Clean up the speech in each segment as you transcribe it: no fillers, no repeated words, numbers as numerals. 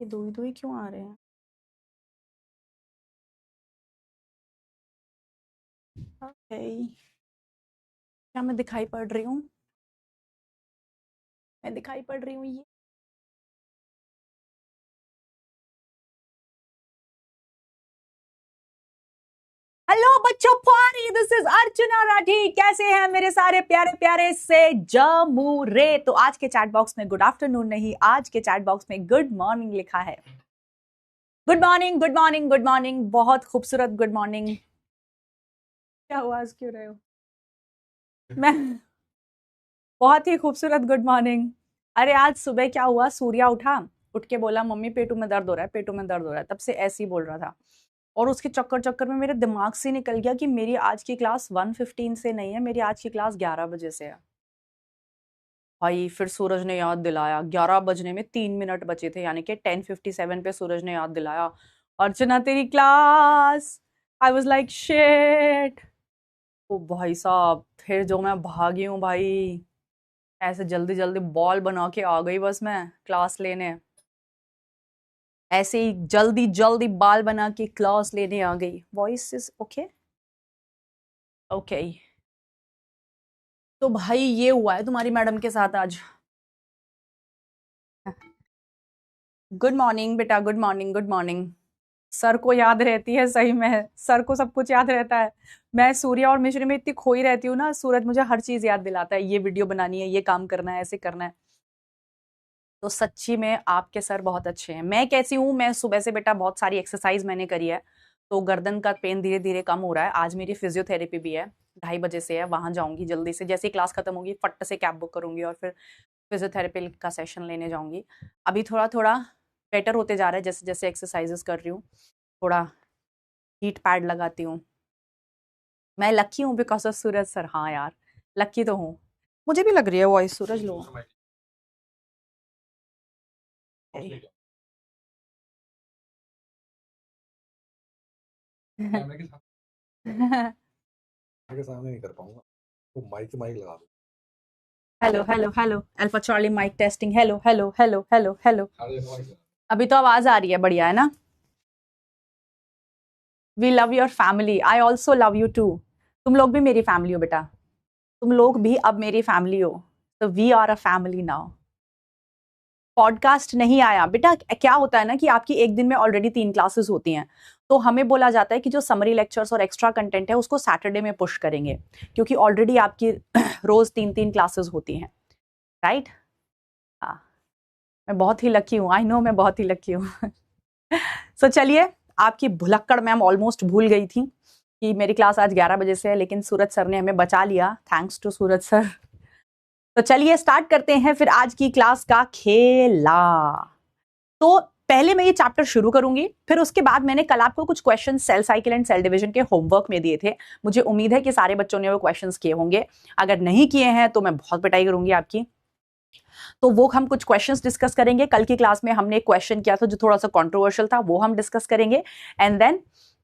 ये दुई दुई क्यों आ रहे हैं? ओके, क्या मैं दिखाई पड़ रही हूँ? मैं दिखाई पड़ रही हूँ ये? हेलो बच्चों, पारी, दिस इज अर्चना राठी। कैसे हैं मेरे सारे प्यारे प्यारे से जमूरे? तो आज के चैट बॉक्स में गुड आफ्टरनून नहीं, आज के चैट बॉक्स में गुड मॉर्निंग लिखा है। Good morning, good morning, good morning, बहुत खूबसूरत गुड मॉर्निंग। क्या हुआ, आज क्यों रहे हो? मैं बहुत ही खूबसूरत गुड मॉर्निंग। अरे आज सुबह क्या हुआ, सूर्या उठा, उठ के बोला मम्मी पेटू में दर्द हो रहा है, पेटू में दर्द हो रहा है। तब से ऐसे ही बोल रहा था और उसके चक्कर चक्कर में मेरे दिमाग से निकल गया कि मेरी आज की क्लास 1:15 से नहीं है, मेरी आज की क्लास 11 बजे से है। भाई फिर सूरज ने याद दिलाया, 11 बजने में 3 मिनट बचे थे, यानी कि 10:57 पे सूरज ने याद दिलाया, अर्चना तेरी class. I was like shit. ओ भाई साहब, फिर जो मैं भागी हूँ भाई, ऐसे जल्दी जल्दी बॉल बना के आ गई बस मैं क्लास लेने। ऐसे ही जल्दी जल्दी बाल बना के क्लास लेने आ गई। Voice is okay? ओके। तो भाई ये हुआ है तुम्हारी मैडम के साथ आज। गुड मॉर्निंग बेटा, good morning, good morning. Sir को याद रहती है, सही में सर को सब कुछ याद रहता है। मैं सूर्या और मिश्री में इतनी खोई रहती हूँ ना, सूरज मुझे हर चीज याद दिलाता है, ये वीडियो बनानी है, ये काम करना है, ऐसे करना है। तो सच्ची में आपके सर बहुत अच्छे हैं। मैं कैसी हूँ, मैं सुबह से बेटा बहुत सारी एक्सरसाइज मैंने करी है, तो गर्दन का पेन धीरे धीरे कम हो रहा है। आज मेरी फिजियोथेरेपी भी है, 2:30 बजे से है, वहां जाऊंगी जल्दी से, जैसे ही क्लास खत्म होगी फट से कैब बुक करूंगी और फिर फिजियोथेरेपी का सेशन लेने जाऊंगी। अभी थोड़ा थोड़ा बेटर होते जा रहा है, जैसे जैसे एक्सरसाइजेस कर रही हूँ। थोड़ा हीट पैड लगाती हूँ। मैं लकी हूँ बिकॉज ऑफ सूरज सर। हाँ यार, लकी तो हूँ। मुझे भी लग रही है वॉइस, सूरज लो। कैमरे के सामने नहीं कर पाऊंगा, तो माइक माइक लगा दो। Hello hello hello, alpha Charlie mic testing. Hello hello hello hello hello. अभी तो आवाज आ रही है, बढ़िया है ना? We love your family, I also love you too. तुम लोग भी मेरी फैमिली हो बेटा, तुम लोग भी अब मेरी फैमिली हो। तो we are a family now. Podcast नहीं आया बेटा, क्या होता है ना कि आपकी एक दिन में ऑलरेडी 3 क्लासेस होती हैं, तो हमें बोला जाता है कि जो समरी लेक्चर्स और एक्स्ट्रा कंटेंट है उसको सैटरडे में पुश करेंगे, क्योंकि ऑलरेडी आपकी रोज 3 3 क्लासेस होती हैं, राइट? हाँ, मैं बहुत ही लकी हूँ, आई नो, मैं बहुत ही लकी हूँ। सो चलिए, आपकी भुलक्कड़ मैम ऑलमोस्ट भूल गई थी कि मेरी क्लास आज 11 बजे से है, लेकिन सूरज सर ने हमें बचा लिया, थैंक्स टू सूरज सर। तो चलिए स्टार्ट करते हैं फिर आज की क्लास का खेला। तो पहले मैं ये चैप्टर शुरू करूंगी, फिर उसके बाद मैंने कल आपको कुछ question cell cycle and cell division के होमवर्क में दिए थे। मुझे उम्मीद है कि सारे बच्चों ने वो क्वेश्चंस किए होंगे, अगर नहीं किए हैं तो मैं बहुत पिटाई करूंगी आपकी। तो वो हम कुछ क्वेश्चंस डिस्कस करेंगे। कल की क्लास में हमने क्वेश्चन किया था जो थोड़ा सा कंट्रोवर्शियल था, वो हम डिस्कस करेंगे एंड देन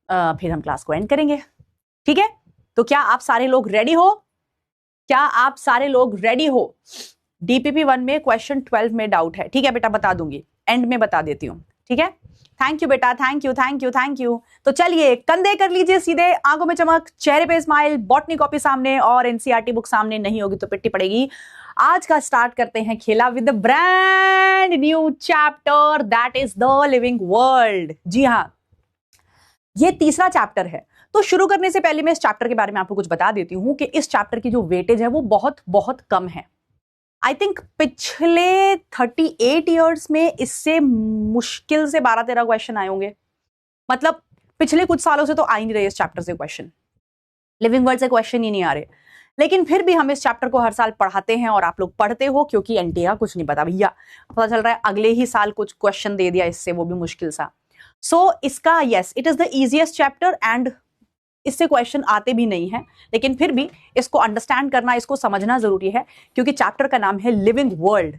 फिर हम क्लास को एंड करेंगे। ठीक है? तो क्या आप सारे लोग रेडी हो? क्या आप सारे लोग रेडी हो? डीपीपी 1 में क्वेश्चन 12 में डाउट है, ठीक है बेटा? बता दूंगी, एंड में बता देती हूँ, ठीक है? थैंक यू बेटा, thank you thank you thank you. तो चलिए कंधे कर लीजिए सीधे, आंखों में चमक, चेहरे पे स्माइल, बॉटनी कॉपी सामने और एनसीईआरटी बुक सामने, नहीं होगी तो पिट्टी पड़ेगी। आज का स्टार्ट करते हैं खेला with the brand new chapter, that is the living world. जी हाँ, ये तीसरा चैप्टर है। तो शुरू करने से पहले मैं इस चैप्टर के बारे में आपको कुछ बता देती हूँ कि इस चैप्टर की जो वेटेज है वो बहुत बहुत कम है। आई थिंक पिछले 38 ईयर्स में इससे मुश्किल से 12-13 क्वेश्चन आए होंगे। मतलब पिछले कुछ सालों से तो आ ही नहीं रहे इस चैप्टर से क्वेश्चन, लिविंग वर्ड से क्वेश्चन ही नहीं आ रहे। लेकिन फिर भी हम इस चैप्टर को हर साल पढ़ाते हैं और आप लोग पढ़ते हो, क्योंकि एनटी का कुछ नहीं पता भैया, पता चल रहा है अगले ही साल कुछ क्वेश्चन दे दिया इससे, वो भी मुश्किल सा। सो इसका yes, it is the easiest chapter and इससे क्वेश्चन आते भी नहीं है, लेकिन फिर भी इसको अंडरस्टैंड करना, इसको समझना जरूरी है, क्योंकि चैप्टर का नाम है लिविंग वर्ल्ड।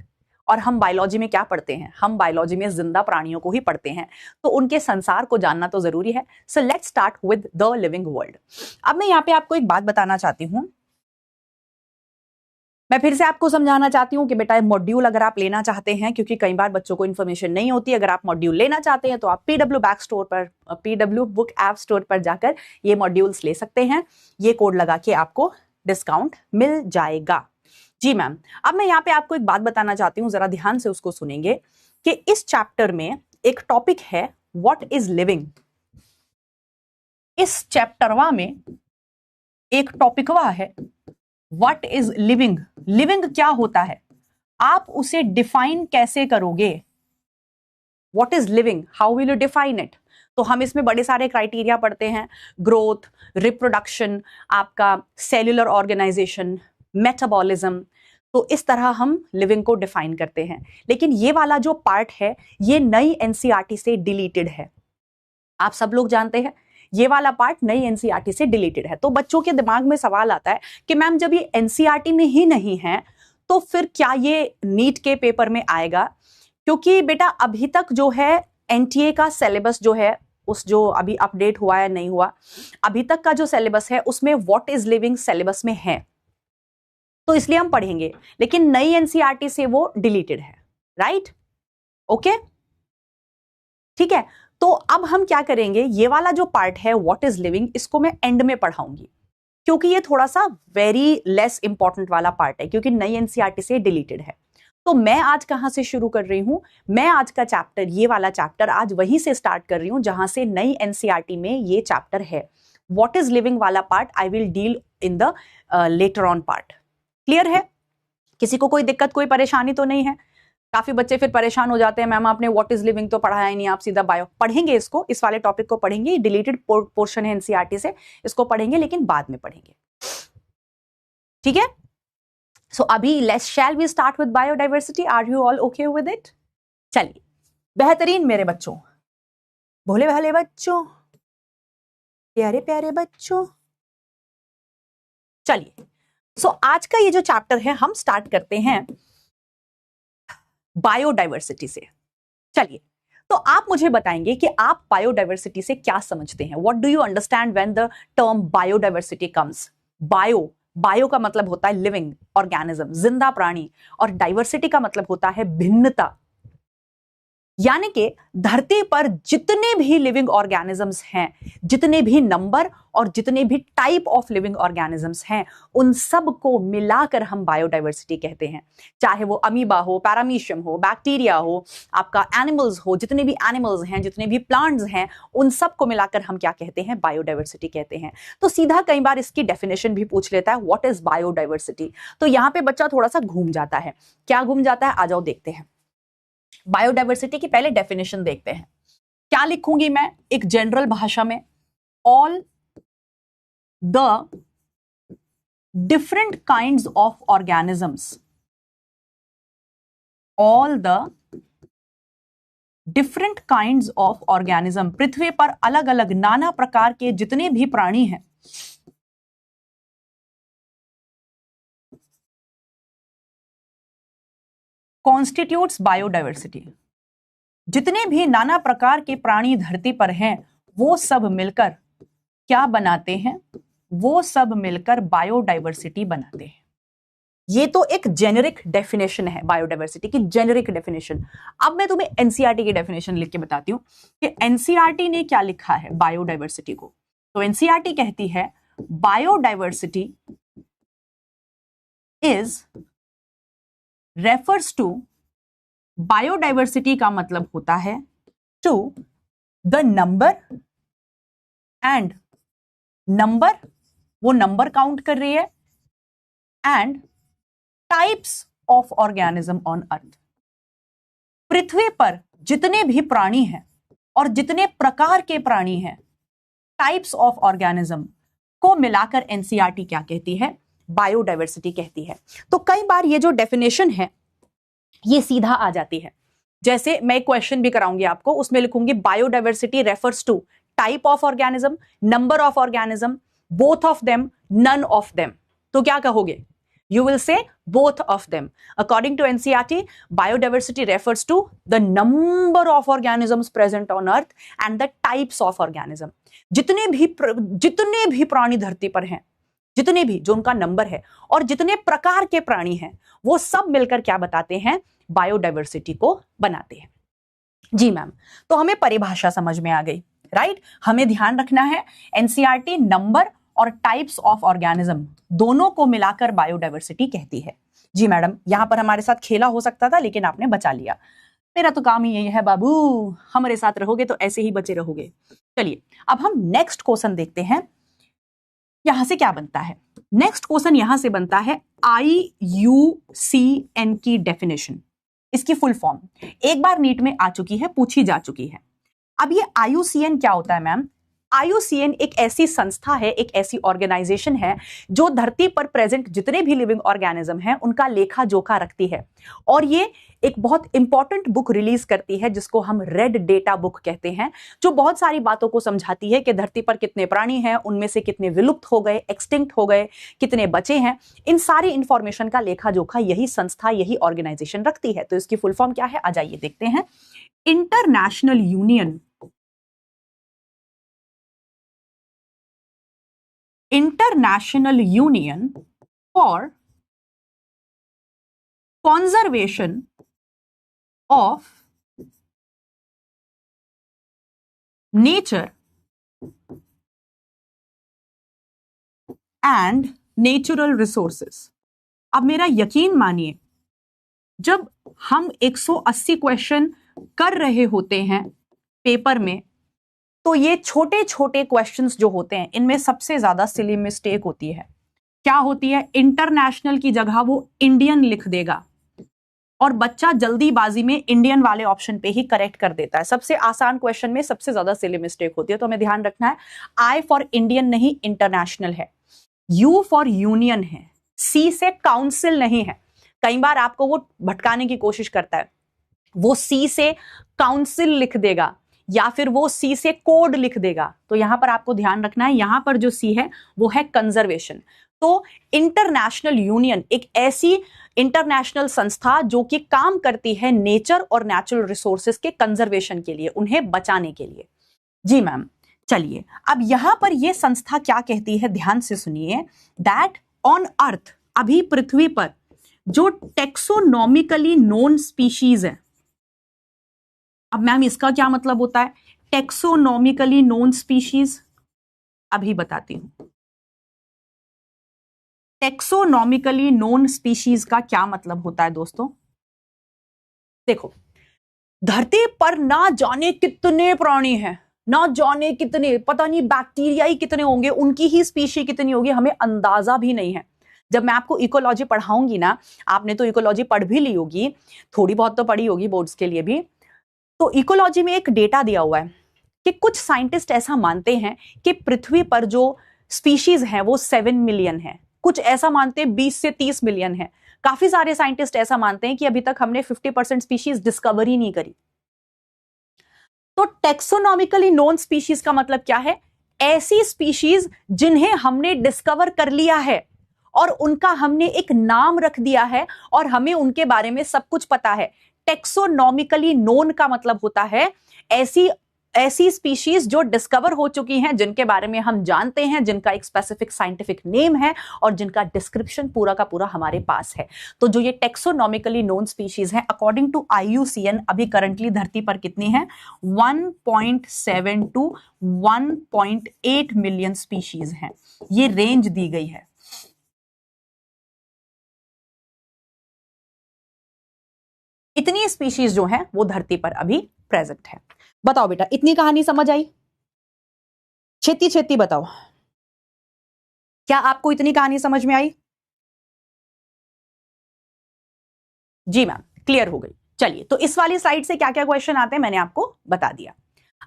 और हम बायोलॉजी में क्या पढ़ते हैं? हम बायोलॉजी में जिंदा प्राणियों को ही पढ़ते हैं, तो उनके संसार को जानना तो जरूरी है। So let's start with the living world. अब मैं यहाँ पे आपको एक बात बताना चाहती हूँ मैं फिर से आपको समझाना चाहती हूँ कि बेटा मॉड्यूल अगर आप लेना चाहते हैं, क्योंकि कई बार बच्चों को इन्फॉर्मेशन नहीं होती, अगर आप मॉड्यूल लेना चाहते हैं तो आप पीडब्ल्यू बैक स्टोर पर, पीडब्ल्यू बुक ऐप स्टोर पर जाकर ये मॉड्यूल्स ले सकते हैं। ये कोड लगा के आपको डिस्काउंट मिल जाएगा। जी मैम। अब मैं यहाँ पे आपको एक बात बताना चाहती हूँ, जरा ध्यान से उसको सुनेंगे कि इस चैप्टर में एक टॉपिक है व्हाट इज लिविंग। इस चैप्टरवा में एक टॉपिकवा है व्हाट इज लिविंग। लिविंग क्या होता है, आप उसे डिफाइन कैसे करोगे। What is living, how will you define it. तो हम इसमें बड़े सारे क्राइटेरिया पढ़ते हैं, ग्रोथ, रिप्रोडक्शन, आपका सेल्यूलर ऑर्गेनाइजेशन, मेटाबॉलिज्म। तो इस तरह हम लिविंग को डिफाइन करते हैं। लेकिन ये वाला जो पार्ट है ये नई एनसीईआरटी से डिलीटेड है। आप सब लोग जानते हैं ये वाला पार्ट नई एनसीईआरटी से डिलीटेड है। तो बच्चों के दिमाग में सवाल आता है कि मैम जब ये एनसीईआरटी में ही नहीं है तो फिर क्या ये नीट के पेपर में आएगा। क्योंकि बेटा अभी तक जो है एनटीए का सिलेबस जो है, उस जो अभी अपडेट हुआ है नहीं हुआ, अभी तक का जो सिलेबस है उसमें व्हाट इज लिविंग सिलेबस में है, तो इसलिए हम पढ़ेंगे। लेकिन नई एनसीईआरटी से वो डिलीटेड है, राइट, ओके, ठीक है। तो अब हम क्या करेंगे, ये वाला जो पार्ट है व्हाट इज लिविंग, इसको मैं एंड में पढ़ाऊंगी, क्योंकि ये थोड़ा सा वेरी लेस इंपॉर्टेंट वाला पार्ट है, क्योंकि नई एनसीईआरटी से डिलीटेड है। तो मैं आज कहां से शुरू कर रही हूं, मैं आज का चैप्टर, ये वाला चैप्टर आज वहीं से स्टार्ट कर रही हूं जहां से नई एनसीईआरटी में ये चैप्टर है। व्हाट इज लिविंग वाला part I will deal in the later on part. Clear है, किसी को कोई दिक्कत, कोई परेशानी तो नहीं है। काफी बच्चे फिर परेशान हो जाते हैं, मैम आपने व्हाट इज लिविंग तो पढ़ाया ही नहीं, आप सीधा बायो पढ़ेंगे। इसको, इस वाले टॉपिक को पढ़ेंगे, डिलीटेड पोर्शन है एनसीईआरटी से, इसको पढ़ेंगे लेकिन बाद में पढ़ेंगे, ठीक है। सो अभी let's shall we start with biodiversity. Are you all okay with it? चलिए, बेहतरीन मेरे बच्चों, भोले भाले बच्चों, प्यारे प्यारे बच्चों, चलिए। सो आज का ये जो चैप्टर है हम स्टार्ट करते हैं बायोडाइवर्सिटी से। चलिए, तो आप मुझे बताएंगे कि आप बायोडाइवर्सिटी से क्या समझते हैं। What do you understand when the term biodiversity comes. Bio का मतलब होता है लिविंग ऑर्गेनिज्म, जिंदा प्राणी, और डाइवर्सिटी का मतलब होता है भिन्नता। यानी कि धरती पर जितने भी लिविंग ऑर्गेनिजम्स हैं, जितने भी नंबर और जितने भी टाइप ऑफ लिविंग ऑर्गेनिजम्स हैं, उन सब को मिलाकर हम बायोडाइवर्सिटी कहते हैं। चाहे वो अमीबा हो, पैरामीशियम हो, बैक्टीरिया हो, आपका एनिमल्स हो, जितने भी एनिमल्स हैं, जितने भी प्लांट्स हैं, उन सब को मिलाकर हम क्या कहते हैं, बायोडाइवर्सिटी कहते हैं। तो सीधा कई बार इसकी डेफिनेशन भी पूछ लेता है, व्हाट इज बायोडाइवर्सिटी। तो यहां पे बच्चा थोड़ा सा घूम जाता है। क्या घूम जाता है, आ जाओ देखते हैं। बायोडाइवर्सिटी की पहले डेफिनेशन देखते हैं। क्या लिखूंगी मैं एक जनरल भाषा में, all the different kinds of organisms, all the different kinds of organism, पृथ्वी पर अलग अलग नाना प्रकार के जितने भी प्राणी हैं, कॉन्स्टिट्यूट्स बायोडाइवर्सिटी। जितने भी नाना प्रकार के प्राणी धरती पर हैं वो सब मिलकर क्या बनाते हैं, वो सब मिलकर बायोडाइवर्सिटी बनाते हैं। ये तो एक जेनेरिक डेफिनेशन है बायोडाइवर्सिटी की, जेनेरिक डेफिनेशन। अब मैं तुम्हें एनसीईआरटी की डेफिनेशन लिख के बताती हूं कि एनसीईआरटी ने क्या लिखा है बायोडाइवर्सिटी को। तो एनसीईआरटी कहती है biodiversity is refers to, biodiversity का मतलब होता है to the number, and number, वो नंबर काउंट कर रही है, and types of organism on earth. पृथ्वी पर जितने भी प्राणी हैं और जितने प्रकार के प्राणी हैं, टाइप्स ऑफ ऑर्गेनिज्म को मिलाकर एनसीईआरटी क्या कहती है, बायोडाइवर्सिटी कहती है। तो कई बार ये जो डेफिनेशन है ये सीधा आ जाती है। जैसे मैं एक क्वेश्चन भी कराऊंगी आपको, उसमें लिखूंगी biodiversity refers to type of organism, number of organism, both of them, none of them. तो क्या कहोगे, you will say both of them. According to NCERT, biodiversity refers to the number of organisms present on earth and the types of organism. जितने भी प्राणी धरती पर हैं जितने भी जो उनका नंबर है और जितने प्रकार के प्राणी हैं वो सब मिलकर क्या बताते हैं, बायोडायवर्सिटी को बनाते हैं। जी मैम, तो हमें परिभाषा समझ में आ गई, राइट। हमें ध्यान रखना है एनसीईआरटी नंबर और टाइप्स ऑफ ऑर्गेनिज्म दोनों को मिलाकर बायोडायवर्सिटी कहती है। जी मैडम, यहां पर हमारे साथ खेला हो सकता था लेकिन आपने बचा लिया। मेरा तो काम ही यही है बाबू, हमारे साथ रहोगे तो ऐसे ही बचे रहोगे। चलिए अब हम नेक्स्ट क्वेश्चन देखते हैं, यहां से क्या बनता है। नेक्स्ट क्वेश्चन यहां से बनता है IUCN की डेफिनेशन, इसकी फुल फॉर्म एक बार नीट में आ चुकी है, पूछी जा चुकी है। अब ये IUCN क्या होता है मैम? IUCN एक ऐसी संस्था है, एक ऐसी ऑर्गेनाइजेशन है जो धरती पर प्रेजेंट जितने भी लिविंग ऑर्गेनिज्म हैं उनका लेखा जोखा रखती है, और ये एक बहुत इंपॉर्टेंट बुक रिलीज करती है जिसको हम रेड डेटा बुक कहते हैं, जो बहुत सारी बातों को समझाती है कि धरती पर कितने प्राणी हैं, उनमें से कितने विलुप्त हो गए, एक्सटिंक्ट हो गए, कितने बचे हैं। इन सारी इंफॉर्मेशन का लेखा जोखा यही संस्था, यही ऑर्गेनाइजेशन रखती है। तो इसकी फुल फॉर्म क्या है, आ जाइए देखते हैं। International union for conservation of nature and natural resources। अब मेरा यकीन मानिए, जब हम 180 क्वेश्चन कर रहे होते हैं पेपर में, तो ये छोटे छोटे क्वेश्चंस जो होते हैं इनमें सबसे ज्यादा सिली मिस्टेक होती है। क्या होती है? इंटरनेशनल की जगह वो इंडियन लिख देगा और बच्चा जल्दीबाजी में इंडियन वाले ऑप्शन पे ही करेक्ट कर देता है। सबसे आसान क्वेश्चन में सबसे ज्यादा सिली मिस्टेक होती है, तो हमें ध्यान रखना है I फॉर इंडियन नहीं, इंटरनेशनल है। U फॉर यूनियन है, C से काउंसिल नहीं है। कई बार आपको वो भटकाने की कोशिश करता है, वो C से काउंसिल लिख देगा या फिर वो C से कोड लिख देगा। तो यहां पर आपको ध्यान रखना है, यहां पर जो C है वो है कंजर्वेशन। तो इंटरनेशनल यूनियन एक ऐसी इंटरनेशनल संस्था जो कि काम करती है नेचर और नेचुरल रिसोर्सेज के कंजर्वेशन के लिए, उन्हें बचाने के लिए। जी मैम, चलिए अब यहां पर यह संस्था क्या कहती है, ध्यान से सुनिए। दैट ऑन अर्थ, अभी पृथ्वी पर जो टेक्सोनॉमिकली नोन स्पीशीज है। अब मैम इसका क्या मतलब होता है टेक्सोनॉमिकली नोन स्पीशीज? अभी बताती हूं। टेक्सोनॉमिकली नोन स्पीशीज का क्या मतलब होता है दोस्तों? देखो, धरती पर ना जाने कितने प्राणी हैं, ना जाने कितने, पता नहीं बैक्टीरिया ही कितने होंगे, उनकी ही स्पीशी कितनी होगी, हमें अंदाजा भी नहीं है। जब मैं आपको इकोलॉजी पढ़ाऊंगी ना, आपने तो इकोलॉजी पढ़ भी ली होगी, थोड़ी बहुत तो पढ़ी होगी बोर्ड्स के लिए भी, तो इकोलॉजी में एक डेटा दिया हुआ है कि कुछ साइंटिस्ट ऐसा मानते हैं कि पृथ्वी पर जो स्पीशीज हैं वो 7 मिलियन है, कुछ ऐसा मानते हैं 20 से 30 मिलियन है, काफी सारे साइंटिस्ट ऐसा मानते हैं कि अभी तक हमने 50% स्पीशीज डिस्कवर ही नहीं करी। तो टेक्सोनॉमिकली नोन स्पीशीज का मतलब क्या है? ऐसी स्पीशीज जिन्हें हमने डिस्कवर कर लिया है और उनका हमने एक नाम रख दिया है और हमें उनके बारे में सब कुछ पता है। टेक्सोनॉमिकली नोन का मतलब होता है ऐसी स्पीशीज जो डिस्कवर हो चुकी हैं, जिनके बारे में हम जानते हैं, जिनका एक स्पेसिफिक साइंटिफिक नेम है और जिनका डिस्क्रिप्शन पूरा का पूरा हमारे पास है। तो जो ये टेक्सोनॉमिकली नोन स्पीशीज हैं, अकॉर्डिंग टू IUCN अभी करंटली धरती पर कितनी है? 1.7 to 1.8 मिलियन स्पीशीज हैं, ये रेंज दी गई है। इतनी स्पीशीज जो है वो धरती पर अभी प्रेजेंट है। बताओ बेटा, इतनी कहानी समझ आई? छेती छेती बताओ, क्या आपको इतनी कहानी समझ में आई? जी मैम, क्लियर हो गई। चलिए, तो इस वाली स्लाइड से क्या क्या क्वेश्चन आते हैं मैंने आपको बता दिया।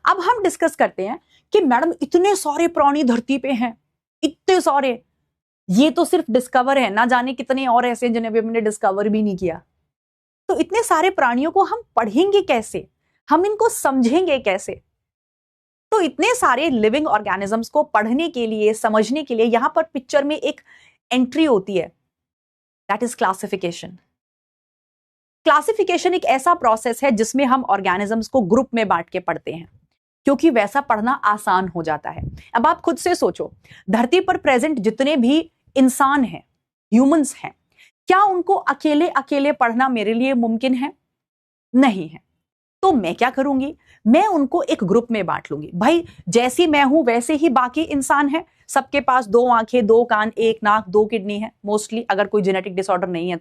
अब हम डिस्कस करते हैं कि मैडम इतने सारे प्राणी धरती पे हैं, इतने सारे, ये तो सिर्फ डिस्कवर है, ना जाने कितने और ऐसे जिन्हें भी हमने डिस्कवर भी नहीं किया। तो इतने सारे प्राणियों को हम पढ़ेंगे कैसे, हम इनको समझेंगे कैसे? तो इतने सारे लिविंग ऑर्गेनिजम्स को पढ़ने के लिए, समझने के लिए यहां पर पिक्चर में एक एंट्री होती है, दैट इज क्लासिफिकेशन। क्लासिफिकेशन एक ऐसा प्रोसेस है जिसमें हम ऑर्गेनिजम्स को ग्रुप में बांट के पढ़ते हैं, क्योंकि वैसा पढ़ना आसान हो जाता है। अब आप खुद से सोचो, धरती पर प्रेजेंट जितने भी इंसान हैं, ह्यूमंस हैं, क्या उनको अकेले अकेले पढ़ना मेरे लिए मुमकिन है? नहीं है। तो मैं क्या करूंगी, मैं उनको एक ग्रुप में बांट लूंगी। भाई जैसी मैं हूं वैसे ही बाकी इंसान है, सबके पास 2 आंखें, 2 कान, 1 नाक, 2 किडनी है मोस्टली, अगर कोई जेनेटिक डिसऑर्डर नहीं है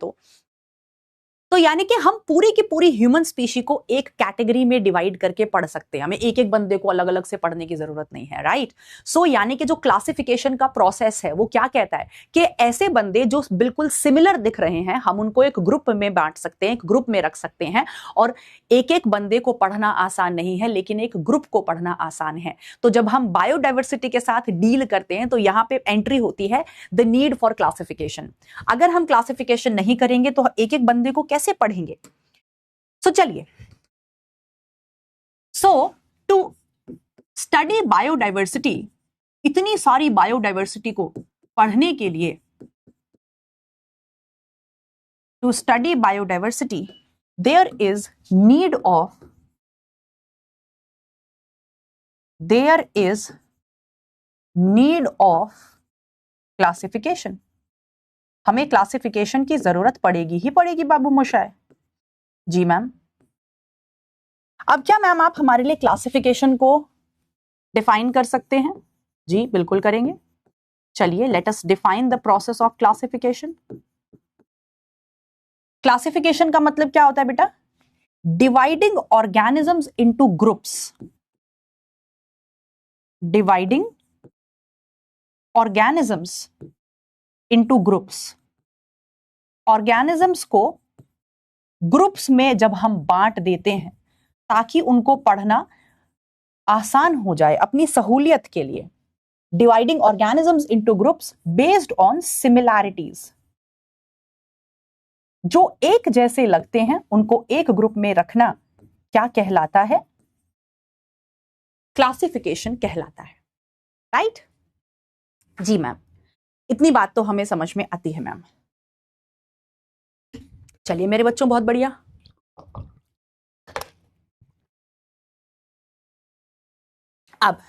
तो यानी कि हम पूरी की पूरी ह्यूमन स्पीशी को एक कैटेगरी में डिवाइड करके पढ़ सकते हैं, हमें एक एक बंदे को अलग अलग से पढ़ने की जरूरत नहीं है, राइट। सो यानी कि जो क्लासिफिकेशन का प्रोसेस है वो क्या कहता है कि ऐसे बंदे जो बिल्कुल सिमिलर दिख रहे हैं हम उनको एक ग्रुप में बांट सकते हैं, एक ग्रुप में रख सकते हैं, और एक एक बंदे को पढ़ना आसान नहीं है लेकिन एक ग्रुप को पढ़ना आसान है। तो जब हम बायोडाइवर्सिटी के साथ डील करते हैं तो यहां पे एंट्री होती है द नीड फॉर क्लासिफिकेशन। अगर हम क्लासिफिकेशन नहीं करेंगे तो एक एक बंदे को कैसे पढ़ेंगे? चलिए, टू स्टडी बायोडाइवर्सिटी, इतनी सारी बायोडाइवर्सिटी को पढ़ने के लिए, to study biodiversity there is need of classification. हमें क्लासिफिकेशन की जरूरत पड़ेगी ही पड़ेगी बाबू मोशाय। जी मैम। अब क्या मैम आप हमारे लिए क्लासिफिकेशन को डिफाइन कर सकते हैं? जी बिल्कुल करेंगे। चलिए, let us define the process of classification. Classification का मतलब क्या होता है बेटा? Dividing organisms into groups, dividing organisms into groups. Organisms को ग्रुप्स में जब हम बांट देते हैं ताकि उनको पढ़ना आसान हो जाए अपनी सहूलियत के लिए। Dividing organisms into groups based on similarities, जो एक जैसे लगते हैं उनको एक ग्रुप में रखना क्या कहलाता है? क्लासिफिकेशन कहलाता है, राइट? जी मैम, इतनी बात तो हमें समझ में आती है मैम। चलिए मेरे बच्चों, बहुत बढ़िया। अब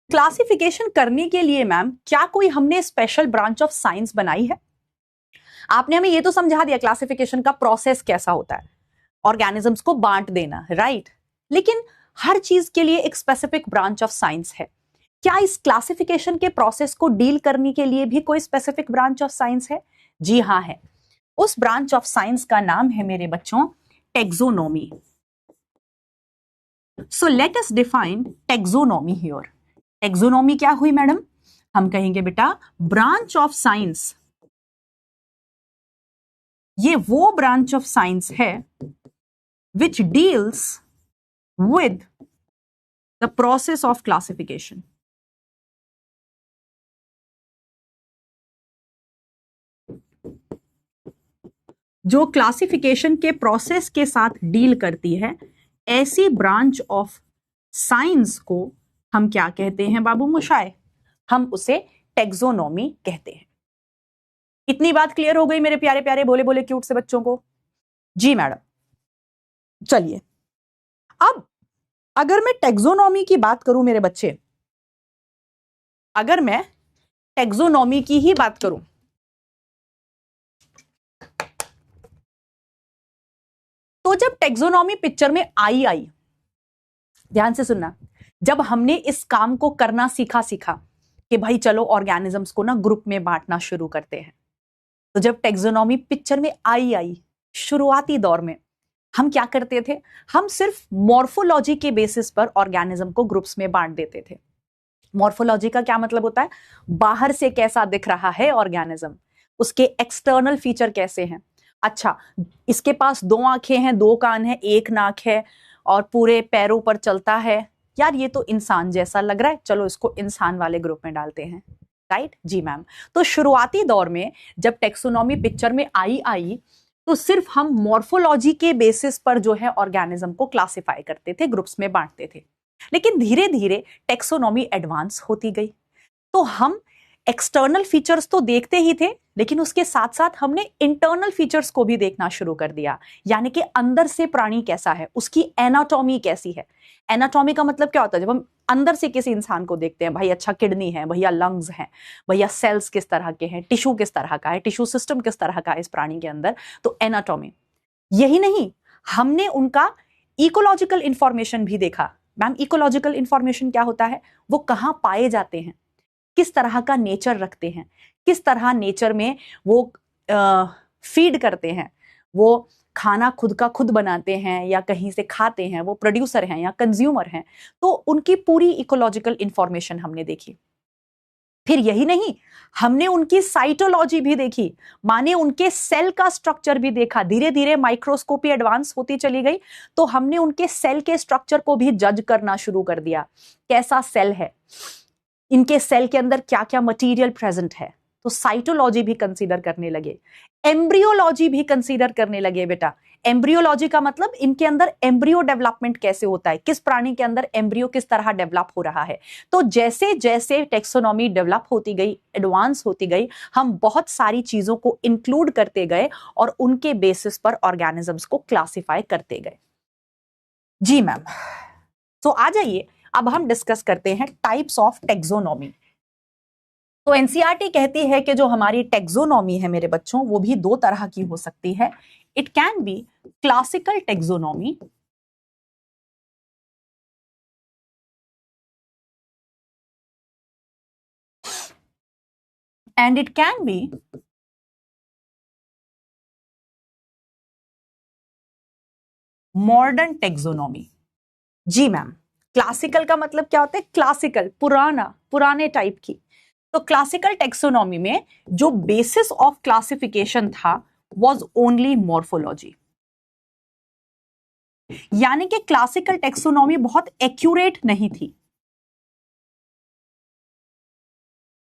क्लासिफिकेशन करने के लिए मैम क्या कोई हमने स्पेशल ब्रांच ऑफ साइंस बनाई है? आपने हमें ये तो समझा दिया क्लासिफिकेशन का प्रोसेस कैसा होता है, ऑर्गेनिजम्स को बांट देना, राइट। लेकिन हर चीज के लिए एक स्पेसिफिक ब्रांच ऑफ साइंस है। क्या इस क्लासिफिकेशन के प्रोसेस को डील करने के लिए भी कोई स्पेसिफिक ब्रांच ऑफ साइंस है? जी हाँ है। उस ब्रांच ऑफ साइंस का नाम है मेरे बच्चों taxonomy. So let us define taxonomy here. Taxonomy क्या हुई मैडम? हम कहेंगे बेटा ब्रांच ऑफ साइंस, ये वो ब्रांच ऑफ साइंस है which deals with the process of classification. जो क्लासिफिकेशन के प्रोसेस के साथ डील करती है, ऐसी ब्रांच ऑफ साइंस को हम क्या कहते हैं बाबू मोशाय? हम उसे टेक्सोनॉमी कहते हैं। इतनी बात क्लियर हो गई मेरे प्यारे प्यारे भोले भोले क्यूट से बच्चों को? जी मैडम। चलिए, अब अगर मैं टेक्सोनॉमी की बात करूं मेरे बच्चे, अगर मैं टेक्सोनॉमी की ही बात करूं तो जब टेक्सोनॉमी पिक्चर में आई, ध्यान से सुनना, जब हमने इस काम को करना सीखा कि भाई चलो ऑर्गेनिजम्स को ना ग्रुप में बांटना शुरू करते हैं, तो जब टेक्सोनॉमी पिक्चर में आई शुरुआती दौर में हम क्या करते थे? हम सिर्फ मॉर्फोलॉजी के बेसिस पर ऑर्गेनिज्म को ग्रुप्स में बांट देते थे। मॉर्फोलॉजी का क्या मतलब होता है? बाहर से कैसा दिख रहा है ऑर्गेनिज्म, उसके एक्सटर्नल फीचर कैसे हैं। अच्छा, इसके पास 2 आंखें हैं, 2 कान है, 1 नाक है और पूरे पैरों पर चलता है, यार ये तो इंसान जैसा लग रहा है, चलो इसको इंसान वाले ग्रुप में डालते हैं, राइट? जी मैम। तो शुरुआती दौर में जब टेक्सोनॉमी पिक्चर में आई तो सिर्फ हम मॉर्फोलॉजी के बेसिस पर जो है ऑर्गेनिज्म को क्लासिफाई करते थे, ग्रुप्स में बांटते थे। लेकिन धीरे धीरे टेक्सोनॉमी एडवांस होती गई, तो हम एक्सटर्नल फीचर्स तो देखते ही थे, लेकिन उसके साथ साथ हमने इंटरनल फीचर्स को भी देखना शुरू कर दिया, यानी कि अंदर से प्राणी कैसा है, उसकी एनाटॉमी कैसी है। एनाटॉमी का मतलब क्या होता है? जब हम अंदर से किसी इंसान को देखते हैं, भाई अच्छा किडनी है, भैया लंग्स हैं, भैया सेल्स किस तरह के हैं, टिश्यू किस तरह का है, टिश्यू सिस्टम किस तरह का है इस प्राणी के अंदर, तो एनाटॉमी। यही नहीं, हमने उनका इकोलॉजिकल इंफॉर्मेशन भी देखा। मैम इकोलॉजिकल इंफॉर्मेशन क्या होता है? वो कहाँ पाए जाते हैं, किस तरह का नेचर रखते हैं, किस तरह नेचर में वो फीड करते हैं, वो खाना खुद का खुद बनाते हैं या कहीं से खाते हैं, वो प्रोड्यूसर हैं या कंज्यूमर हैं, तो उनकी पूरी इकोलॉजिकल इंफॉर्मेशन हमने देखी। फिर यही नहीं, हमने उनकी साइटोलॉजी भी देखी, माने उनके सेल का स्ट्रक्चर भी देखा। धीरे धीरे माइक्रोस्कोपी एडवांस होती चली गई, तो हमने उनके सेल के स्ट्रक्चर को भी जज करना शुरू कर दिया। कैसा सेल है, इनके सेल के अंदर क्या क्या मटेरियल प्रेजेंट है, तो साइटोलॉजी भी कंसीडर करने लगे। एम्ब्रियोलॉजी भी कंसीडर करने लगे बेटा। एम्ब्रियोलॉजी का मतलब इनके अंदर एम्ब्रियो डेवलपमेंट कैसे होता है, किस प्राणी के अंदर एम्ब्रियो किस तरह डेवलप हो रहा है। तो जैसे जैसे टेक्सोनॉमी डेवलप होती गई, एडवांस होती गई, हम बहुत सारी चीजों को इंक्लूड करते गए और उनके बेसिस पर ऑर्गेनिजम्स को क्लासिफाई करते गए। जी मैम, तो आ जाइए अब हम डिस्कस करते हैं टाइप्स ऑफ टेक्सोनॉमी। तो एनसीईआरटी कहती है कि जो हमारी टेक्सोनॉमी है मेरे बच्चों, वो भी दो तरह की हो सकती है। It can be classical taxonomy and it can be modern taxonomy. जी मैम, क्लासिकल का मतलब क्या होता है? क्लासिकल, पुराना, पुराने टाइप की। तो क्लासिकल टेक्सोनॉमी में जो बेसिस ऑफ क्लासिफिकेशन था वाज ओनली मॉर्फोलॉजी, यानी कि क्लासिकल टेक्सोनॉमी बहुत एक्यूरेट नहीं थी,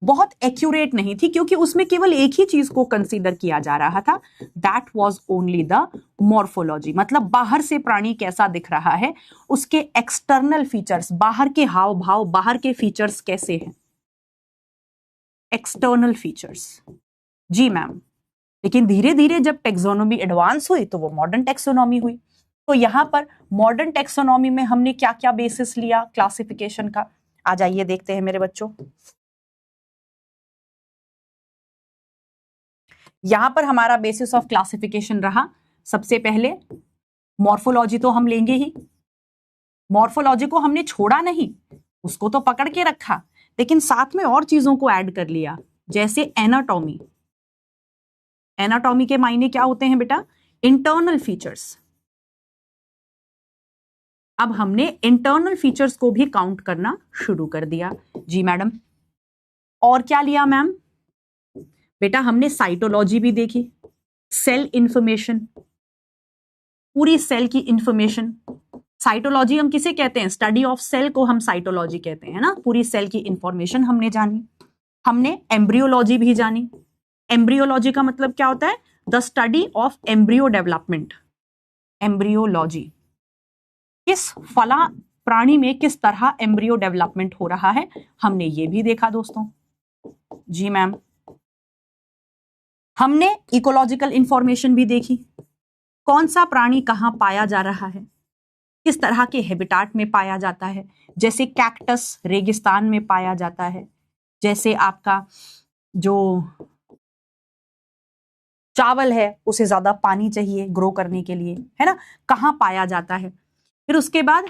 बहुत एक्यूरेट नहीं थी, क्योंकि उसमें केवल एक ही चीज को कंसीडर किया जा रहा था, that was only the morphology. मतलब बाहर से प्राणी कैसा दिख रहा है, उसके एक्सटर्नल फीचर्स, बाहर के हाव भाव, बाहर के फीचर्स कैसे हैं, एक्सटर्नल फीचर्स। जी मैम, लेकिन धीरे धीरे जब टेक्सोनॉमी एडवांस हुई तो वो मॉडर्न टेक्सोनॉमी हुई। तो यहां पर मॉडर्न टेक्सोनॉमी में हमने क्या क्या बेसिस लिया क्लासिफिकेशन का, आ जाइए देखते हैं मेरे बच्चों। यहां पर हमारा बेसिस ऑफ क्लासिफिकेशन रहा, सबसे पहले मॉर्फोलॉजी तो हम लेंगे ही, मॉर्फोलॉजी को हमने छोड़ा नहीं, उसको तो पकड़ के रखा, लेकिन साथ में और चीजों को ऐड कर लिया, जैसे एनाटॉमी। एनाटॉमी के मायने क्या होते हैं बेटा? Internal features. अब हमने इंटरनल फीचर्स को भी काउंट करना शुरू कर दिया। जी मैडम, और क्या लिया मैम? बेटा हमने साइटोलॉजी भी देखी, सेल इंफॉर्मेशन, पूरी सेल की इंफॉर्मेशन। साइटोलॉजी हम किसे कहते हैं? स्टडी ऑफ सेल को हम साइटोलॉजी कहते हैं ना। पूरी सेल की इंफॉर्मेशन हमने जानी। हमने एम्ब्रियोलॉजी भी जानी। एम्ब्रियोलॉजी का मतलब क्या होता है? The study of embryo development. Embryology, किस फला प्राणी में किस तरह एम्ब्रियो डेवलपमेंट हो रहा है, हमने ये भी देखा दोस्तों। जी मैम, हमने इकोलॉजिकल इंफॉर्मेशन भी देखी, कौन सा प्राणी कहां पाया जा रहा है, किस तरह के हैबिटाट में पाया जाता है। जैसे कैक्टस रेगिस्तान में पाया जाता है, जैसे आपका जो चावल है उसे ज्यादा पानी चाहिए ग्रो करने के लिए, है ना, कहां पाया जाता है। फिर उसके बाद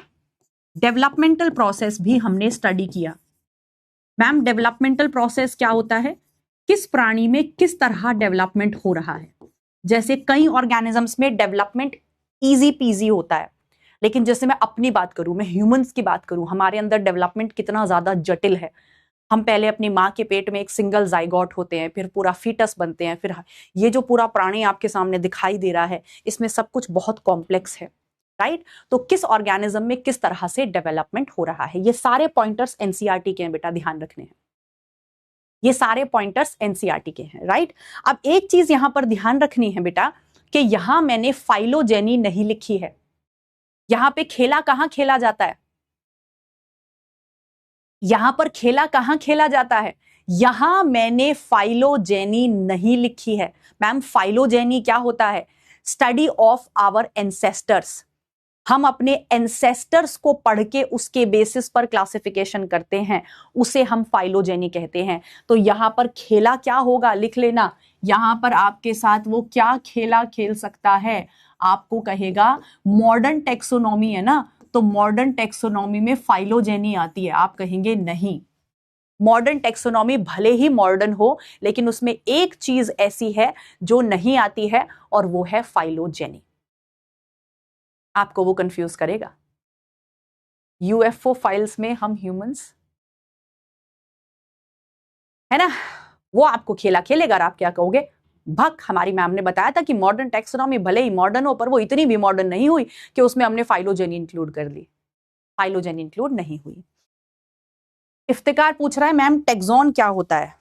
डेवलपमेंटल प्रोसेस भी हमने स्टडी किया। मैम डेवलपमेंटल प्रोसेस क्या होता है? किस प्राणी में किस तरह डेवलपमेंट हो रहा है। जैसे कई ऑर्गेनिजम्स में डेवलपमेंट इजी पीजी होता है, लेकिन जैसे मैं अपनी बात करूं, मैं ह्यूमंस की बात करूं, हमारे अंदर डेवलपमेंट कितना ज्यादा जटिल है। हम पहले अपनी माँ के पेट में एक सिंगल जाइगोट होते हैं, फिर पूरा फीटस बनते हैं, फिर ये जो पूरा प्राणी आपके सामने दिखाई दे रहा है, इसमें सब कुछ बहुत कॉम्प्लेक्स है, राइट। तो किस ऑर्गेनिज्म में किस तरह से डेवलपमेंट हो रहा है, ये सारे पॉइंटर्स एनसीईआरटी के हैं बेटा, ध्यान रखने हैं। ये सारे पॉइंटर्स एनसीईआरटी के हैं, राइट। अब एक चीज यहां पर ध्यान रखनी है बेटा, कि यहां मैंने फाइलोजेनी नहीं लिखी है। यहां पे खेला कहां खेला जाता है? यहां पर खेला कहां खेला जाता है? यहां मैंने फाइलोजेनी नहीं लिखी है। मैम फाइलोजेनी क्या होता है? स्टडी ऑफ आवर एंसेस्टर्स, हम अपने एंसेस्टर्स को पढ़ के उसके बेसिस पर क्लासिफिकेशन करते हैं, उसे हम फाइलोजेनी कहते हैं। तो यहां पर खेला क्या होगा, लिख लेना। यहां पर आपके साथ वो क्या खेला खेल सकता है, आपको कहेगा मॉडर्न टेक्सोनॉमी है ना, तो मॉडर्न टेक्सोनॉमी में फाइलोजेनी आती है। आप कहेंगे नहीं, मॉडर्न टेक्सोनॉमी भले ही मॉडर्न हो, लेकिन उसमें एक चीज ऐसी है जो नहीं आती है, और वो है फाइलोजेनी। आपको वो कंफ्यूज करेगा। यूएफओ फाइल्स में हम ह्यूमंस है ना, वो आपको खेला खेलेगा। और आप क्या कहोगे, भक, हमारी मैम ने बताया था कि मॉडर्न टेक्सोनॉमी भले ही मॉडर्न हो, पर वो इतनी भी मॉडर्न नहीं हुई कि उसमें हमने फाइलोजेनी इंक्लूड कर ली। फाइलोजेनी इंक्लूड नहीं हुई। इफ्तिकार पूछ रहा है मैम टेक्सॉन क्या होता है।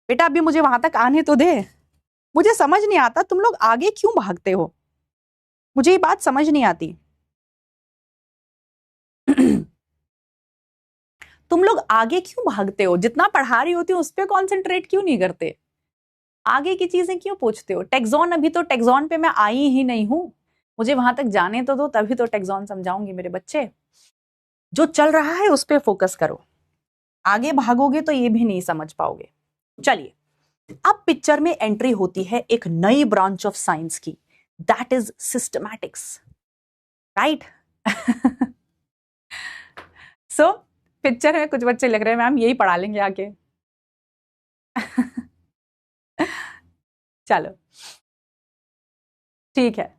बेटा अभी मुझे वहां तक आने तो दे, मुझे समझ नहीं आता तुम लोग आगे क्यों भागते हो, मुझे ये बात समझ नहीं आती। तुम लोग आगे क्यों भागते हो, जितना पढ़ा रही होती हो उस पर कॉन्सेंट्रेट क्यों नहीं करते, आगे की चीजें क्यों पूछते हो। टेक्सॉन, अभी तो टेक्सॉन पे मैं आई ही नहीं हूं, मुझे वहां तक जाने तो दो, तभी तो टेक्सॉन समझाऊंगी मेरे बच्चे। जो चल रहा है उस पर फोकस करो, आगे भागोगे तो ये भी नहीं समझ पाओगे। चलिए, अब पिक्चर में एंट्री होती है एक नई ब्रांच ऑफ साइंस की, दैट इज सिस्टमैटिक्स, राइट। सो पिक्चर में कुछ बच्चे लग रहे हैं मैम यही पढ़ा लेंगे आके। चलो ठीक है,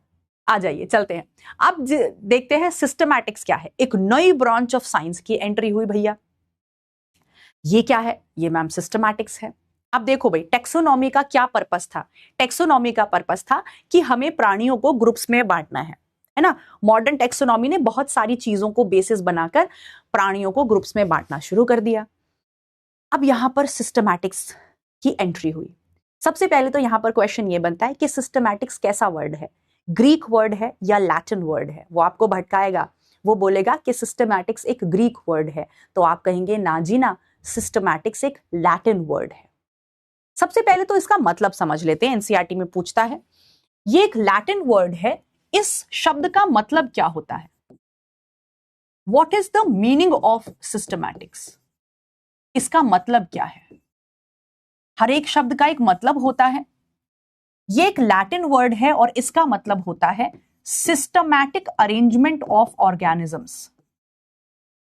आ जाइए, चलते हैं। अब देखते हैं सिस्टमैटिक्स क्या है। एक नई ब्रांच ऑफ साइंस की एंट्री हुई भैया। ये क्या है, ये मैम सिस्टमैटिक्स है। अब देखो भाई, टेक्सोनॉमी का क्या पर्पस था। टेक्सोनॉमी का पर्पस था कि हमें प्राणियों को ग्रुप्स में बांटना है ना। मॉडर्न टेक्सोनॉमी ने बहुत सारी चीजों को बेसिस बनाकर प्राणियों को ग्रुप्स में बांटना शुरू कर दिया। अब यहां पर सिस्टमैटिक्स की एंट्री हुई। सबसे पहले तो यहां पर क्वेश्चन ये बनता है कि सिस्टमैटिक्स कैसा वर्ड है, ग्रीक वर्ड है या लैटिन वर्ड है। वो आपको भटकाएगा, वो बोलेगा कि सिस्टमैटिक्स एक ग्रीक वर्ड है, तो आप कहेंगे ना जी ना, सिस्टमैटिक्स एक लैटिन वर्ड है। सबसे पहले तो इसका मतलब समझ लेते हैं, एनसीईआरटी में पूछता है। ये एक लैटिन वर्ड है, इस शब्द का मतलब क्या होता है, what is the meaning of systematics, इसका मतलब क्या है। हर एक शब्द का एक मतलब होता है। ये एक लैटिन वर्ड है और इसका मतलब होता है सिस्टमैटिक अरेंजमेंट ऑफ ऑर्गेनिजम्स।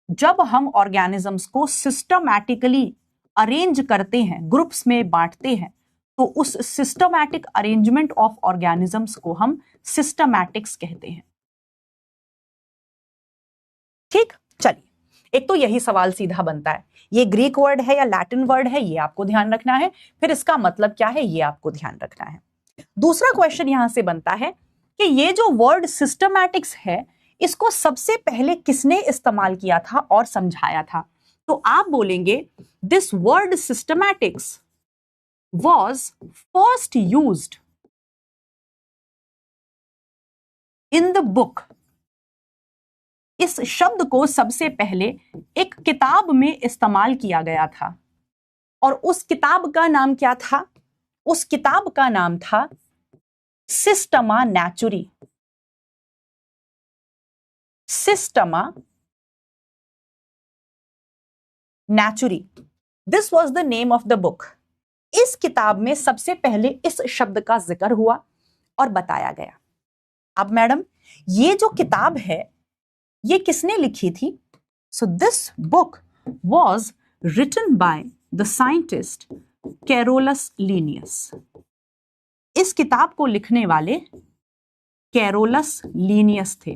जब हम ऑर्गेनिजम्स को सिस्टमैटिकली अरेंज करते हैं, ग्रुप्स में बांटते हैं, तो उस सिस्टमैटिक अरेंजमेंट ऑफ ऑर्गेनिजम्स को हम सिस्टमैटिक्स कहते हैं। ठीक, चलिए, एक तो यही सवाल सीधा बनता है, ये ग्रीक वर्ड है या लैटिन वर्ड है, ये आपको ध्यान रखना है। फिर इसका मतलब क्या है, ये आपको ध्यान रखना है। दूसरा क्वेश्चन यहां से बनता है कि ये जो वर्ड सिस्टमैटिक्स है, इसको सबसे पहले किसने इस्तेमाल किया था और समझाया था। तो आप बोलेंगे this word systematics was first used in the book। इस शब्द को सबसे पहले एक किताब में इस्तेमाल किया गया था, और उस किताब का नाम क्या था, उस किताब का नाम था Systema नेचुरी। Systema नेचुरी, this was the name of the book. इस किताब में सबसे पहले इस शब्द का जिक्र हुआ और बताया गया। अब मैडम, ये जो किताब है ये किसने लिखी थी। So this book was written by the scientist Carolus Linnaeus. इस किताब को लिखने वाले कैरोलस लीनियस थे।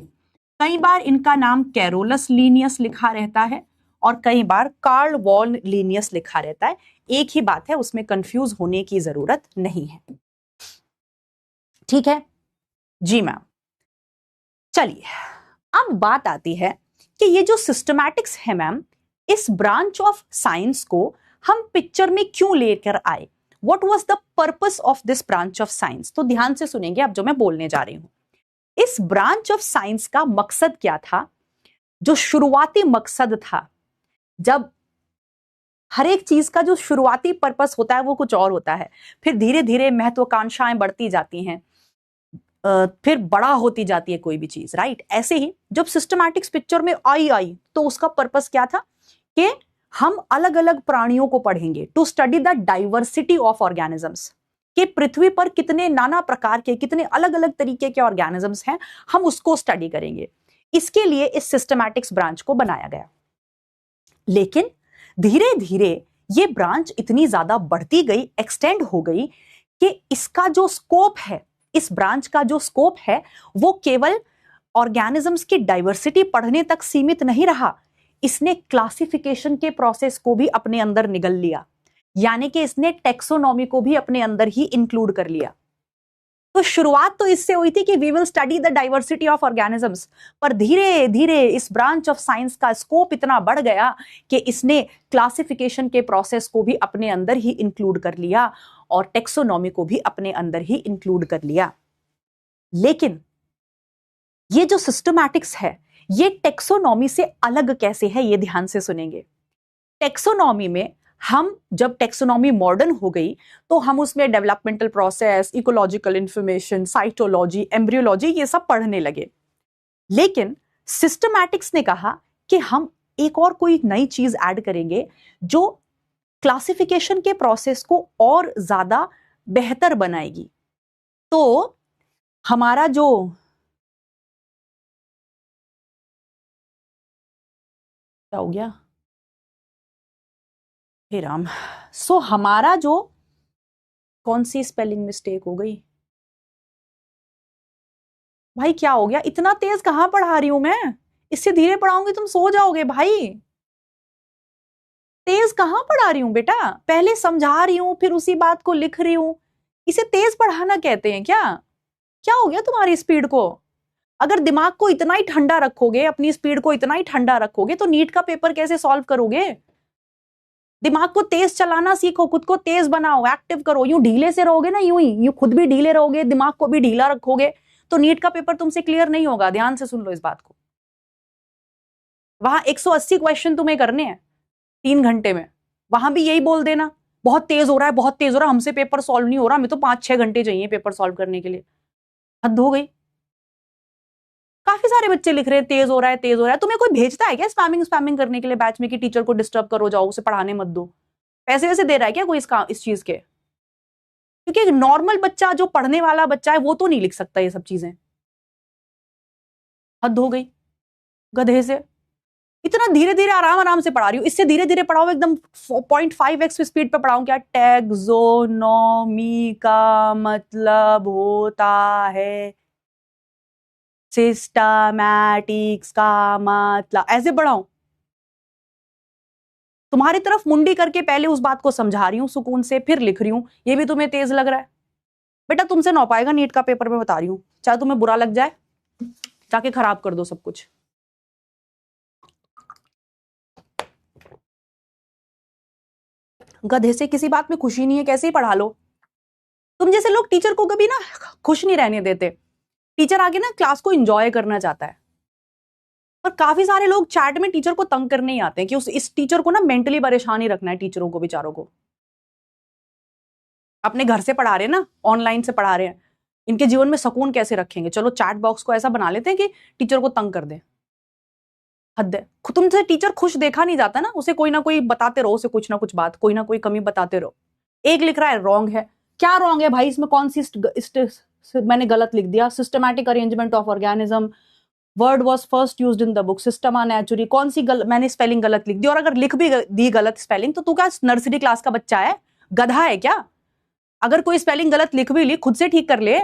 कई बार इनका नाम कैरोलस लीनियस लिखा रहता है और कई बार कार्ल वॉन लीनियस लिखा रहता है। एक ही बात है, उसमें कंफ्यूज होने की जरूरत नहीं है। ठीक है जी मैम। चलिए, अब बात आती है कि ये जो सिस्टमैटिक्स है मैम, इस ब्रांच ऑफ साइंस को हम पिक्चर में क्यों लेकर आए, what was the purpose of this branch of science. तो ध्यान से सुनेंगे अब जो मैं बोलने जा रही हूं। इस ब्रांच ऑफ साइंस का मकसद क्या था। जो शुरुआती मकसद था, जब हर एक चीज का जो शुरुआती पर्पस होता है वो कुछ और होता है, फिर धीरे धीरे महत्वाकांक्षाएं बढ़ती जाती हैं, फिर बड़ा होती जाती है कोई भी चीज, राइट। ऐसे ही जब सिस्टमैटिक्स पिक्चर में आई तो उसका पर्पस क्या था कि हम अलग अलग प्राणियों को पढ़ेंगे, to study the diversity of organisms, कि पृथ्वी पर कितने नाना प्रकार के, कितने अलग अलग तरीके के ऑर्गेनिजम्स हैं, हम उसको स्टडी करेंगे। इसके लिए इस सिस्टमैटिक्स ब्रांच को बनाया गया। लेकिन धीरे धीरे ये ब्रांच इतनी ज्यादा बढ़ती गई, एक्सटेंड हो गई, कि इसका जो स्कोप है, इस ब्रांच का जो स्कोप है, वो केवल ऑर्गेनिजम्स की डाइवर्सिटी पढ़ने तक सीमित नहीं रहा। इसने क्लासिफिकेशन के प्रोसेस को भी अपने अंदर निगल लिया, यानी कि इसने टेक्सोनॉमी को भी अपने अंदर ही इंक्लूड कर लिया। तो शुरुआत तो इससे हुई थी कि we will study the diversity of organisms, पर धीरे धीरे इस ब्रांच ऑफ साइंस का स्कोप इतना बढ़ गया कि इसने क्लासिफिकेशन के प्रोसेस को भी अपने अंदर ही इंक्लूड कर लिया और टेक्सोनॉमी को भी अपने अंदर ही इंक्लूड कर लिया। लेकिन ये जो सिस्टमैटिक्स है, ये टेक्सोनॉमी से अलग कैसे है, ये ध्यान से सुनेंगे। टेक्सोनॉमी में हम, जब टेक्सोनॉमी मॉडर्न हो गई तो हम उसमें developmental process, ecological information, cytology, embryology, ये सब पढ़ने लगे। लेकिन सिस्टमैटिक्स ने कहा कि हम एक और कोई नई चीज ऐड करेंगे जो क्लासिफिकेशन के प्रोसेस को और ज्यादा बेहतर बनाएगी। तो हमारा जो क्या हो गया, हे राम, सो हमारा जो, कौन सी स्पेलिंग मिस्टेक हो गई भाई, क्या हो गया, इतना तेज कहां पढ़ा रही हूं मैं, इससे धीरे पढ़ाऊंगी तुम सो जाओगे भाई। तेज कहां पढ़ा रही हूं बेटा, पहले समझा रही हूं फिर उसी बात को लिख रही हूं, इसे तेज पढ़ाना कहते हैं क्या? क्या हो गया तुम्हारी स्पीड को? अगर दिमाग को इतना ही ठंडा रखोगे, अपनी स्पीड को इतना ही ठंडा रखोगे, तो नीट का पेपर कैसे सॉल्व करोगे? दिमाग को तेज चलाना सीखो, खुद को तेज बनाओ, एक्टिव करो। यूं ढीले से रहोगे ना, यूं खुद भी ढीले रहोगे, दिमाग को भी ढीला रखोगे, तो नीट का पेपर तुमसे क्लियर नहीं होगा। ध्यान से सुन लो इस बात को। वहां 180 क्वेश्चन तुम्हें करने हैं 3 घंटे में, वहां भी यही बोल देना बहुत तेज हो रहा है, बहुत तेज हो रहा है, हमसे पेपर सॉल्व नहीं हो रहा, हमें तो 5-6 घंटे चाहिए पेपर सॉल्व करने के लिए। हद हो गई। काफी सारे बच्चे लिख रहे हैं तेज हो रहा है, तेज हो रहा है। तुम्हें कोई भेजता है क्या स्पैमिंग करने के लिए बैच में कि टीचर को डिस्टर्ब करो, जाओ उसे पढ़ाने मत दो? पैसे वैसे दे रहा है क्या कोई इस चीज के? क्योंकि नॉर्मल बच्चा, जो पढ़ने वाला बच्चा है, वो तो नहीं लिख सकता ये सब चीजें। हद हो गई गधे से। इतना धीरे धीरे आराम आराम से पढ़ा रही हूँ, इससे धीरे धीरे पढ़ाओ, एकदम 0.5x स्पीड पे पढ़ाऊं क्या? टैक्सोनॉमी का मतलब होता है, सिस्टमैटिक्स का मतलब, ऐसे पढ़ाऊं? तुम्हारी तरफ मुंडी करके पहले उस बात को समझा रही हूं सुकून से, फिर लिख रही हूं, ये भी तुम्हें तेज लग रहा है? बेटा तुमसे ना हो पाएगा नीट का पेपर, में बता रही हूं, चाहे तुम्हें बुरा लग जाए, जाके खराब कर दो सब कुछ। गधे से किसी बात में खुशी नहीं है, कैसे ही पढ़ा लो। तुम जैसे लोग टीचर को कभी ना खुश नहीं रहने देते। टीचर आगे ना क्लास को एंजॉय करना चाहता है, पर काफी सारे लोग चैट में टीचर को तंग करने ही आते हैं कि इस टीचर को ना मेंटली परेशान ही रखना है, टीचरों को बेचारों को। अपने घर से पढ़ा रहे हैं ना, ऑनलाइन से पढ़ा रहे हैं, इनके जीवन में सुकून कैसे रखेंगे? चलो चैट बॉक्स को ऐसा बना लेते हैं कि टीचर को तंग कर दें। हद है। तुमसे टीचर खुश देखा नहीं जाता ना, उसे कोई ना कोई बताते रहो, उसे कुछ ना कुछ बात, कोई ना कोई कमी बताते रहो। एक लिख रहा है रॉन्ग है, क्या रॉन्ग है भाई इसमें? कौन सी मैंने गलत लिख दिया? Systematic arrangement of organism word was first used in the book, Systema Naturae, कौन सी मैंने स्पेलिंग गलत लिख दी। और अगर लिख भी दी गलत स्पेलिंग, तो तू क्या नर्सरी क्लास का बच्चा है, गधा है क्या? अगर कोई स्पेलिंग गलत लिख भी ली, खुद से ठीक कर ले।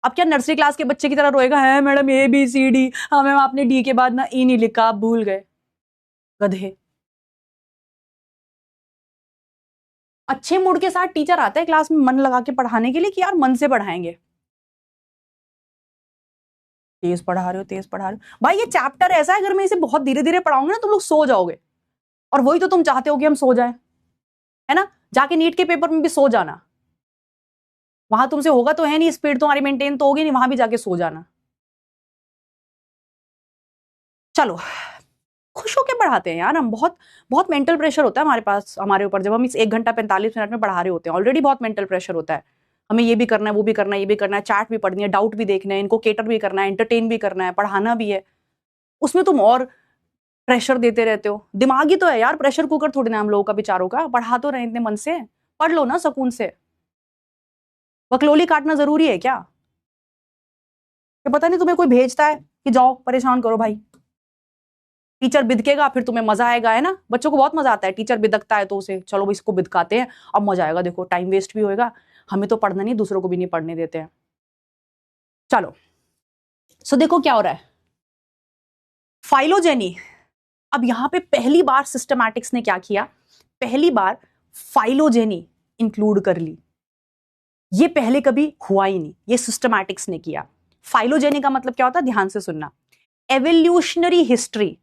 अब क्या नर्सरी क्लास के बच्चे की तरह रोएगा, है मैडम ABCD, हाँ मैम आपने D के बाद ना E नहीं लिखा, आप भूल गए। गधे। अच्छे मूड के साथ टीचर आता है क्लास में मन लगा के पढ़ाने के लिए, कि यार मन से पढ़ाएंगे। तेज पढ़ा रहे हो, तेज पढ़ा रहे हो भाई, ये चैप्टर ऐसा है, अगर मैं इसे बहुत धीरे धीरे पढ़ाऊंगा ना, तुम लोग सो जाओगे। और वही तो तुम चाहते हो कि हम सो जाएं, है ना? जाके नीट के पेपर में भी सो जाना। वहां तुमसे होगा तो है नहीं, स्पीड तुम्हारी मेंटेन तो होगी नहीं, वहां भी जाके सो जाना। चलो, खुश होके पढ़ाते हैं यार हम। बहुत बहुत मेंटल प्रेशर होता है हमारे पास, हमारे ऊपर, जब हम इस 1 घंटा 45 मिनट में पढ़ा रहे होते हैं। ऑलरेडी बहुत मेंटल प्रेशर होता है, हमें ये भी करना है, वो भी करना है, ये भी करना है, चैट भी पढ़नी है, डाउट भी देखना है, इनको केटर भी करना है, एंटरटेन भी करना है, पढ़ाना भी है, उसमें तुम और प्रेशर देते रहते हो। दिमागी तो है यार, प्रेशर कुकर थोड़ी ना हम लोगों का, बेचारों का। पढ़ा तो रहे इतने मन से, पढ़ लो ना सुकून से। बकलोली काटना जरूरी है क्या? पता नहीं तुम्हें कोई भेजता है कि जाओ परेशान करो भाई, टीचर बिदकेगा फिर तुम्हें मजा आएगा, है ना? बच्चों को बहुत मजा आता है, टीचर बिदकता है तो उसे चलो भाई इसको बिदकाते हैं, अब मजा आएगा, देखो टाइम वेस्ट भी होएगा, हमें तो पढ़ना नहीं, दूसरों को भी नहीं पढ़ने देते हैं। चलो सो देखो क्या हो रहा है, फाइलोजेनी। अब यहां पे पहली बार सिस्टमैटिक्स ने क्या किया, पहली बार फाइलोजेनी इंक्लूड कर ली। ये पहले कभी हुआ ही नहीं, ये सिस्टमैटिक्स ने किया। फाइलोजेनी का मतलब क्या होता है, ध्यान से सुनना। एवोल्यूशनरी हिस्ट्री,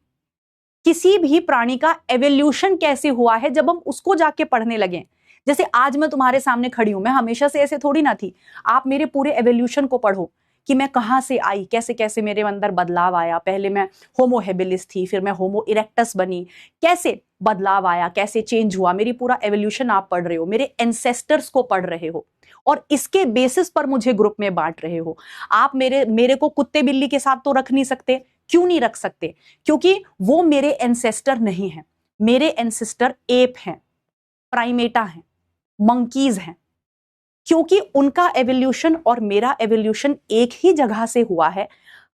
किसी भी प्राणी का एवोल्यूशन कैसे हुआ है जब हम उसको जाके पढ़ने लगे। जैसे आज मैं तुम्हारे सामने खड़ी हूं, मैं हमेशा से ऐसे थोड़ी ना थी। आप मेरे पूरे एवोल्यूशन को पढ़ो कि मैं कहां से आई, कैसे कैसे मेरे अंदर बदलाव आया। पहले मैं होमो हेबिलिस थी, फिर मैं होमो इरेक्टस बनी, कैसे बदलाव आया, कैसे चेंज हुआ, मेरी पूरा एवोल्यूशन आप पढ़ रहे हो, मेरे एंसेस्टर्स को पढ़ रहे हो, और इसके बेसिस पर मुझे ग्रुप में बांट रहे हो। आप मेरे को कुत्ते बिल्ली के साथ तो रख नहीं सकते। क्यों नहीं रख सकते? क्योंकि वो मेरे एंसेस्टर नहीं हैं। मेरे एंसेस्टर एप हैं, प्राइमेटा हैं, मंकीज हैं। क्योंकि उनका एवोल्यूशन और मेरा एवोल्यूशन एक ही जगह से हुआ है,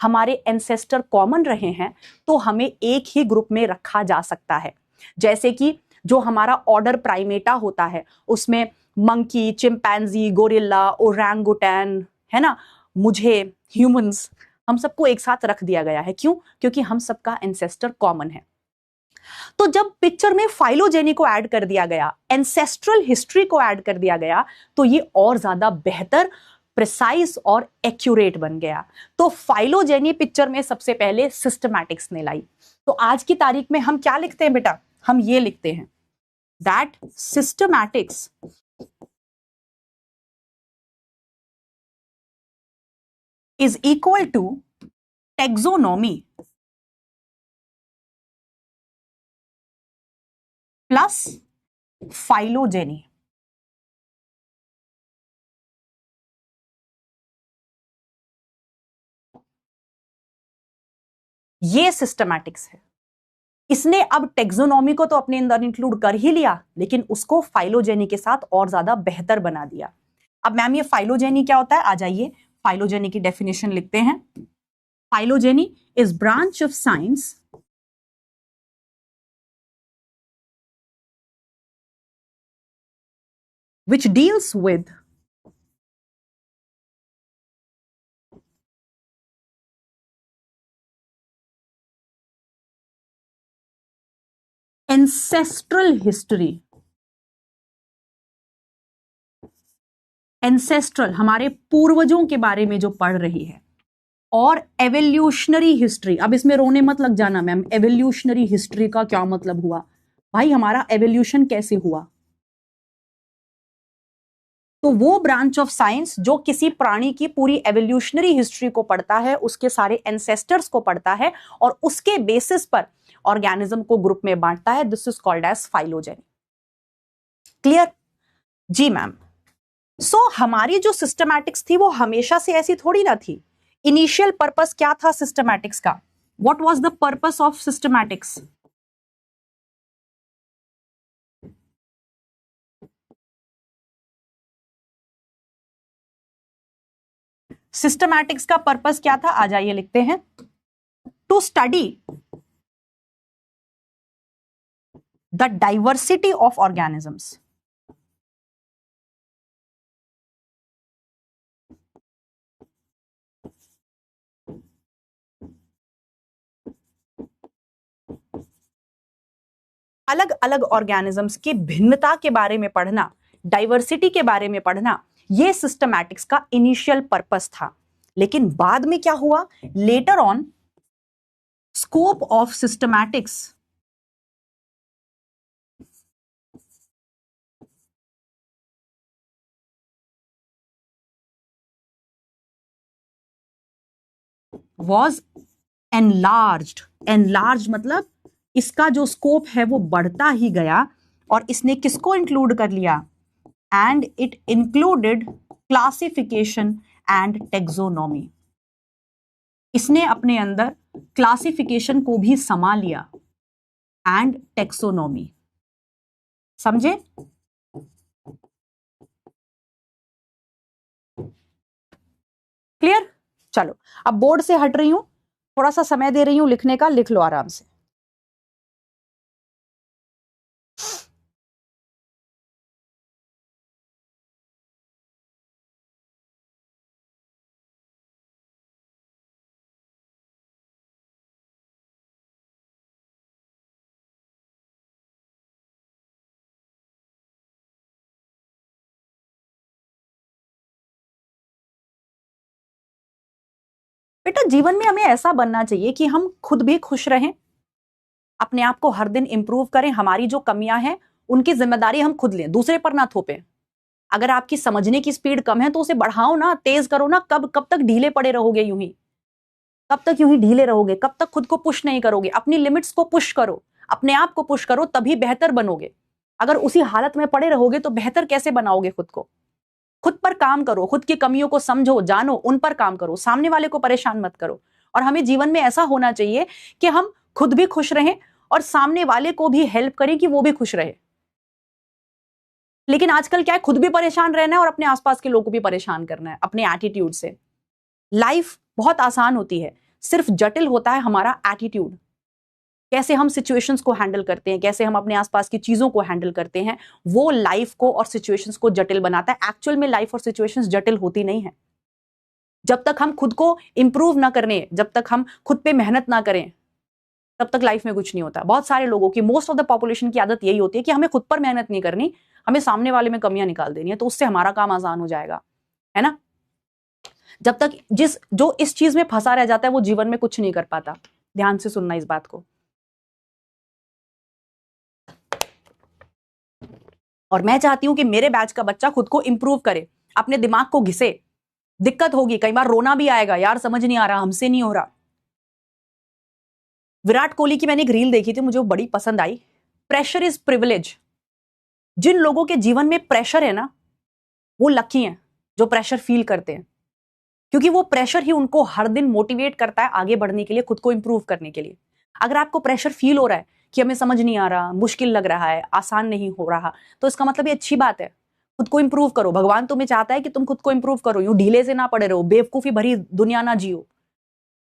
हमारे एंसेस्टर कॉमन रहे हैं, तो हमें एक ही ग्रुप में रखा जा सकता है। जैसे कि जो हमारा ऑर्डर प्राइमेटा होता है, उसमें मंकी, चिंपैंजी, गोरिल्ला, ओरंगुटैन, है ना, मुझे, ह्यूमंस, हम सबको एक साथ रख दिया गया है। क्यों? क्योंकि हम सबका एंसेस्टर कॉमन है। तो जब पिक्चर में फाइलोजेनी को ऐड कर दिया गया, एंसेस्ट्रल हिस्ट्री को ऐड कर दिया गया, तो ये और ज्यादा बेहतर, प्रिसाइज और एक्यूरेट बन गया। तो फाइलोजेनी पिक्चर में सबसे पहले सिस्टमैटिक्स ने लाई। तो आज की तारीख में हम क्या लिखते हैं बेटा? हम ये लिखते हैं that systematics is equal to taxonomy plus phylogeny। ये सिस्टमैटिक्स है। इसने अब टेक्सोनॉमी को तो अपने अंदर इंक्लूड कर ही लिया, लेकिन उसको फाइलोजेनी के साथ और ज्यादा बेहतर बना दिया। अब मैम ये फाइलोजेनी क्या होता है? आ जाइए फाइलोजेनी की डेफिनेशन लिखते हैं। Phylogeny is branch of science which deals with ancestral history। Ancestral हमारे पूर्वजों के बारे में जो पढ़ रही है, और एवोल्यूशनरी हिस्ट्री। अब इसमें रोने मत लग जाना मैम, एवोल्यूशनरी हिस्ट्री का क्या मतलब हुआ? भाई हमारा एवोल्यूशन कैसे हुआ? तो वो ब्रांच ऑफ साइंस जो किसी प्राणी की पूरी एवोल्यूशनरी हिस्ट्री को पढ़ता है, उसके सारे एंसेस्टर्स को पढ़ता है, और उसके बेसिस पर ऑर्गेनिज्म को ग्रुप में बांटता है, this is called as phylogeny. Clear? जी मैम। सो हमारी जो सिस्टमैटिक्स थी वो हमेशा से ऐसी थोड़ी ना थी। इनिशियल पर्पस क्या था सिस्टमैटिक्स का? What was the purpose of systematics? Systematics का पर्पस क्या था? आ जाइए लिखते हैं, to study the diversity of organisms. अलग अलग ऑर्गेनिजम्स की भिन्नता के बारे में पढ़ना, डाइवर्सिटी के बारे में पढ़ना, यह सिस्टमैटिक्स का इनिशियल पर्पस था। लेकिन बाद में क्या हुआ? Later on scope of systematics was enlarge मतलब इसका जो स्कोप है वो बढ़ता ही गया, और इसने किसको इंक्लूड कर लिया? And it included classification and taxonomy. इसने अपने अंदर क्लासिफिकेशन को भी समा लिया एंड टेक्सोनॉमी। समझे? क्लियर? चलो अब बोर्ड से हट रही हूं, थोड़ा सा समय दे रही हूं लिखने का, लिख लो आराम से। बेटा जीवन में हमें ऐसा बनना चाहिए कि हम खुद भी खुश रहें, अपने आप को हर दिन इंप्रूव करें, हमारी जो कमियां हैं उनकी जिम्मेदारी हम खुद लें, दूसरे पर ना थोपें। अगर आपकी समझने की स्पीड कम है तो उसे बढ़ाओ ना, तेज करो ना। कब तक ढीले पड़े रहोगे यूं ही? कब तक यूं ही ढीले रहोगे? कब तक खुद को पुश नहीं करोगे? अपनी लिमिट्स को पुश करो, अपने आप को पुश करो, तभी बेहतर बनोगे। अगर उसी हालत में पड़े रहोगे तो बेहतर कैसे बनाओगे खुद को? खुद पर काम करो, खुद की कमियों को समझो, जानो, उन पर काम करो, सामने वाले को परेशान मत करो। और हमें जीवन में ऐसा होना चाहिए कि हम खुद भी खुश रहें और सामने वाले को भी हेल्प करें कि वो भी खुश रहे। लेकिन आजकल क्या है, खुद भी परेशान रहना है और अपने आसपास के लोगों को भी परेशान करना है अपने एटीट्यूड से। लाइफ बहुत आसान होती है, सिर्फ जटिल होता है हमारा एटीट्यूड। कैसे हम सिचुएशंस को हैंडल करते हैं, कैसे हम अपने आसपास की चीजों को हैंडल करते हैं, वो लाइफ को और सिचुएशंस को जटिल बनाता है। एक्चुअल में लाइफ और सिचुएशंस जटिल होती नहीं है। जब तक हम खुद को इंप्रूव ना करें, जब तक हम खुद पे मेहनत ना करें, तब तक लाइफ में कुछ नहीं होता। बहुत सारे लोगों की, मोस्ट ऑफ द पॉपुलेशन की आदत यही होती है कि हमें खुद पर मेहनत नहीं करनी, हमें सामने वाले में कमियां निकाल देनी है, तो उससे हमारा काम आसान हो जाएगा, है ना? जब तक जो इस चीज में फंसा रह जाता है वो जीवन में कुछ नहीं कर पाता। ध्यान से सुनना इस बात को। और मैं चाहती हूं कि मेरे बैच का बच्चा खुद को इंप्रूव करे, अपने दिमाग को घिसे। दिक्कत होगी, कई बार रोना भी आएगा, यार समझ नहीं आ रहा, हमसे नहीं हो रहा। विराट कोहली की मैंने एक रील देखी थी, मुझे वो बड़ी पसंद आई। Pressure is privilege. जिन लोगों के जीवन में प्रेशर है ना, वो लकी हैं जो प्रेशर फील करते हैं, क्योंकि वो प्रेशर ही उनको हर दिन मोटिवेट करता है आगे बढ़ने के लिए, खुद को इंप्रूव करने के लिए। अगर आपको प्रेशर फील हो रहा है कि हमें समझ नहीं आ रहा, मुश्किल लग रहा है, आसान नहीं हो रहा, तो इसका मतलब ये अच्छी बात है। खुद को इंप्रूव करो। भगवान तुम्हें चाहता है कि तुम खुद को इंप्रूव करो, यूं ढीले से ना पड़े रहो, बेवकूफी भरी दुनिया ना जियो,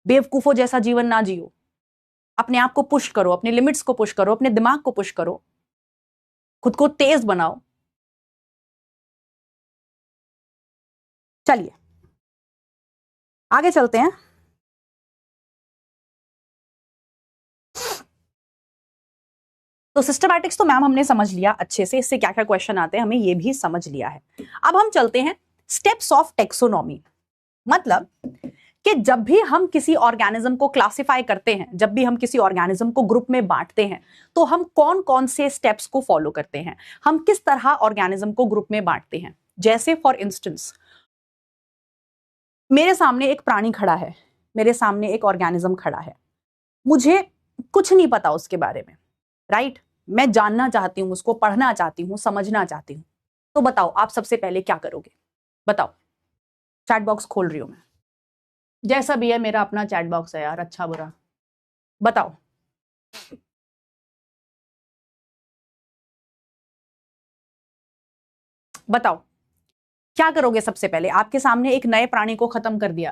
बेवकूफों जैसा जीवन ना जियो। अपने आप को पुश करो, अपने लिमिट्स को पुश करो, अपने दिमाग को पुश करो, खुद को तेज बनाओ। चलिए आगे चलते हैं। तो सिस्टमैटिक्स तो मैम हमने समझ लिया अच्छे से, इससे क्या क्या क्वेश्चन आते हैं हमें ये भी समझ लिया है। अब हम चलते हैं स्टेप्स ऑफ टेक्सोनॉमी। मतलब कि जब भी हम किसी ऑर्गेनिज्म को क्लासिफाई करते हैं, जब भी हम किसी ऑर्गेनिज्म को ग्रुप में बांटते हैं, तो हम कौन कौन से स्टेप्स को फॉलो करते हैं, हम किस तरह ऑर्गेनिज्म को ग्रुप में बांटते हैं। जैसे फॉर इंस्टेंस, मेरे सामने एक प्राणी खड़ा है, मेरे सामने एक ऑर्गेनिज्म खड़ा है, मुझे कुछ नहीं पता उसके बारे में, राइट? मैं जानना चाहती हूं उसको, पढ़ना चाहती हूं, समझना चाहती हूं। तो बताओ आप सबसे पहले क्या करोगे? बताओ। चैट बॉक्स खोल रही हूं मैं, जैसा भी है मेरा अपना चैट बॉक्स है यार, अच्छा बुरा बताओ। बताओ क्या करोगे सबसे पहले? आपके सामने एक नए प्राणी को खत्म कर दिया,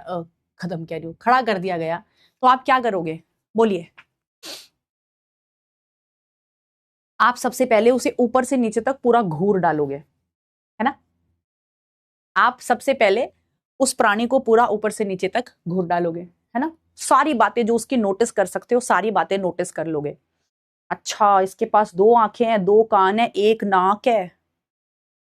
खत्म कह रही हूं, खड़ा कर दिया गया, तो आप क्या करोगे? बोलिए। आप सबसे पहले उसे ऊपर से नीचे तक पूरा घूर डालोगे, है ना? आप सबसे पहले उस प्राणी को पूरा ऊपर से नीचे तक घूर डालोगे, है ना? सारी बातें जो उसकी नोटिस कर सकते हो, सारी बातें नोटिस कर लोगे। अच्छा, इसके पास 2 आंखें हैं, 2 कान है, 1 नाक है,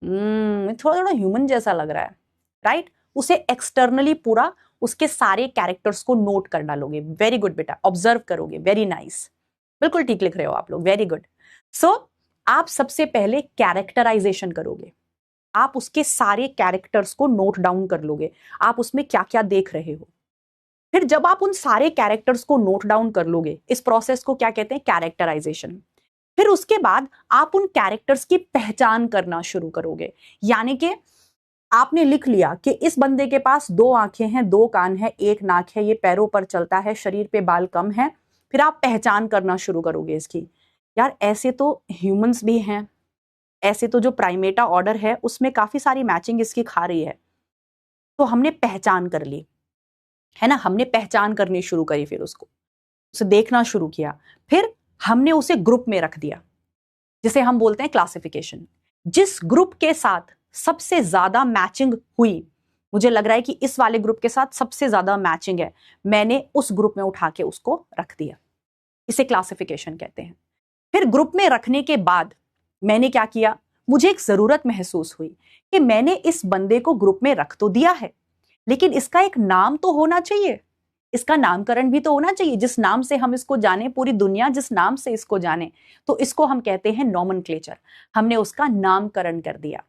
थोड़ा थोड़ा ह्यूमन जैसा लग रहा है, राइट? उसे एक्सटर्नली पूरा उसके सारे कैरेक्टर्स को नोट कर डालोगे। वेरी गुड बेटा, ऑब्जर्व करोगे, वेरी नाइस, बिल्कुल ठीक लिख रहे हो आप लोग, वेरी गुड। सो आप सबसे पहले कैरेक्टराइजेशन करोगे, आप उसके सारे कैरेक्टर्स को नोट डाउन कर लोगे, आप उसमें क्या क्या देख रहे हो। फिर जब आप उन सारे कैरेक्टर्स को नोट डाउन कर लोगे, इस प्रोसेस को क्या कहते हैं? कैरेक्टराइजेशन। फिर उसके बाद आप उन कैरेक्टर्स की पहचान करना शुरू करोगे, यानी कि आपने लिख लिया कि इस बंदे के पास 2 आंखें हैं, 2 कान है, 1 नाक है, ये पैरों पर चलता है, शरीर पे बाल कम है। फिर आप पहचान करना शुरू करोगे इसकी, यार ऐसे तो ह्यूमंस भी हैं, ऐसे तो जो प्राइमेटा ऑर्डर है उसमें काफी सारी मैचिंग इसकी खा रही है। तो हमने पहचान कर ली है ना, हमने पहचान करनी शुरू करी, फिर उसे देखना शुरू किया, फिर हमने उसे ग्रुप में रख दिया, जिसे हम बोलते हैं क्लासिफिकेशन। जिस ग्रुप के साथ सबसे ज्यादा मैचिंग हुई, मुझे लग रहा है कि इस वाले ग्रुप के साथ सबसे ज्यादा मैचिंग है, मैंने उस ग्रुप में उठा के उसको रख दिया, इसे क्लासिफिकेशन कहते हैं। फिर ग्रुप में रखने के बाद मैंने क्या किया, मुझे एक जरूरत महसूस हुई कि मैंने इस बंदे को ग्रुप में रख तो दिया है, लेकिन इसका एक नाम तो होना चाहिए, इसका नामकरण भी तो होना चाहिए, जिस नाम से हम इसको जाने, पूरी दुनिया जिस नाम से इसको जाने, तो इसको हम कहते हैं नॉमेनक्लेचर। हमने उसका नामकरण कर दिया।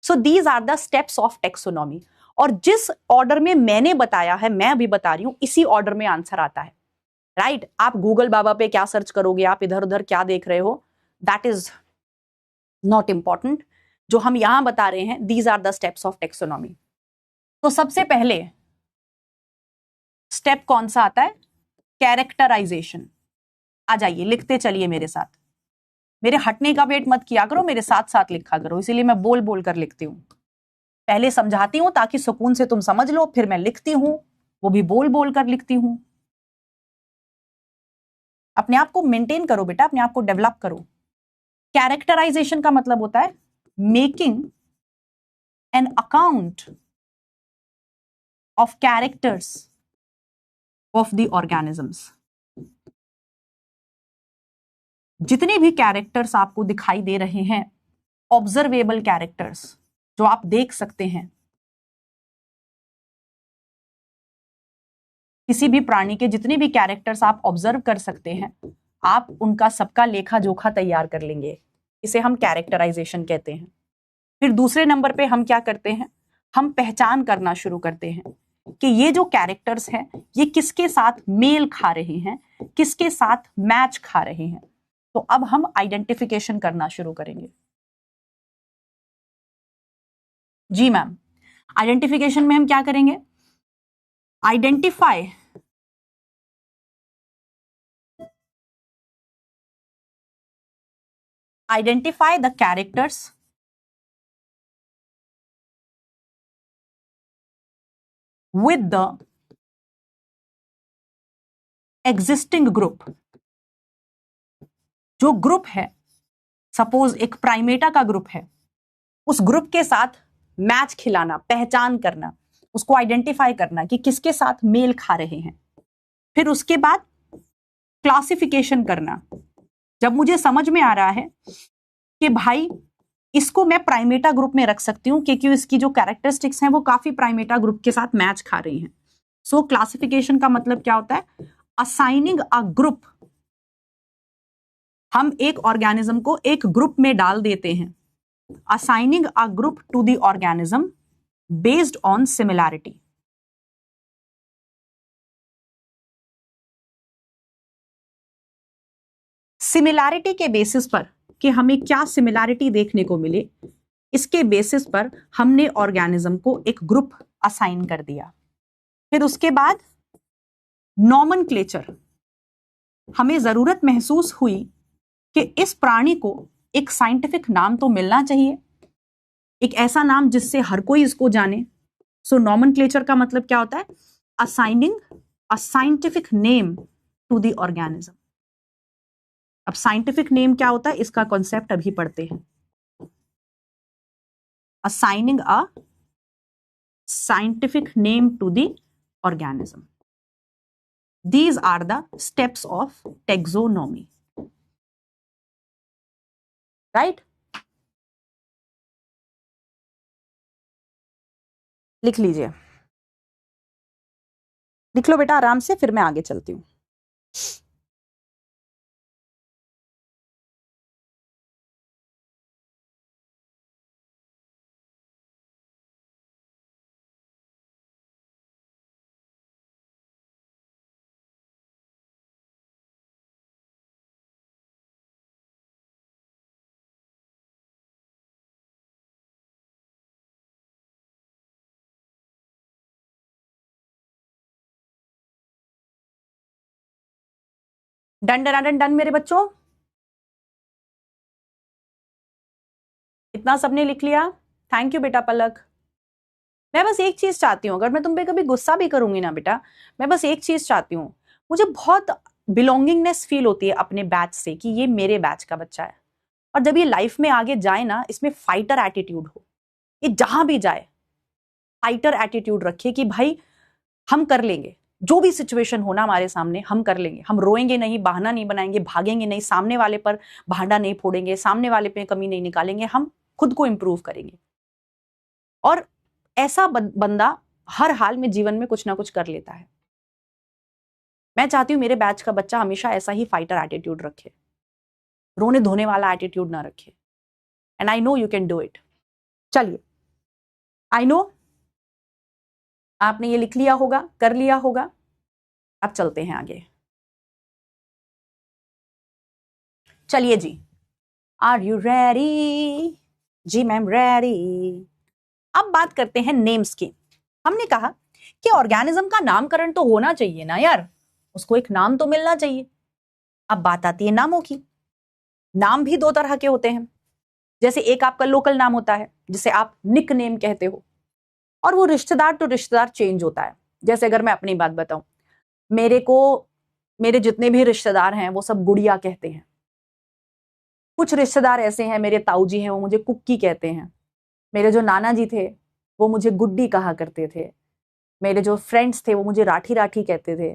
So these are the steps of taxonomy. और जिस ऑर्डर में मैंने बताया है, मैं अभी बता रही हूं, इसी ऑर्डर में आंसर आता है, राइट? आप गूगल बाबा पे क्या सर्च करोगे, आप इधर उधर क्या देख रहे हो, दैट इज नॉट इंपॉर्टेंट। जो हम यहां बता रहे हैं, these are the steps of taxonomy. तो सबसे पहले स्टेप कौन सा आता है? कैरेक्टराइजेशन। आ जाइए, लिखते चलिए मेरे साथ, मेरे हटने का वेट मत किया करो, मेरे साथ साथ लिखा करो, इसीलिए मैं बोल बोल कर लिखती हूं। पहले समझाती हूं ताकि सुकून से तुम समझ लो, फिर मैं लिखती हूं, वो भी बोल बोल कर लिखती हूं। अपने आप को मेंटेन करो बेटा, अपने आप को डेवलप करो। कैरेक्टराइजेशन का मतलब होता है making an account of characters of the organisms. जितने भी कैरेक्टर्स आपको दिखाई दे रहे हैं, ऑब्जर्वेबल कैरेक्टर्स जो आप देख सकते हैं, किसी भी प्राणी के जितने भी कैरेक्टर्स आप ऑब्जर्व कर सकते हैं, आप उनका सबका लेखा जोखा तैयार कर लेंगे, इसे हम कैरेक्टराइजेशन कहते हैं। फिर दूसरे नंबर पे हम क्या करते हैं, हम पहचान करना शुरू करते हैं कि ये जो कैरेक्टर्स हैं ये किसके साथ मेल खा रहे हैं, किसके साथ मैच खा रहे हैं। तो अब हम आइडेंटिफिकेशन करना शुरू करेंगे। जी मैम, आइडेंटिफिकेशन में हम क्या करेंगे? Identify the characters with the existing group। जो ग्रुप है, सपोज एक प्राइमेटा का ग्रुप है, उस ग्रुप के साथ मैच खिलाना, पहचान करना, उसको आइडेंटिफाई करना कि किसके साथ मेल खा रहे हैं। फिर उसके बाद क्लासिफिकेशन करना। जब मुझे समझ में आ रहा है कि भाई इसको मैं प्राइमेटा ग्रुप में रख सकती हूं क्योंकि इसकी जो कैरेक्टरिस्टिक्स हैं वो काफी प्राइमेटा ग्रुप के साथ मैच खा रही हैं। सो क्लासिफिकेशन का मतलब क्या होता है? Assigning a group. हम एक ऑर्गेनिज्म को एक ग्रुप में डाल देते हैं, assigning a group to the organism based on similarity. Similarity के बेसिस पर कि हमें क्या सिमिलैरिटी देखने को मिले, इसके बेसिस पर हमने ऑर्गेनिज्म को एक ग्रुप असाइन कर दिया। फिर उसके बाद नॉमेनक्लेचर। हमें जरूरत महसूस हुई कि इस प्राणी को एक साइंटिफिक नाम तो मिलना चाहिए, एक ऐसा नाम जिससे हर कोई इसको जाने। सो नॉमेनक्लेचर का मतलब क्या होता है? Assigning a scientific name to the organism. अब साइंटिफिक नेम क्या होता है, इसका कॉन्सेप्ट अभी पढ़ते हैं। Assigning a scientific name to the organism. These are the steps of taxonomy, right? लिख लीजिए, लिख लो बेटा आराम से, फिर मैं आगे चलती हूं। डन डन डन डन मेरे बच्चों, इतना सबने लिख लिया? थैंक यू बेटा पलक। मैं बस एक चीज चाहती हूँ, अगर मैं तुम पे कभी गुस्सा भी करूंगी ना बेटा, मैं बस एक चीज चाहती हूँ, मुझे बहुत बिलोंगिंगनेस फील होती है अपने बैच से कि ये मेरे बैच का बच्चा है। और जब ये लाइफ में आगे जाए ना, इसमें फाइटर एटीट्यूड हो, ये जहां भी जाए फाइटर एटीट्यूड रखे कि भाई हम कर लेंगे, जो भी सिचुएशन हो ना हमारे सामने हम कर लेंगे, हम रोएंगे नहीं, बहाना नहीं बनाएंगे, भागेंगे नहीं, सामने वाले पर भांडा नहीं फोड़ेंगे, सामने वाले पे कमी नहीं निकालेंगे, हम खुद को इंप्रूव करेंगे। और ऐसा बंदा हर हाल में जीवन में कुछ ना कुछ कर लेता है। मैं चाहती हूं मेरे बैच का बच्चा हमेशा ऐसा ही फाइटर एटीट्यूड रखे, रोने धोने वाला एटीट्यूड ना रखे। And I know you can do it. चलिए, आई नो आपने ये लिख लिया होगा, कर लिया होगा। अब चलते हैं आगे। चलिए जी, आर यू रेडी? जी मैम रेडी। अब बात करते हैं नेम्स की। हमने कहा कि ऑर्गेनिज्म का नामकरण तो होना चाहिए ना यार, उसको एक नाम तो मिलना चाहिए। अब बात आती है नामों की। नाम भी दो तरह के होते हैं। जैसे एक आपका लोकल नाम होता है जिसे आप निक नेम कहते हो, और वो रिश्तेदार टू रिश्तेदार चेंज होता है। जैसे अगर मैं अपनी बात बताऊं, मेरे जितने भी रिश्तेदार हैं वो सब गुड़िया कहते हैं। कुछ रिश्तेदार ऐसे हैं, मेरे ताऊ जी हैं, वो मुझे कुक्की कहते हैं। मेरे जो नाना जी थे वो मुझे गुड्डी कहा करते थे। मेरे जो फ्रेंड्स थे वो मुझे राठी राठी कहते थे।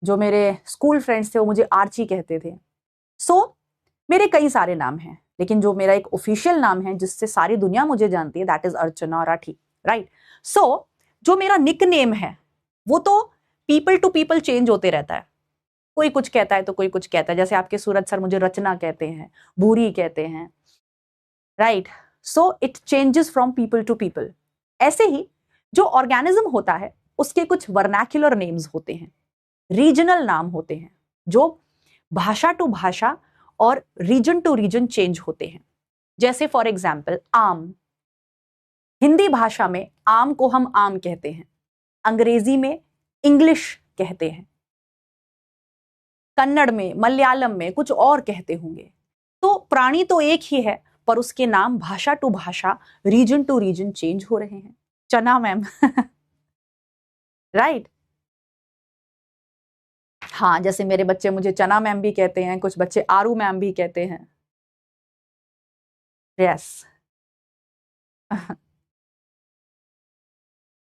जो मेरे स्कूल फ्रेंड्स थे वो मुझे आर्ची कहते थे। सो मेरे कई सारे नाम हैं, लेकिन जो मेरा एक ऑफिशियल नाम है जिससे सारी दुनिया मुझे जानती है, that is Archana Rathi, right. So जो मेरा निक नेम है वो तो पीपल टू पीपल चेंज होते रहता है। कोई कुछ कहता है तो कोई कुछ कहता है। जैसे आपके सूरज सर मुझे रचना कहते हैं, भूरी कहते हैं, right. So it changes from people to people. ऐसे ही जो ऑर्गेनिज्म होता है उसके कुछ वर्नैक्युलर नेम्स होते हैं, रीजनल नाम होते हैं, जो भाषा टू भाषा और रीजन टू रीजन चेंज होते हैं। जैसे फॉर एग्जाम्पल आम। हिंदी भाषा में आम को हम आम कहते हैं, अंग्रेजी में इंग्लिश कहते हैं, कन्नड़ में मलयालम में कुछ और कहते होंगे। तो प्राणी तो एक ही है, पर उसके नाम भाषा टू भाषा, रीजन टू रीजन चेंज हो रहे हैं। चना मैम राइट। हाँ, जैसे मेरे बच्चे मुझे चना मैम भी कहते हैं, कुछ बच्चे आरू मैम भी कहते हैं। यस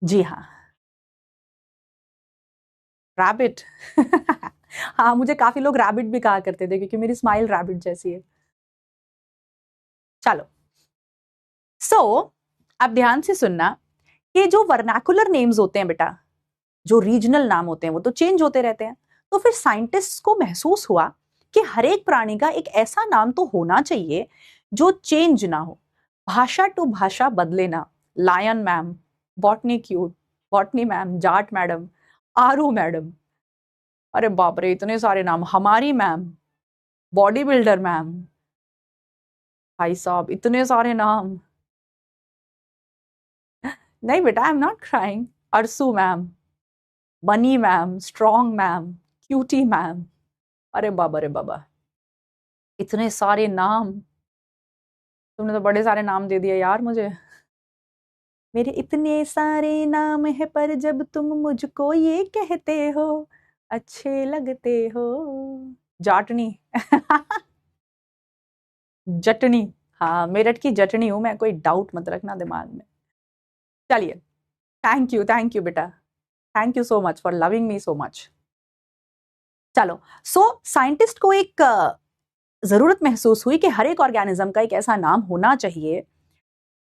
जी हाँ, रैबिट हाँ, मुझे काफी लोग रैबिट भी कहा करते थे क्योंकि मेरी स्माइल रैबिट जैसी है। चलो, अब ध्यान से सुनना कि जो वर्नाकुलर नेम्स होते हैं बेटा, जो रीजनल नाम होते हैं वो तो चेंज होते रहते हैं। तो फिर साइंटिस्ट्स को महसूस हुआ कि हर एक प्राणी का एक ऐसा नाम तो होना चाहिए जो चेंज ना हो, भाषा टू भाषा बदले ना। Lion ma'am, botany cute, botany ma'am, Jat madam, Aru madam, अरे बाप रे इतने सारे नाम, हमारी मैम, बॉडी बिल्डर मैम, भाई साहब इतने सारे नाम। नहीं बेटा, I am not crying. Arsu ma'am, bunny ma'am, strong ma'am, cutie ma'am, अरे बाबा रे बाबा, इतने सारे नाम। तुमने तो बड़े सारे नाम दे दिए यार मुझे। मेरे इतने सारे नाम है पर जब तुम मुझको ये कहते हो अच्छे लगते हो। जाटनी जटनी, हाँ मेरठ की जटनी हूं मैं, कोई डाउट मत रखना दिमाग में। चलिए, थैंक यू बेटा, thank you so much for loving me so much. चलो, साइंटिस्ट को एक जरूरत महसूस हुई कि हर एक ऑर्गेनिज्म का एक ऐसा नाम होना चाहिए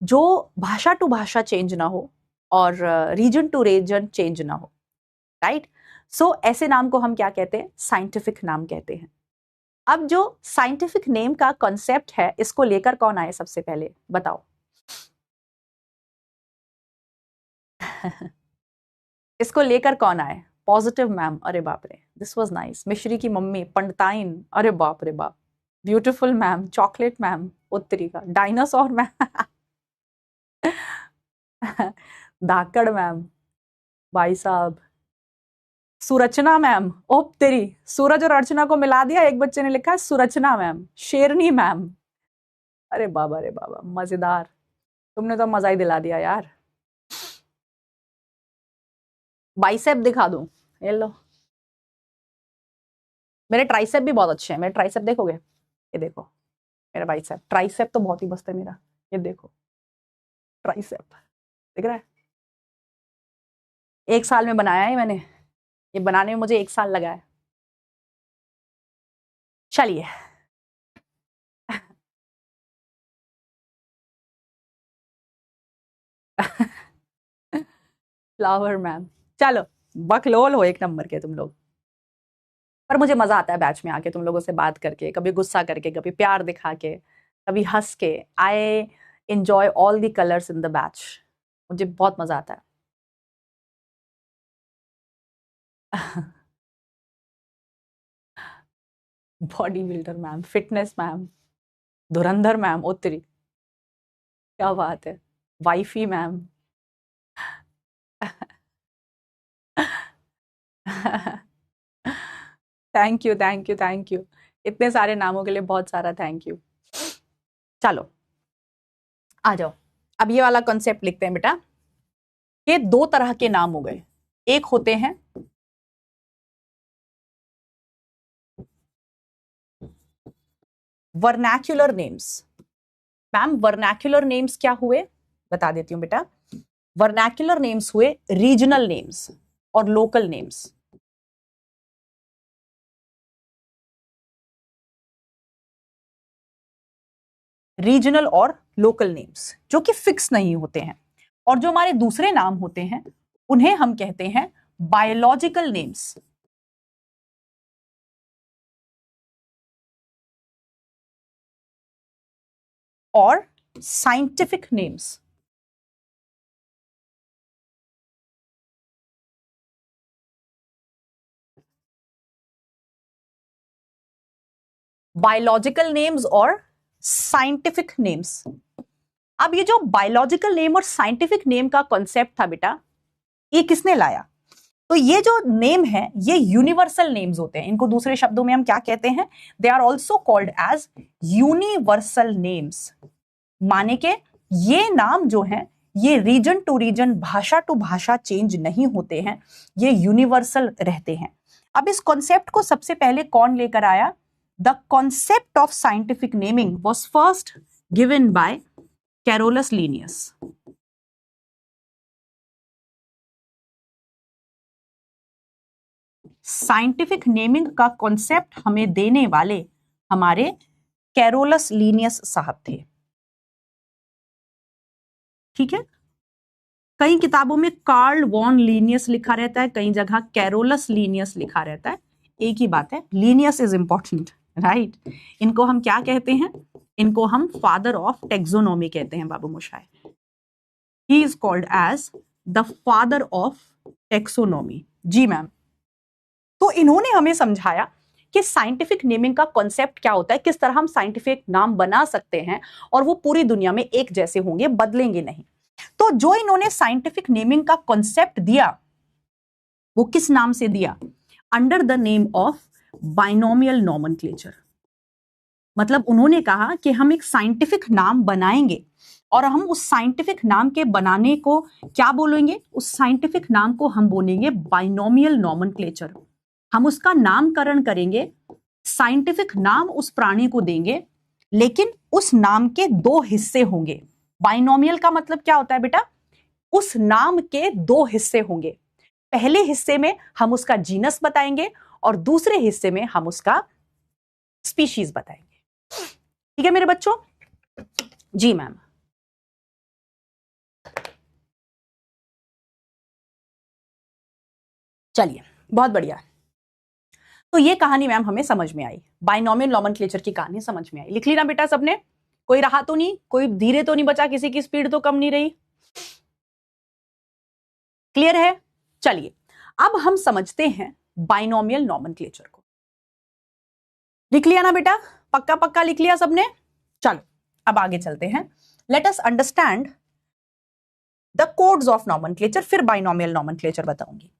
जो भाषा टू भाषा चेंज ना हो और रीजन टू रीजन चेंज ना हो, राइट। ऐसे नाम को हम क्या कहते हैं? साइंटिफिक नाम कहते हैं। अब जो साइंटिफिक नेम का कॉन्सेप्ट है, इसको लेकर कौन आए सबसे पहले बताओ? इसको लेकर कौन आए? पॉजिटिव मैम, अरे बाप रे दिस वाज नाइस। मिश्री की मम्मी, पंडताइन, अरे बाप रे बाप, ब्यूटीफुल मैम, चॉकलेट मैम, उत्तरी का डायनासोर मैम धाकड़ मैम, भाई साहब सुरचना मैम, ओ तेरी, सूरज और अर्चना को मिला दिया। एक बच्चे ने लिखा है सुरचना मैम, शेरनी मैम। अरे बाबा रे बाबा, मजेदार, तुमने तो मजा ही दिला दिया यार। बाइसेप दिखा दूं? ये लो, मेरे ट्राइसेप भी बहुत अच्छे हैं। मेरे ट्राइसेप देखोगे? ये देखो मेरा बाइसेप, ट्राइसेप तो बहुत ही मस्त है मेरा। ये देखो ट्राइसेप, दिख रहा है? 1 साल में बनाया है मैंने, ये बनाने में मुझे 1 साल लगा है। चलिए फ्लावर मैम, चलो बकलोल हो एक नंबर के तुम लोग। पर मुझे मजा आता है बैच में आके तुम लोगों से बात करके, कभी गुस्सा करके, कभी प्यार दिखा के, कभी हंस के। I enjoy all the colours in the batch, मुझे बहुत मजा आता है। Body builder ma'am, fitness ma'am, धुरंधर मैम, उत्तरी, क्या बात है, wifey ma'am. Thank you thank you thank you, इतने सारे नामों के लिए बहुत सारा थैंक यू। चलो आ जाओ, अब ये वाला कॉन्सेप्ट लिखते हैं बेटा। ये 2 तरह के नाम हो गए। एक होते हैं vernacular names. Ma'am vernacular names क्या हुए, बता देती हूं बेटा। वर्नैक्युलर नेम्स हुए रीजनल नेम्स और लोकल नेम्स। रीजनल और लोकल नेम्स जो कि फिक्स नहीं होते हैं। और जो हमारे दूसरे नाम होते हैं उन्हें हम कहते हैं बायोलॉजिकल नेम्स। और साइंटिफिक नेम्स। बायोलॉजिकल नेम्स और साइंटिफिक नेम्स। अब ये जो बायोलॉजिकल नेम और साइंटिफिक नेम का कॉन्सेप्ट था बेटा, ये किसने लाया? तो ये जो नेम है ये यूनिवर्सल नेम्स होते हैं। इनको दूसरे शब्दों में हम क्या कहते हैं? They are also called as universal names. माने के ये नाम जो है ये रीजन टू रीजन, भाषा टू भाषा चेंज नहीं होते हैं, ये यूनिवर्सल रहते हैं। अब इस कॉन्सेप्ट को सबसे पहले कौन लेकर आया? The concept of scientific naming was first given by Carolus Linnaeus. Scientific naming का कॉन्सेप्ट हमें देने वाले हमारे कैरोलस लीनियस साहब थे। ठीक है, कई किताबों में कार्ल वॉन लीनियस लिखा रहता है, कई जगह कैरोलस लीनियस लिखा रहता है। एक ही बात है, लीनियस इज इंपॉर्टेंट, राइट। इनको हम क्या कहते हैं? इनको हम फादर ऑफ टेक्सोनॉमी कहते हैं, बाबू मोशाय। He is called as the father of taxonomy. जी मैम। तो इन्होंने हमें समझाया कि साइंटिफिक नेमिंग का कॉन्सेप्ट क्या होता है, किस तरह हम साइंटिफिक नाम बना सकते हैं और वो पूरी दुनिया में एक जैसे होंगे, बदलेंगे नहीं। तो जो इन्होंने साइंटिफिक नेमिंग का कॉन्सेप्ट दिया वो किस नाम से दिया? Under the name of binomial nomenclature. मतलब उन्होंने कहा कि हम एक साइंटिफिक नाम बनाएंगे और हम उस साइंटिफिक नाम के बनाने को क्या बोलेंगे? उस साइंटिफिक नाम को हम बोलेंगे बाइनोमियल नॉमेनक्लेचर। हम उसका नामकरण करेंगे, साइंटिफिक नाम उस प्राणी को देंगे, लेकिन उस नाम के 2 हिस्से होंगे। बाइनोमियल का मतलब क्या होता है बेटा? उस नाम के 2 हिस्से होंगे। पहले हिस्से में हम उसका जीनस बताएंगे और दूसरे हिस्से में हम उसका स्पीशीज बताएंगे। ठीक है मेरे बच्चों? जी मैम। चलिए बहुत बढ़िया। तो ये कहानी मैम हमें समझ में आई, बाइनोमियल नॉमेनक्लेचर की कहानी समझ में आई। लिख ली ना बेटा सबने? कोई रहा तो नहीं, कोई धीरे तो नहीं बचा, किसी की स्पीड तो कम नहीं रही? क्लियर है? चलिए अब हम समझते हैं बाइनोमियल नॉमेनक्लेचर को। लिख लिया ना बेटा? पक्का पक्का लिख लिया सबने? चलो अब आगे चलते हैं। Let us understand the codes of nomenclature, फिर बाइनोमियल नॉमेनक्लेचर बताऊंगी।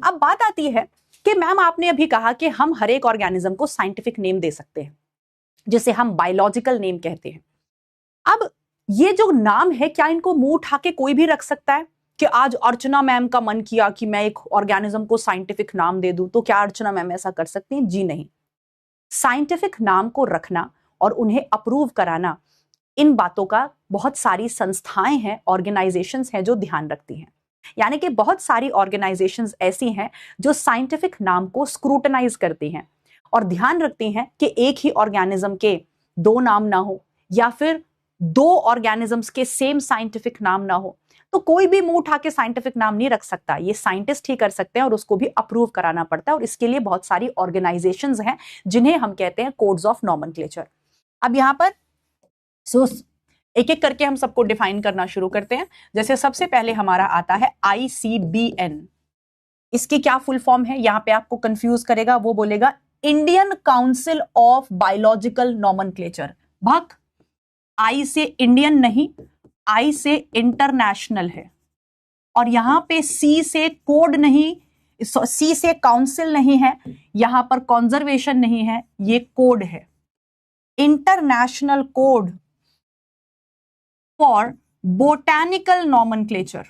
अब बात आती है कि मैम आपने अभी कहा कि हम हर एक ऑर्गेनिज्म को साइंटिफिक नेम दे सकते हैं, जिसे हम बायोलॉजिकल नेम कहते हैं। अब ये जो नाम है, क्या इनको मुंह उठा के कोई भी रख सकता है कि आज अर्चना मैम का मन किया कि मैं एक ऑर्गेनिज्म को साइंटिफिक नाम दे दूं, तो क्या अर्चना मैम ऐसा कर सकती हैं? जी नहीं। साइंटिफिक नाम को रखना और उन्हें अप्रूव कराना, इन बातों का बहुत सारी संस्थाएं हैं, ऑर्गेनाइजेशंस हैं जो ध्यान रखती हैं। यानी कि बहुत सारी ऑर्गेनाइजेशंस ऐसी हैं जो साइंटिफिक नाम को स्क्रूटनाइज करती हैं और ध्यान रखती हैं कि एक ही ऑर्गेनिज्म के दो नाम ना हो, या फिर दो ऑर्गेनिजम्स के सेम साइंटिफिक नाम ना हो। तो कोई भी मुंह उठा के साइंटिफिक नाम नहीं रख सकता, ये साइंटिस्ट ही कर सकते हैं और उसको भी अप्रूव कराना पड़ता है, और इसके लिए बहुत सारी ऑर्गेनाइजेशंस हैं जिन्हें हम कहते हैं कोड्स ऑफ नॉमेनक्लेचर। अब यहां पर एक एक करके हम सबको डिफाइन करना शुरू करते हैं। जैसे सबसे पहले हमारा आता है ICBN। इसकी क्या फुल फॉर्म है? यहां पे आपको कंफ्यूज करेगा, वो बोलेगा Indian council of biological nomenclature. भक, आई से इंडियन नहीं, आई से इंटरनेशनल है, और यहां पे सी से कोड नहीं, सी से काउंसिल नहीं है, यहां पर कॉन्जर्वेशन नहीं है, ये कोड है, international code for botanical nomenclature.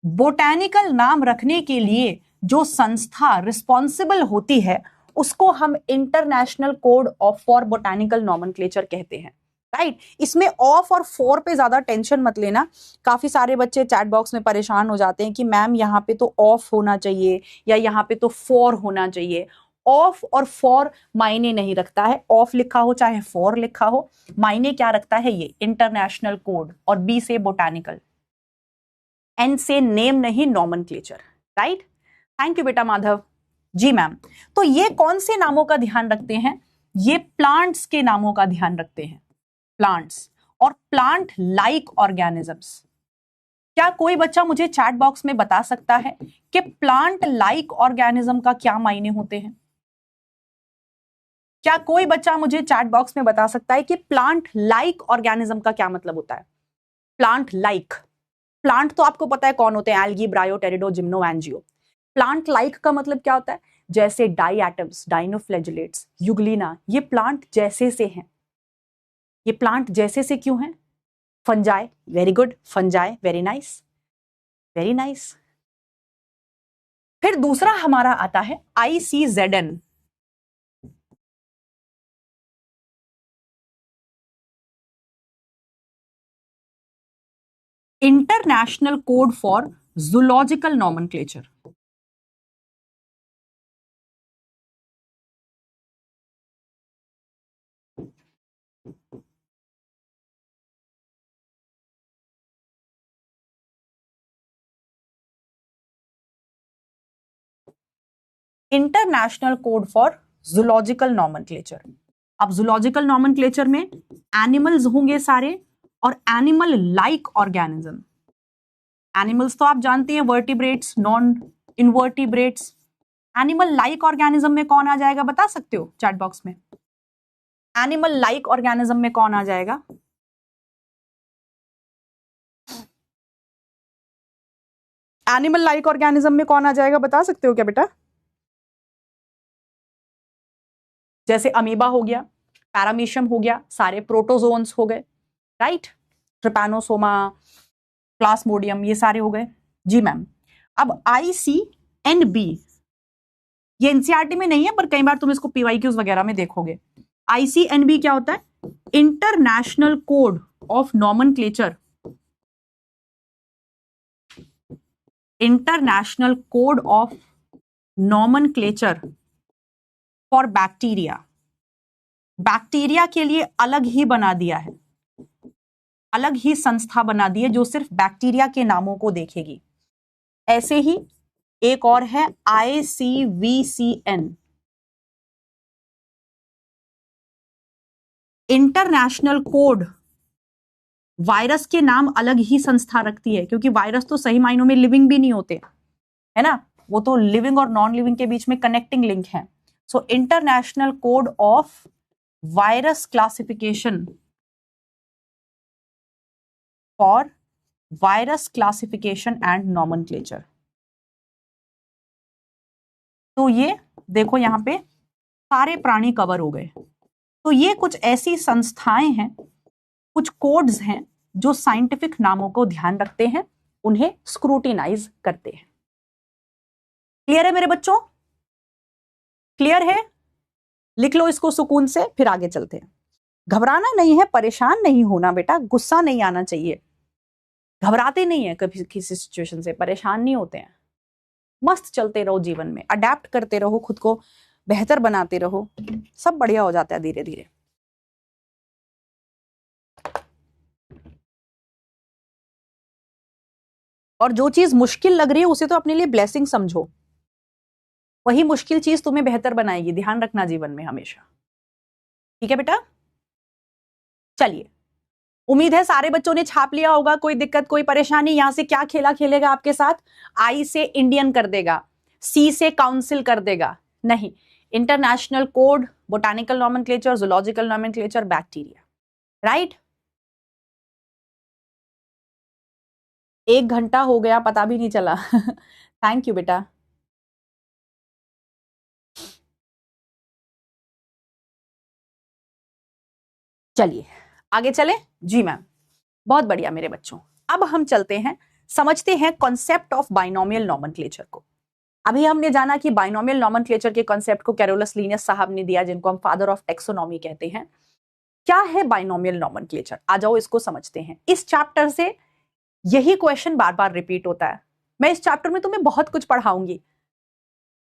Botanical नाम रखने के लिए जो संस्था रिस्पॉन्सिबल होती है उसको हम international code of for botanical nomenclature कहते हैं, राइट। इसमें ऑफ और फॉर पे ज्यादा टेंशन मत लेना। काफी सारे बच्चे चैट बॉक्स में परेशान हो जाते हैं कि मैम यहाँ पे तो ऑफ होना चाहिए या यहाँ पे तो फॉर होना चाहिए। ऑफ और फॉर मायने नहीं रखता है, ऑफ लिखा हो चाहे फॉर लिखा हो, मायने क्या रखता है? ये इंटरनेशनल कोड, और बी से बोटैनिकल, एन से नेम नहीं नॉमेनक्लेचर, राइट। थैंक यू बेटा माधव। जी मैम। तो ये कौन से नामों का ध्यान रखते हैं? ये प्लांट्स के नामों का ध्यान रखते हैं, प्लांट्स और प्लांट लाइक ऑर्गेनिजम्स। क्या कोई बच्चा मुझे चैट बॉक्स में बता सकता है कि प्लांट लाइक ऑर्गेनिज्म का क्या मायने होते हैं? क्या कोई बच्चा मुझे चैट बॉक्स में बता सकता है कि प्लांट लाइक ऑर्गेनिज्म का क्या मतलब होता है? प्लांट लाइक, प्लांट तो आपको पता है कौन होते हैं, algae, ब्रायो, टेरिडो, gymno, angio. Plant like का मतलब क्या होता है? जैसे डाई एटम्स, डाइनोफ्लैजिलेट्स, युगलिना, ये प्लांट जैसे से हैं। ये प्लांट जैसे से क्यों हैं? Fungi, very good, fungi, very nice, very nice. फिर दूसरा हमारा आता है ICZN। International code for zoological nomenclature. International code for zoological nomenclature. अब जूलॉजिकल नॉमेनक्लेचर में एनिमल्स होंगे सारे और एनिमल लाइक ऑर्गेनिज्म। एनिमल्स तो आप जानते हैं, vertebrates, non invertebrates. Animal like organism में कौन आ जाएगा, बता सकते हो चैट बॉक्स में? एनिमल लाइक ऑर्गेनिज्म में कौन आ जाएगा? एनिमल लाइक ऑर्गेनिज्म में कौन आ जाएगा, बता सकते हो क्या बेटा? जैसे अमीबा हो गया, पैरामीशियम हो गया, सारे प्रोटोजोन्स हो गए, राइट। ट्रिपैनोसोमा, प्लास्मोडियम, ये सारे हो गए। जी मैम। अब ICNB, ये एनसीईआरटी में नहीं है पर कई बार तुम इसको PYQs वगैरह में देखोगे। ICNB क्या होता है? International code of nomenclature. International code of nomenclature for bacteria. Bacteria के लिए अलग ही बना दिया है, अलग ही संस्था बना दी है जो सिर्फ बैक्टीरिया के नामों को देखेगी। ऐसे ही एक और है ICVCN। इंटरनेशनल कोड, वायरस के नाम अलग ही संस्था रखती है, क्योंकि वायरस तो सही मायनों में लिविंग भी नहीं होते, है ना, वो तो लिविंग और नॉन लिविंग के बीच में कनेक्टिंग लिंक है। So international code of virus classification for virus classification and nomenclature. तो ये देखो यहां पे सारे प्राणी कवर हो गए। तो ये कुछ ऐसी संस्थाएं हैं, कुछ कोड्स हैं जो साइंटिफिक नामों को ध्यान रखते हैं, उन्हें स्क्रूटिनाइज करते हैं। क्लियर है मेरे बच्चों? क्लियर है? लिख लो इसको सुकून से, फिर आगे चलते हैं। घबराना नहीं है, परेशान नहीं होना बेटा, गुस्सा नहीं आना चाहिए। घबराते नहीं है कभी किसी सिचुएशन से, परेशान नहीं होते हैं। मस्त चलते रहो जीवन में, अडेप्ट करते रहो, खुद को बेहतर बनाते रहो, सब बढ़िया हो जाता है धीरे धीरे। और जो चीज मुश्किल लग रही है उसे तो अपने लिए ब्लेसिंग समझो, वही मुश्किल चीज तुम्हें बेहतर बनाएगी। ध्यान रखना जीवन में हमेशा, ठीक है बेटा? चलिए, उम्मीद है सारे बच्चों ने छाप लिया होगा। कोई दिक्कत, कोई परेशानी? यहां से क्या खेला खेलेगा आपके साथ? आई से इंडियन कर देगा, सी से काउंसिल कर देगा, नहीं, international code, botanical nomenclature, zoological nomenclature, bacteria, right? 1 घंटा हो गया, पता भी नहीं चला। थैंक यू बेटा। चलिए आगे चले जी मैम, बहुत बढ़िया मेरे बच्चों। अब हम चलते हैं, समझते हैं कॉन्सेप्ट ऑफ बाइनोमियल नॉमेनक्लेचर को। अभी हमने जाना कि बाइनोमियल नॉमेनक्लेचर के कॉन्सेप्ट को कैरोलस लिनियस साहब ने दिया, जिनको हम फादर ऑफ टेक्सोनॉमी कहते हैं। क्या है बाइनोमियल नॉमेनक्लेचर? आ जाओ इसको समझते हैं। इस चैप्टर से यही क्वेश्चन बार बार रिपीट होता है। मैं इस चैप्टर में तुम्हें बहुत कुछ पढ़ाऊंगी,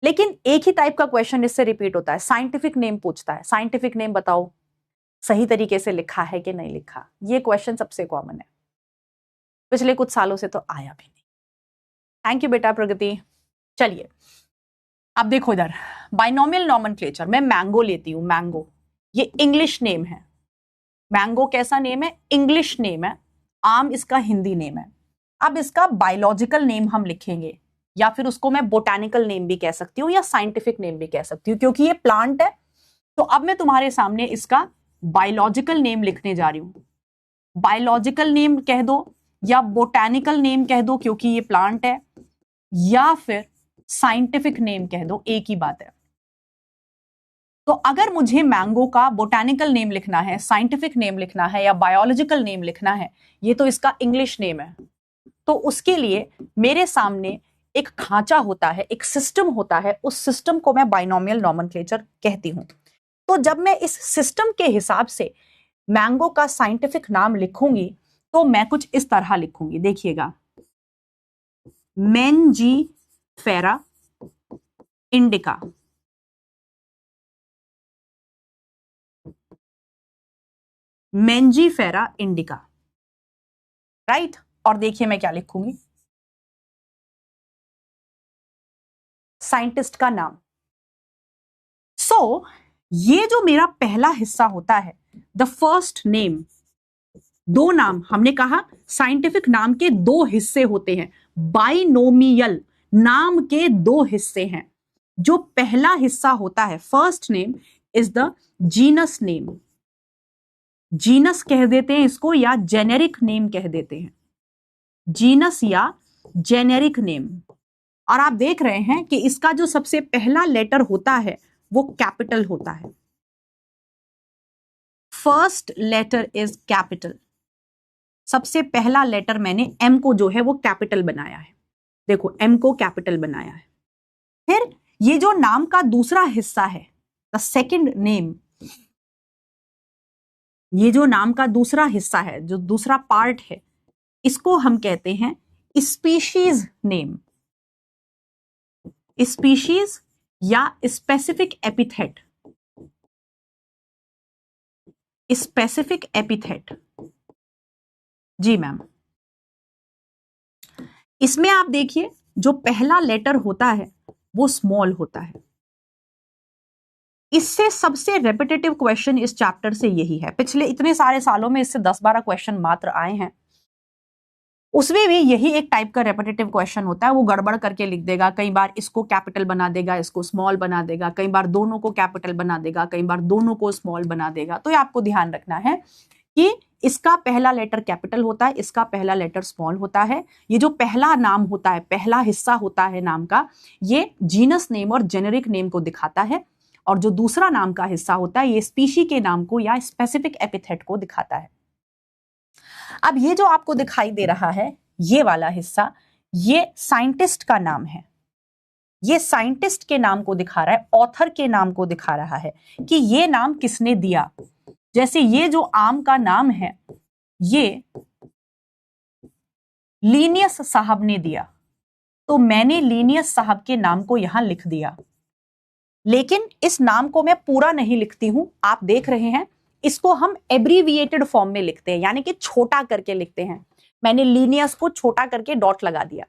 लेकिन एक ही टाइप का क्वेश्चन इससे रिपीट होता है। साइंटिफिक नेम पूछता है, साइंटिफिक नेम बताओ, सही तरीके से लिखा है कि नहीं लिखा। ये क्वेश्चन सबसे कॉमन है, पिछले कुछ सालों से तो आया भी नहीं। थैंक यू बेटा प्रगति। चलिए अब देखो इधर, बाइनोमियल नॉमेनक्लेचर में मैंगो लेती हूं। मैंगो ये इंग्लिश नेम है। मैंगो कैसा नेम है? इंग्लिश नेम है। आम इसका हिंदी नेम है। अब इसका बायोलॉजिकल नेम हम लिखेंगे, या फिर उसको मैं बोटानिकल नेम भी कह सकती हूँ या साइंटिफिक नेम भी कह सकती हूँ, क्योंकि ये प्लांट है। तो अब मैं तुम्हारे सामने इसका बायोलॉजिकल नेम लिखने जा रही हूं। बायोलॉजिकल नेम कह दो या बोटानिकल नेम कह दो क्योंकि ये प्लांट है, या फिर साइंटिफिक नेम कह दो, एक ही बात है। तो अगर मुझे मैंगो का बोटानिकल नेम लिखना है, साइंटिफिक नेम लिखना है या बायोलॉजिकल नेम लिखना है, ये तो इसका इंग्लिश नेम है, तो उसके लिए मेरे सामने एक खांचा होता है, एक सिस्टम होता है। उस सिस्टम को मैं बाइनोमियल नॉमेनक्लेचर कहती हूं। तो जब मैं इस सिस्टम के हिसाब से मैंगो का साइंटिफिक नाम लिखूंगी तो मैं कुछ इस तरह लिखूंगी, देखिएगा, Mangifera indica. Mangifera indica, right? और देखिए मैं क्या लिखूंगी, साइंटिस्ट का नाम। सो ये जो मेरा पहला हिस्सा होता है, द फर्स्ट नेम, 2 नाम हमने कहा, साइंटिफिक नाम के 2 हिस्से होते हैं। बाइनोमियल नाम के 2 हिस्से हैं। जो पहला हिस्सा होता है, first name, is the genus name. Genus कह देते हैं इसको, या जेनेरिक नेम कह देते हैं, जीनस या जेनेरिक नेम। और आप देख रहे हैं कि इसका जो सबसे पहला लेटर होता है वो कैपिटल होता है। First letter is capital. सबसे पहला लेटर मैंने एम को जो है वो कैपिटल बनाया है। देखो एम को कैपिटल बनाया है। फिर ये जो नाम का दूसरा हिस्सा है, द सेकंड नेम, ये जो नाम का दूसरा हिस्सा है, जो दूसरा पार्ट है, इसको हम कहते हैं स्पीशीज नेम। स्पीशीज या स्पेसिफिक एपिथेट। स्पेसिफिक एपिथेट, जी मैम। इसमें आप देखिए जो पहला लेटर होता है वो स्मॉल होता है। इससे सबसे रेपिटेटिव क्वेश्चन इस चैप्टर से यही है। पिछले इतने सारे सालों में इससे 10-12 क्वेश्चन मात्र आए हैं, उसमें भी यही एक टाइप का रेपिटेटिव क्वेश्चन होता है। वो गड़बड़ करके लिख देगा, कई बार इसको कैपिटल बना देगा, इसको स्मॉल बना देगा, कई बार दोनों को कैपिटल बना देगा, कई बार दोनों को स्मॉल बना देगा। तो ये आपको ध्यान रखना है कि इसका पहला लेटर कैपिटल होता है, इसका पहला लेटर स्मॉल होता है। ये जो पहला नाम होता है, पहला हिस्सा होता है नाम का, ये जीनस नेम और जेनेरिक नेम को दिखाता है, और जो दूसरा नाम का हिस्सा होता है ये स्पीशी के नाम को या स्पेसिफिक एपिथेट को दिखाता है। अब ये जो आपको दिखाई दे रहा है ये वाला हिस्सा, ये साइंटिस्ट का नाम है, ये साइंटिस्ट के नाम को दिखा रहा है, ऑथर के नाम को दिखा रहा है कि ये नाम किसने दिया। जैसे ये जो आम का नाम है ये लीनियस साहब ने दिया, तो मैंने लीनियस साहब के नाम को यहां लिख दिया। लेकिन इस नाम को मैं पूरा नहीं लिखती हूं, आप देख रहे हैं, इसको हम एब्रीविएटेड फॉर्म में लिखते हैं, यानी कि छोटा करके लिखते हैं। मैंने लीनियस को छोटा करके डॉट लगा दिया,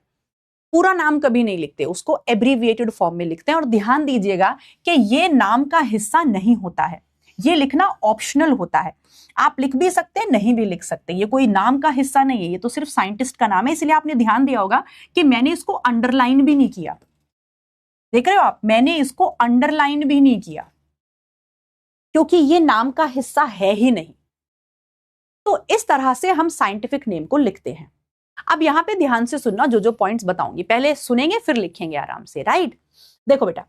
पूरा नाम कभी नहीं लिखते, उसको एब्रीविएटेड फॉर्म में लिखते हैं। और ध्यान दीजिएगा कि ये नाम का हिस्सा नहीं होता है, ये लिखना ऑप्शनल होता है। आप लिख भी सकते हैं, नहीं भी लिख सकते, ये कोई नाम का हिस्सा नहीं है, ये तो सिर्फ साइंटिस्ट का नाम है। इसलिए आपने ध्यान दिया होगा कि मैंने इसको अंडरलाइन भी नहीं किया, देख रहे हो आप, मैंने इसको अंडरलाइन भी नहीं किया क्योंकि ये नाम का हिस्सा है ही नहीं। तो इस तरह से हम साइंटिफिक नेम को लिखते हैं। अब यहां पे ध्यान से सुनना, जो जो पॉइंट्स बताऊंगी पहले सुनेंगे फिर लिखेंगे आराम से, राइट। देखो बेटा,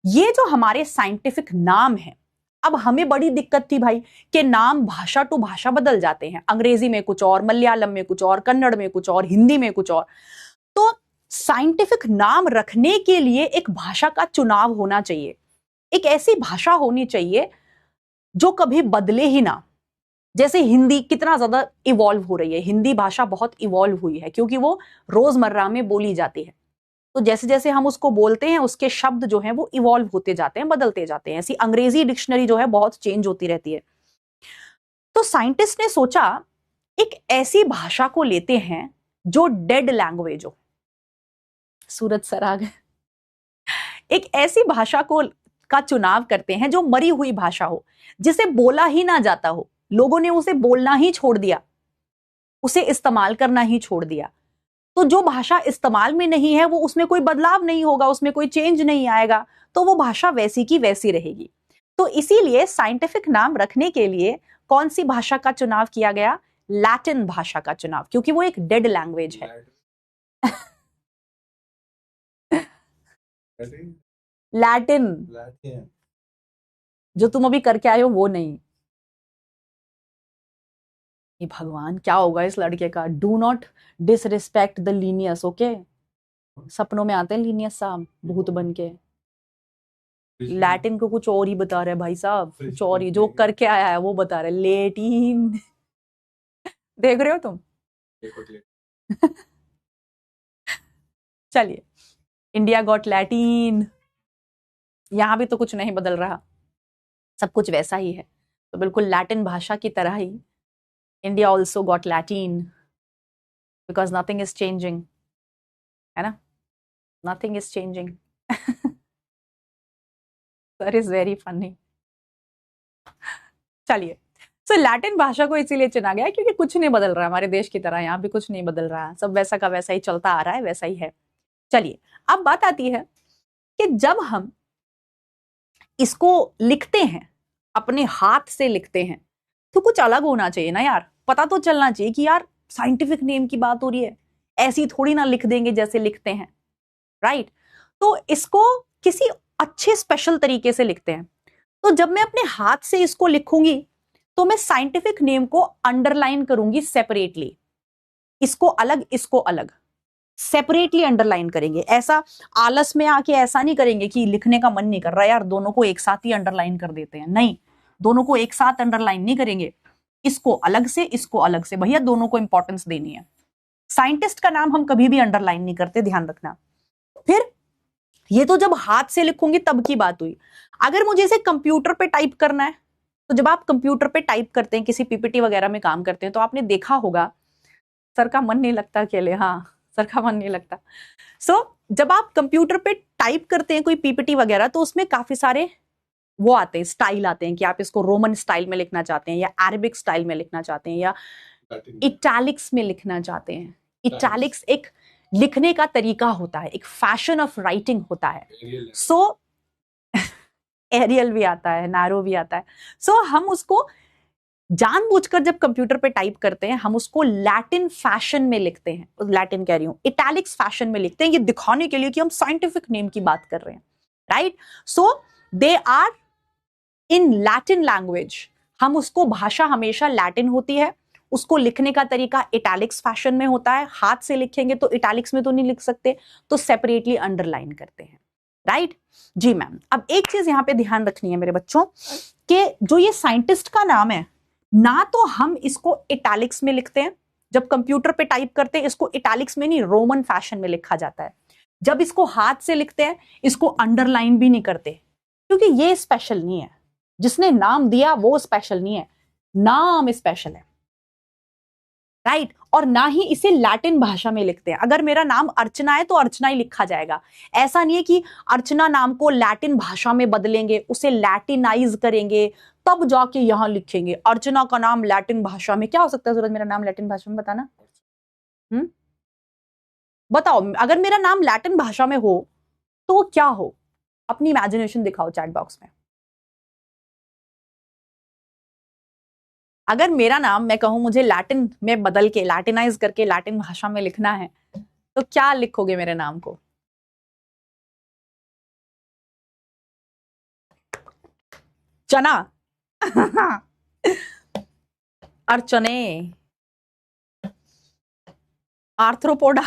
ये जो हमारे साइंटिफिक नाम है, अब हमें बड़ी दिक्कत थी भाई कि नाम भाषा टू भाषा बदल जाते हैं, अंग्रेजी में कुछ और, मलयालम में कुछ और, कन्नड़ में कुछ और, हिंदी में कुछ और। तो साइंटिफिक नाम रखने के लिए एक भाषा का चुनाव होना चाहिए, एक ऐसी भाषा होनी चाहिए जो कभी बदले ही ना। जैसे हिंदी कितना ज्यादा इवॉल्व हो रही है, हिंदी भाषा बहुत इवॉल्व हुई है क्योंकि वो रोजमर्रा में बोली जाती है। तो जैसे जैसे हम उसको बोलते हैं उसके शब्द जो हैं वो इवॉल्व होते जाते हैं, बदलते जाते हैं। ऐसी अंग्रेजी डिक्शनरी जो है बहुत चेंज होती रहती है। तो साइंटिस्ट ने सोचा एक ऐसी भाषा को लेते हैं जो डेड लैंग्वेज हो। सूरज सर आ गए। एक ऐसी भाषा का चुनाव करते हैं जो मरी हुई भाषा हो, जिसे बोला ही ना जाता हो, लोगों ने उसे बोलना ही छोड़ दिया, उसे इस्तेमाल करना ही छोड़ दिया। तो जो भाषा इस्तेमाल में नहीं है वो, उसमें कोई बदलाव नहीं होगा, उसमें कोई चेंज नहीं आएगा, तो वो भाषा वैसी की वैसी रहेगी। तो इसीलिए साइंटिफिक नाम रखने के लिए कौन सी भाषा का चुनाव किया गया? लैटिन भाषा का चुनाव, क्योंकि वो एक डेड लैंग्वेज है। लैटिन, जो तुम अभी करके आए हो वो नहीं। ये भगवान क्या होगा इस लड़के का। Do not disrespect the Linnaeus, okay. सपनों में आते हैं लीनियस साहब भूत बन के। लैटिन को कुछ और ही बता रहे भाई साहब, कुछ और ही, जो करके आया है वो बता रहे। लेटिन देख रहे हो तुम। चलिए, इंडिया गॉट लैटिन, यहां भी तो कुछ नहीं बदल रहा, सब कुछ वैसा ही है। तो बिल्कुल लैटिन भाषा की तरह ही India also got Latin, because nothing is changing, है ना, nothing is changing. Sir is very funny. चलिए, सो लैटिन भाषा को इसीलिए चुना गया क्योंकि कुछ नहीं बदल रहा, हमारे देश की तरह यहाँ भी कुछ नहीं बदल रहा, सब वैसा का वैसा ही चलता आ रहा है, वैसा ही है। चलिए, अब बात आती है कि जब हम इसको लिखते हैं, अपने हाथ से लिखते हैं, तो कुछ अलग होना चाहिए ना यार। पता तो चलना चाहिए कि यार साइंटिफिक नेम की बात हो रही है, ऐसी थोड़ी ना लिख देंगे जैसे लिखते हैं, राइट। तो इसको किसी अच्छे स्पेशल तरीके से लिखते हैं। तो जब मैं अपने हाथ से इसको लिखूंगी तो मैं साइंटिफिक नेम को अंडरलाइन करूंगी सेपरेटली, इसको अलग, इसको अलग, सेपरेटली अंडरलाइन करेंगे। ऐसा आलस में आके ऐसा नहीं करेंगे कि लिखने का मन नहीं कर रहा यार, दोनों को एक साथ ही अंडरलाइन कर देते हैं। नहीं, दोनों को एक साथ अंडरलाइन नहीं करेंगे, इसको अलग से, इसको अलग से। भैया दोनों को इंपॉर्टेंस देनी है। साइंटिस्ट का नाम हम कभी भी अंडरलाइन नहीं करते, ध्यान रखना। फिर ये तो जब हाथ से लिखूंगी तब की बात हुई। अगर मुझे इसे कंप्यूटर पे टाइप करना है, तो जब आप कंप्यूटर पे टाइप करते हैं, किसी पीपीटी वगैरह में काम करते हैं, तो आपने देखा होगा, सर का मन नहीं लगता अकेले, हाँ सर का मन नहीं लगता। जब आप कंप्यूटर पे टाइप करते हैं कोई पीपीटी वगैरह, तो उसमें काफी सारे वो आते हैं, स्टाइल आते हैं कि आप इसको रोमन स्टाइल में लिखना चाहते हैं, या अरेबिक स्टाइल में लिखना चाहते हैं, या इटैलिक्स में लिखना चाहते हैं। इटैलिक्स एक लिखने का तरीका होता है, एक फैशन ऑफ राइटिंग होता है। एरियल भी आता है, नैरो भी आता है। हम उसको जानबूझकर जब कंप्यूटर पे टाइप करते हैं हम उसको लैटिन फैशन में लिखते हैं, लैटिन कह रही हूं, इटैलिक्स फैशन में लिखते हैं, ये दिखाने के लिए कि हम साइंटिफिक नेम की बात कर रहे हैं, right? So they are in Latin language. हम उसको, भाषा हमेशा लैटिन होती है, उसको लिखने का तरीका इटैलिक्स फैशन में होता है। हाथ से लिखेंगे तो इटैलिक्स में तो नहीं लिख सकते, तो सेपरेटली अंडरलाइन करते हैं, राइट? जी मैम। अब एक चीज यहां पे ध्यान रखनी है मेरे बच्चों, कि जो ये साइंटिस्ट का नाम है ना, तो हम इसको इटैलिक्स में लिखते हैं, जब कंप्यूटर पे टाइप करते हैं इसको इटैलिक्स में नहीं, रोमन फैशन में लिखा जाता है। जब इसको हाथ से लिखते हैं इसको अंडरलाइन भी नहीं करते, क्योंकि ये स्पेशल नहीं है, जिसने नाम दिया वो स्पेशल नहीं है, नाम स्पेशल है, राइट? और ना ही इसे लैटिन भाषा में लिखते हैं। अगर मेरा नाम अर्चना है तो अर्चना ही लिखा जाएगा। ऐसा नहीं है कि अर्चना नाम को लैटिन भाषा में बदलेंगे, उसे लैटिनाइज करेंगे, तब जाके यहां लिखेंगे अर्चना का नाम लैटिन भाषा में। क्या हो सकता है सूरज मेरा नाम लैटिन भाषा में? बताना। बताओ, अगर मेरा नाम लैटिन भाषा में हो तो क्या हो? अपनी इमेजिनेशन दिखाओ चैट बॉक्स में। अगर मेरा नाम, मैं कहूं मुझे लैटिन में बदल के, लैटिनाइज करके लैटिन भाषा में लिखना है, तो क्या लिखोगे मेरे नाम को? चना अर्चने, आर्थ्रोपोडा।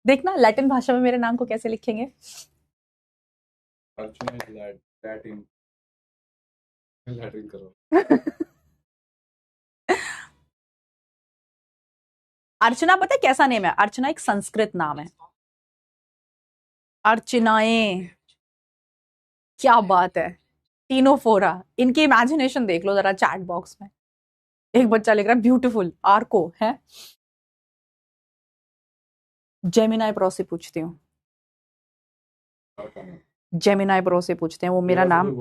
देखना लैटिन भाषा में मेरे नाम को कैसे लिखेंगे। लैटिन करो। अर्चना पता है कैसा नेम है? अर्चना एक संस्कृत नाम है। अर्चनाएं, क्या बात है। तीनों फोरा, इनकी इमेजिनेशन देख लो जरा चैट बॉक्स में। एक बच्चा लिख रहा है ब्यूटीफुल आर्को है। जेमिनाई प्रो से पूछती हूँ, जेमिनाई प्रो से पूछते हैं, वो मेरा नाम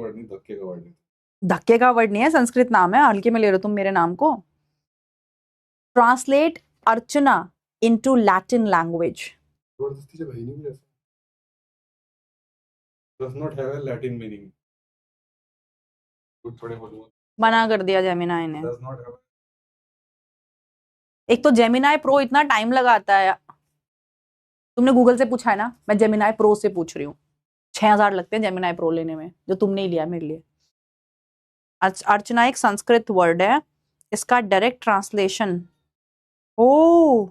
धक्के का वर्ड नहीं है, संस्कृत नाम है, हल्के में ले रहे हो तुम मेरे नाम को। Translate Archana into Latin language. Does not have a Latin meaning. मना कर दिया जेमिनाई ने। Does not have. एक तो जेमिनाई प्रो इतना टाइम लगाता है, तुमने गूगल से पूछा है ना, मैं जेमिनाई प्रो से पूछ रही हूँ। 6000 लगते हैं जेमिनाई प्रो लेने में, जो तुमने ही लिया मेरे लिए। अर्चना एक संस्कृत वर्ड है, इसका डायरेक्ट ट्रांसलेशन, ओ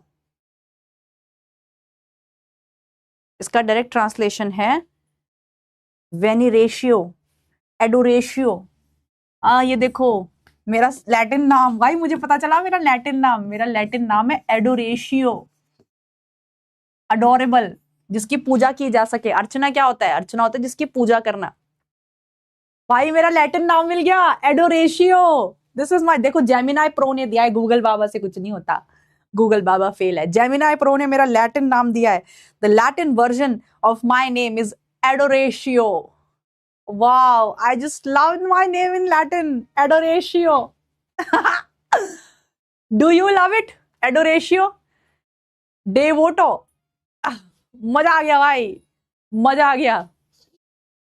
इसका डायरेक्ट ट्रांसलेशन है वेनिरेशियो, एडोरेशियो। ये देखो मेरा लैटिन नाम, भाई मुझे पता चला मेरा लैटिन नाम है एडोरेशियो, अडोरेबल, जिसकी पूजा की जा सके। अर्चना क्या होता है? अर्चना होता है जिसकी पूजा करना। भाई मेरा लैटिन नाम मिल गया, एडोरेशियो। दिस इज माय, देखो जेमिनाई प्रो ने दिया है, गूगल बाबा से कुछ नहीं होता, गूगल बाबा फेल है। जेमिनाई प्रो ने मेरा लैटिन नाम दिया है। The Latin version of my name is Adoratio. Wow, I just love my name in Latin, Adoratio. Do you love it? Adoratio, डेवोटो। मजा आ गया भाई, मजा आ गया।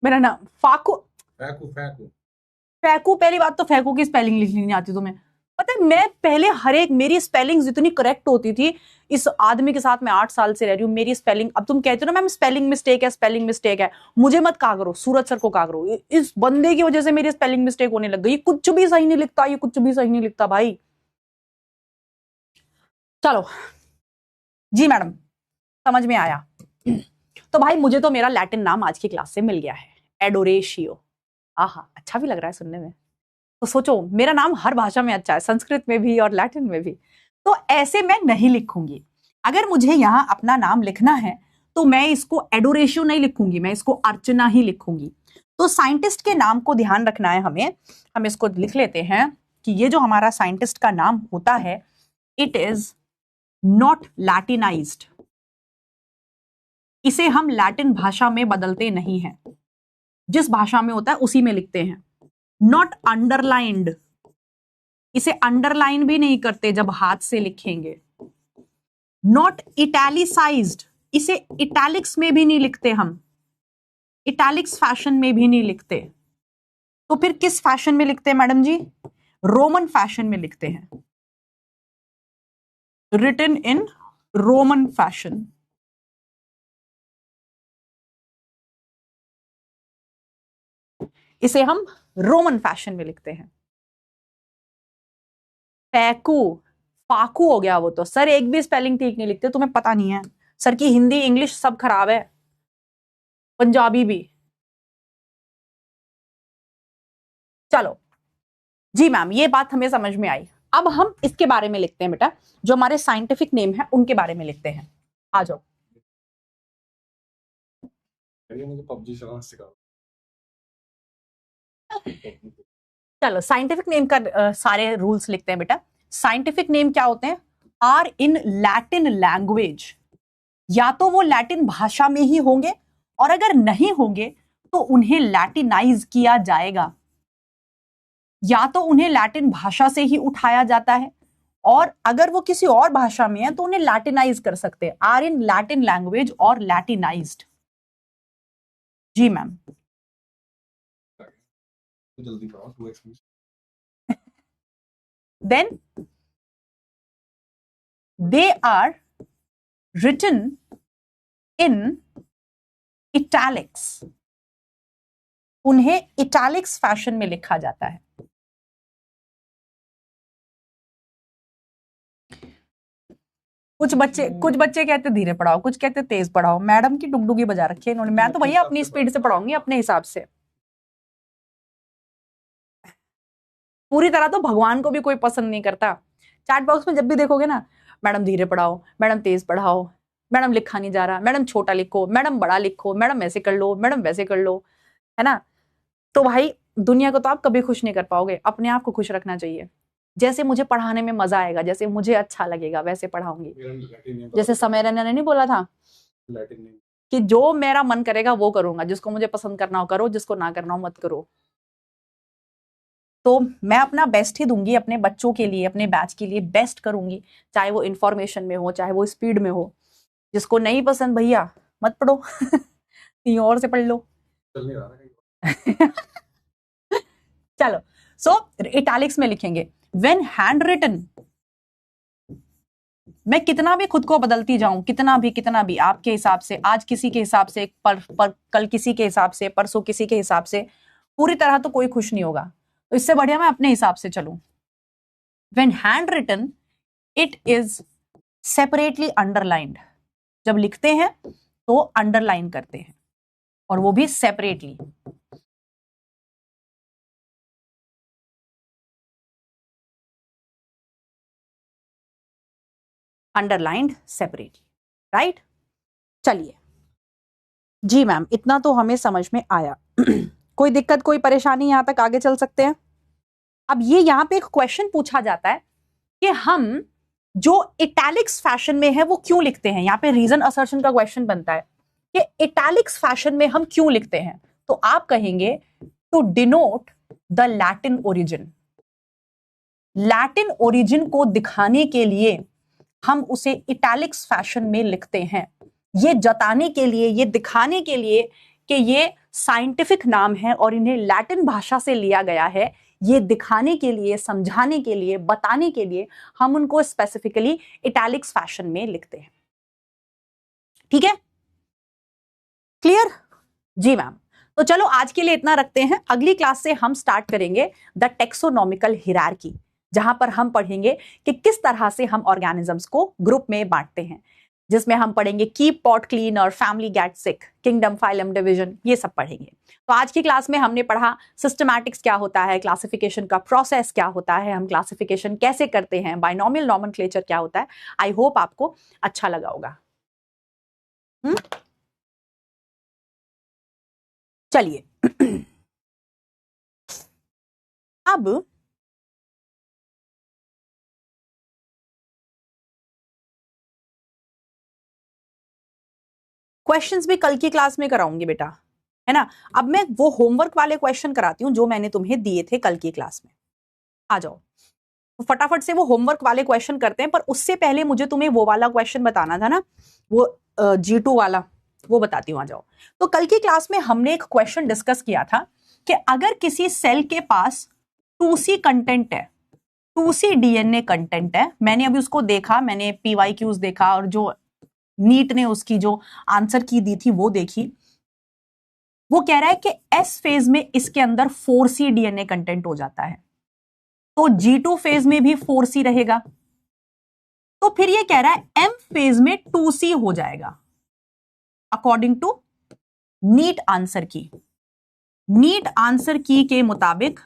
मेरा नाम फाकू, फैकू। पहली बात तो फैकू की स्पेलिंग लिखनी नहीं आती तुम्हें, पता है? मैं पहले हर एक, मेरी स्पेलिंग इतनी करेक्ट होती थी। इस आदमी के साथ मैं 8 साल से रह रही हूँ, मेरी स्पेलिंग, अब तुम कहते हो ना मैम स्पेलिंग मिस्टेक है, स्पेलिंग मिस्टेक है, मुझे मत कहा करो, सूरज सर को कहा करो। इस बंदे की वजह से मेरी स्पेलिंग मिस्टेक होने लग गई। कुछ भी सही नहीं लिखता, ये कुछ भी सही नहीं लिखता भाई। चलो जी मैडम, समझ में आया। तो भाई मुझे तो मेरा लैटिन नाम आज की क्लास से मिल गया है, एडोरेशियो। आहा, अच्छा भी लग रहा है सुनने में। तो सोचो मेरा नाम हर भाषा में अच्छा है, संस्कृत में भी और लैटिन में भी। तो ऐसे मैं नहीं लिखूंगी। अगर मुझे यहां अपना नाम लिखना है तो मैं इसको एडोरेशियो नहीं लिखूंगी, मैं इसको अर्चना ही लिखूंगी। तो साइंटिस्ट के नाम को ध्यान रखना है हमें। हम इसको लिख लेते हैं कि ये जो हमारा साइंटिस्ट का नाम होता है, इट इज नॉट लैटिनाइज्ड। इसे हम लैटिन भाषा में बदलते नहीं हैं, जिस भाषा में होता है उसी में लिखते हैं। नॉट अंडरलाइंड, इसे अंडरलाइन भी नहीं करते जब हाथ से लिखेंगे। नॉट इटैलिसाइज्ड, इसे इटैलिक्स में भी नहीं लिखते हम, इटैलिक्स फैशन में भी नहीं लिखते। तो फिर किस फैशन में लिखते हैं मैडम जी? रोमन फैशन में लिखते हैं, रिटन इन रोमन फैशन। इसे हम रोमन फैशन में लिखते हैं। फैकू, फाकू हो गया वो तो। सर एक भी स्पेलिंग ठीक नहीं लिखते, तुम्हें पता नहीं है? सर की हिंदी इंग्लिश सब खराब है, पंजाबी भी। चलो जी मैम, ये बात हमें समझ में आई। अब हम इसके बारे में लिखते हैं बेटा, जो हमारे साइंटिफिक नेम है उनके बारे में लिखते हैं। आ जाओ। मुझे पबजी चलाना सिखाओ। चलो साइंटिफिक नेम का सारे रूल्स लिखते हैं बेटा। साइंटिफिक नेम क्या होते हैं? आर इन लैटिन लैंग्वेज, या तो वो लैटिन भाषा में ही होंगे, और अगर नहीं होंगे तो उन्हें लैटिनाइज किया जाएगा, या तो उन्हें लैटिन भाषा से ही उठाया जाता है, और अगर वो किसी और भाषा में है तो उन्हें लैटिनाइज कर सकते हैं। आर इन लैटिन लैंग्वेज और लैटिनाइज्ड। जी मैम। जल्दी करो 2x please. Then they are written in italics. उन्हें इटैलिक्स फैशन में लिखा जाता है। कुछ बच्चे कहते धीरे पढ़ाओ, कुछ कहते तेज पढ़ाओ। मैडम की डुगडुगी बजा रखी है इन्होंने। मैं तो भैया अपनी स्पीड से पढ़ाऊंगी, अपने हिसाब से। पूरी तरह तो भगवान को भी कोई पसंद नहीं करता। चैट बॉक्स में जब भी देखोगे ना, मैडम धीरे पढ़ाओ, मैडम तेज पढ़ाओ, मैडम लिखा नहीं जा रहा, मैडम छोटा लिखो, मैडम बड़ा लिखो, मैडम ऐसे कर लो, मैडम वैसे कर लो, है ना? तो भाई दुनिया को तो आप कभी खुश नहीं कर पाओगे। अपने आप को खुश रखना चाहिए। जैसे मुझे पढ़ाने में मजा आएगा, जैसे मुझे अच्छा लगेगा, वैसे पढ़ाऊंगी। जैसे समय रैना ने नहीं बोला था कि जो मेरा मन करेगा वो करूंगा, जिसको मुझे पसंद करना हो करो, जिसको ना करना हो मत करो। तो मैं अपना बेस्ट ही दूंगी अपने बच्चों के लिए, अपने बैच के लिए बेस्ट करूंगी, चाहे वो इंफॉर्मेशन में हो, चाहे वो स्पीड में हो। जिसको नहीं पसंद भैया मत पढ़ो कहीं और से पढ़ लो। चलो, सो इटैलिक्स में लिखेंगे व्हेन हैंड रिटन। मैं कितना भी खुद को बदलती जाऊं, कितना भी आपके हिसाब से, आज किसी के हिसाब से, कल किसी के हिसाब से, परसों किसी के हिसाब से, पूरी तरह तो कोई खुश नहीं होगा। तो इससे बढ़िया मैं अपने हिसाब से चलूं। When handwritten it is separately underlined. जब लिखते हैं तो अंडरलाइन करते हैं, और वो भी सेपरेटली। Underlined separately, right? चलिए जी मैम, इतना तो हमें समझ में आया। कोई दिक्कत, कोई परेशानी? यहां तक आगे चल सकते हैं। अब ये यहां पे एक क्वेश्चन पूछा जाता है कि हम जो इटैलिक्स फैशन में है वो क्यों लिखते हैं। यहां पे रीजन असर्शन का क्वेश्चन बनता है कि इटैलिक्स फैशन में हम क्यों लिखते हैं। तो आप कहेंगे to denote the Latin origin. Latin origin को दिखाने के लिए हम उसे इटैलिक्स फैशन में लिखते हैं। ये जताने के लिए, ये दिखाने के लिए कि ये साइंटिफिक नाम है और इन्हें लैटिन भाषा से लिया गया है। ये दिखाने के लिए, समझाने के लिए, बताने के लिए हम उनको स्पेसिफिकली इटैलिक्स फैशन में लिखते हैं। ठीक है, क्लियर? जी मैम। तो चलो आज के लिए इतना रखते हैं। अगली क्लास से हम स्टार्ट करेंगे द टेक्सोनॉमिकल हिरार्की, जहां पर हम पढ़ेंगे कि किस तरह से हम ऑर्गेनिजम्स को ग्रुप में बांटते हैं, जिसमें हम पढ़ेंगे कीप पॉट क्लीन और family get sick, kingdom, phylum, division, ये सब पढ़ेंगे। तो आज की क्लास में हमने पढ़ा सिस्टमैटिक्स क्या होता है, क्लासिफिकेशन का प्रोसेस क्या होता है, हम क्लासिफिकेशन कैसे करते हैं, बाइनोमियल नॉमेनक्लेचर क्या होता है। आई होप आपको अच्छा लगा होगा। चलिए अब क्वेश्चंस भी कल की क्लास में कराऊंगी बेटा, है ना? अब मैं वो होमवर्क वाले क्वेश्चन कराती हूं जो मैंने तुम्हें दिए थे कल की क्लास में। आ जाओ, तो फटाफट से वो होमवर्क वाले क्वेश्चन करते हैं। पर उससे पहले मुझे तुम्हें वो वाला क्वेश्चन बताना था ना, वो G2 वाला, वो बताती हूं, आ जाओ। तो कल की क्लास में हमने एक क्वेश्चन डिस्कस किया था कि अगर किसी सेल के पास 2C कंटेंट है, 2C डीएनए कंटेंट है, मैंने अभी उसको देखा, मैंने PYQs देखा और जो नीट ने उसकी जो आंसर की दी थी वो देखी। वो कह रहा है कि S फेज में इसके अंदर 4C डीएनए कंटेंट हो जाता है, तो G2 फेज में भी 4C रहेगा, तो फिर ये कह रहा है M फेज में 2C हो जाएगा अकॉर्डिंग टू नीट आंसर की। नीट आंसर की के मुताबिक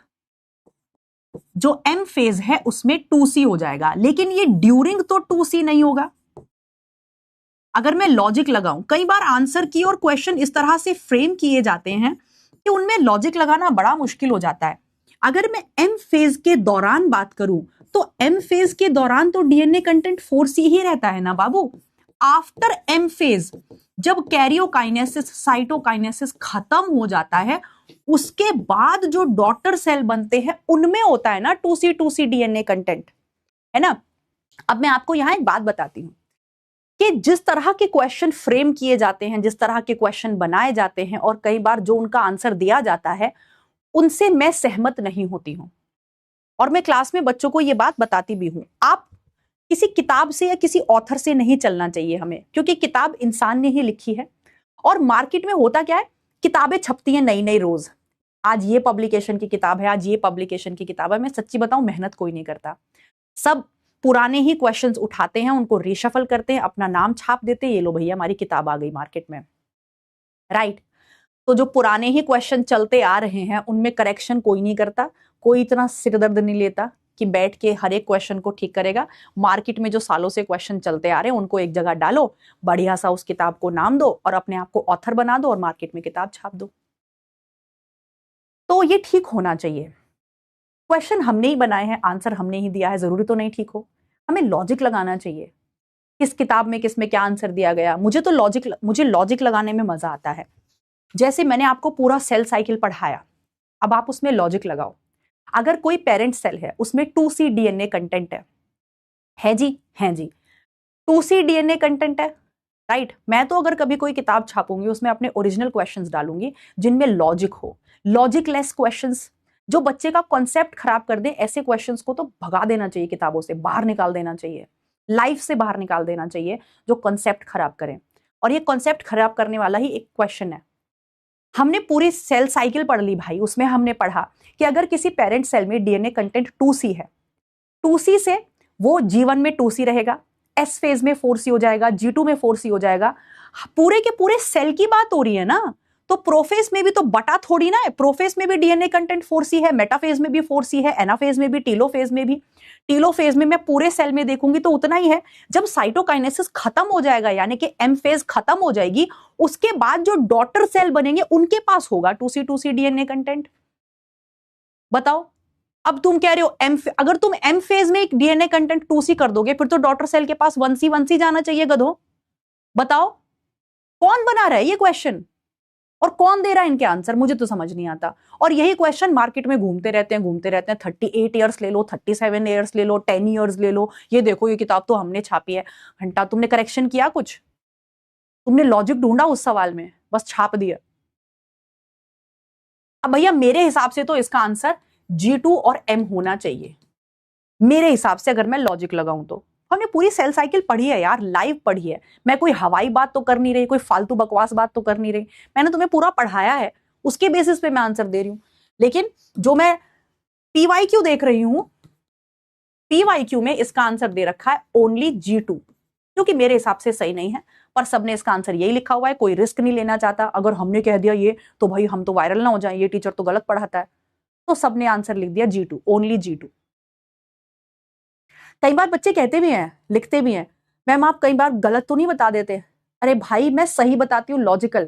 जो M फेज है उसमें 2C हो जाएगा, लेकिन ये ड्यूरिंग तो 2C नहीं होगा। अगर मैं लॉजिक लगाऊं, कई बार आंसर की और क्वेश्चन इस तरह से फ्रेम किए जाते हैं कि उनमें लॉजिक लगाना बड़ा मुश्किल हो जाता है। अगर मैं M फेज के दौरान बात करूं तो M फेज के दौरान तो डीएनए कंटेंट 4C ही रहता है ना बाबू। आफ्टर M फेज जब कैरियोकाइनेसिस साइटोकाइनेसिस खत्म हो जाता है, उसके बाद जो डॉटर सेल बनते हैं उनमें होता है ना 2C डीएनए कंटेंट, है ना। अब मैं आपको यहां एक बात बताती हूं कि जिस तरह के क्वेश्चन फ्रेम किए जाते हैं, जिस तरह के क्वेश्चन बनाए जाते हैं और कई बार जो उनका आंसर दिया जाता है, उनसे मैं सहमत नहीं होती हूं। और मैं क्लास में बच्चों को यह बात बताती भी हूं, आप किसी किताब से या किसी ऑथर से नहीं चलना चाहिए हमें, क्योंकि किताब इंसान ने ही लिखी है। और मार्केट में होता क्या है, किताबें छपती हैं नई नई रोज, आज ये पब्लिकेशन की किताब है, आज ये पब्लिकेशन की किताब है। मैं सच्ची बताऊं, मेहनत कोई नहीं करता, सब पुराने ही क्वेश्चंस उठाते हैं, उनको रिशफल करते हैं, अपना नाम छाप देते हैं, ये लो भैया हमारी किताब आ गई मार्केट में, राइट। तो जो पुराने ही क्वेश्चन चलते आ रहे हैं उनमें करेक्शन कोई नहीं करता, कोई इतना सिरदर्द नहीं लेता कि बैठ के हर एक क्वेश्चन को ठीक करेगा। मार्केट में जो सालों से क्वेश्चन चलते आ रहे हैं उनको एक जगह डालो, बढ़िया सा उस किताब को नाम दो और अपने आप को ऑथर बना दो और मार्केट में किताब छाप दो। तो ये ठीक होना चाहिए। क्वेश्चन हमने ही बनाए हैं, आंसर हमने ही दिया है, जरूरी तो नहीं ठीक हो। हमें लॉजिक लगाना चाहिए, किस किताब में किस में क्या आंसर दिया गया। मुझे लॉजिक लगाने में मजा आता है। जैसे मैंने आपको पूरा सेल साइकिल पढ़ाया, अब आप उसमें लॉजिक लगाओ। अगर कोई पेरेंट सेल है उसमें 2C डीएनए कंटेंट है जी, है जी, 2C डीएनए कंटेंट है, राइट। मैं तो अगर कभी कोई किताब छापूंगी उसमें अपने ओरिजिनल क्वेश्चंस डालूंगी जिनमें लॉजिक हो। लॉजिकलेस क्वेश्चंस जो बच्चे का कॉन्सेप्ट खराब कर दे, ऐसे क्वेश्चंस को तो भगा देना चाहिए, किताबों से बाहर निकाल देना चाहिए, लाइफ से बाहर निकाल देना चाहिए, जो कॉन्सेप्ट खराब करें। और ये कॉन्सेप्ट खराब करने वाला ही एक क्वेश्चन है। हमने पूरी सेल साइकिल पढ़ ली भाई, उसमें हमने पढ़ा कि अगर किसी पेरेंट सेल में डीएनए कंटेंट 2C है, 2C से वो G1 में 2C रहेगा, S फेज में 4C हो जाएगा, G2 में 4C हो जाएगा। पूरे के पूरे सेल की बात हो रही है ना, तो प्रोफेज में भी तो बटा थोड़ी ना है, प्रोफेज में भी डीएनए कंटेंट 4C है, मेटाफेज में भी 4C है, एनाफेज में भी, टीलोफेज में भी। टीलोफेज में मैं पूरे सेल में देखूंगी तो उतना ही है। जब साइटोकाइनेसिस खत्म हो जाएगा, यानी कि M फेज खत्म हो जाएगी, उसके बाद जो डॉटर सेल बनेंगे उनके पास होगा 2C डीएनए कंटेंट। बताओ, अब तुम कह रहे हो अगर तुम M फेज में एक डीएनए कंटेंट 2C कर दोगे, फिर तो डॉटर सेल के पास 1C जाना चाहिए गधो। बताओ कौन बना रहा है ये क्वेश्चन और कौन दे रहा है इनके आंसर, मुझे तो समझ नहीं आता। और यही क्वेश्चन मार्केट में घूमते रहते हैं। 38 ईयर्स ले लो, 37 ईयर्स ले लो, 10 ईयर्स ले लो, ये देखो ये किताब तो हमने छापी है। घंटा तुमने करेक्शन किया, कुछ तुमने लॉजिक ढूंढा उस सवाल में, बस छाप दिया। अब भैया मेरे हिसाब से तो इसका आंसर G2 और M होना चाहिए, मेरे हिसाब से, अगर मैं लॉजिक लगाऊं तो। हमने पूरी सेल साइकिल पढ़ी है यार, लाइव पढ़ी है। मैं कोई हवाई बात तो कर नहीं रही, कोई फालतू बकवास बात तो कर नहीं रही, मैंने तुम्हें पूरा पढ़ाया है, उसके बेसिस पे मैं आंसर दे रही हूं। लेकिन जो मैं PYQ देख रही हूं, PYQ में इसका आंसर दे रखा है ओनली G2, जो कि मेरे हिसाब से सही नहीं है, पर सबने इसका आंसर यही लिखा हुआ है, कोई रिस्क नहीं लेना चाहता। अगर हमने कह दिया ये तो भाई हम तो वायरल ना हो जाए, ये टीचर तो गलत पढ़ाता है, तो सबने आंसर लिख दिया G2, ओनली G2। कई बार बच्चे कहते भी हैं, लिखते भी हैं, मैम आप कई बार गलत तो नहीं बता देते। अरे भाई मैं सही बताती हूँ, लॉजिकल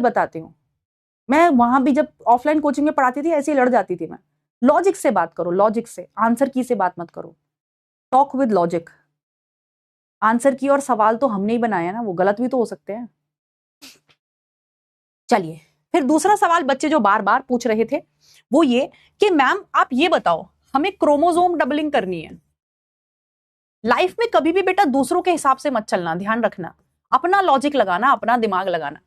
बताती हूँ। मैं वहां भी जब ऑफलाइन कोचिंग में पढ़ाती थी ऐसे ही लड़ जाती थी मैं। लॉजिक से बात करो, लॉजिक से, आंसर की से बात मत करो। Talk with logic. आंसर की और सवाल तो हमने ही बनाया ना, वो गलत भी तो हो सकते हैं। चलिए फिर दूसरा सवाल बच्चे जो बार बार पूछ रहे थे वो ये कि मैम आप ये बताओ, हमें क्रोमोसोम डबलिंग करनी है। लाइफ में कभी भी बेटा दूसरों के हिसाब से मत चलना, ध्यान रखना। अपना लॉजिक लगाना, अपना दिमाग लगाना।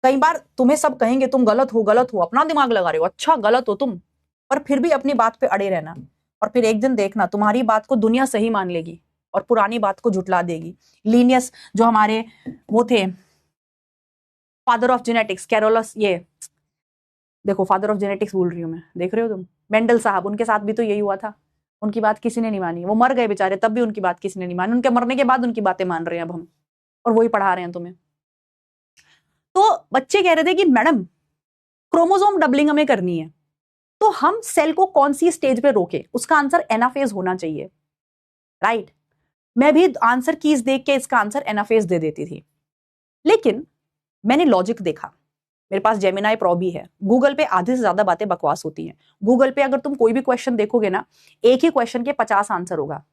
कई बार तुम्हें सब कहेंगे तुम गलत हो, अपना दिमाग लगा रहे हो, अच्छा गलत हो तुम, पर फिर भी अपनी बात पे अड़े रहना। और फिर एक दिन देखना तुम्हारी बात को दुनिया सही मान लेगी और पुरानी बात को झुटला देगी। लीनियस जो हमारे वो थे फादर ऑफ जेनेटिक्स, कैरोलस, ये देखो फादर ऑफ जेनेटिक्स बोल रही हूं मैं, देख रहे हो तुम, मेंडल साहब, उनके साथ भी तो यही हुआ था। उनकी बात किसी ने नहीं मानी, वो मर गए बेचारे, तब भी उनकी बात किसी ने नहीं मानी। उनके मरने के बाद उनकी बातें मान रहे हैं अब हम, और वही पढ़ा रहे हैं तुम्हें। तो बच्चे कह रहे थे कि मैडम क्रोमोसोम डबलिंग हमें करनी है, तो हम सेल को कौन सी स्टेज पे रोके? उसका आंसर एनाफेज होना चाहिए, राइट? मैं भी आंसर कीज देख के इसका आंसर एनाफेज दे देती थी, लेकिन मैंने लॉजिक देखा। मेरे पास जेमिनाई प्रो भी है। गूगल पे आधे से ज्यादा बातें बकवास होती हैं। गूगल पे अगर तुम कोई भी क्वेश्चन देखोगे ना, एक ही क्वेश्चन के 50 आंसर होगा।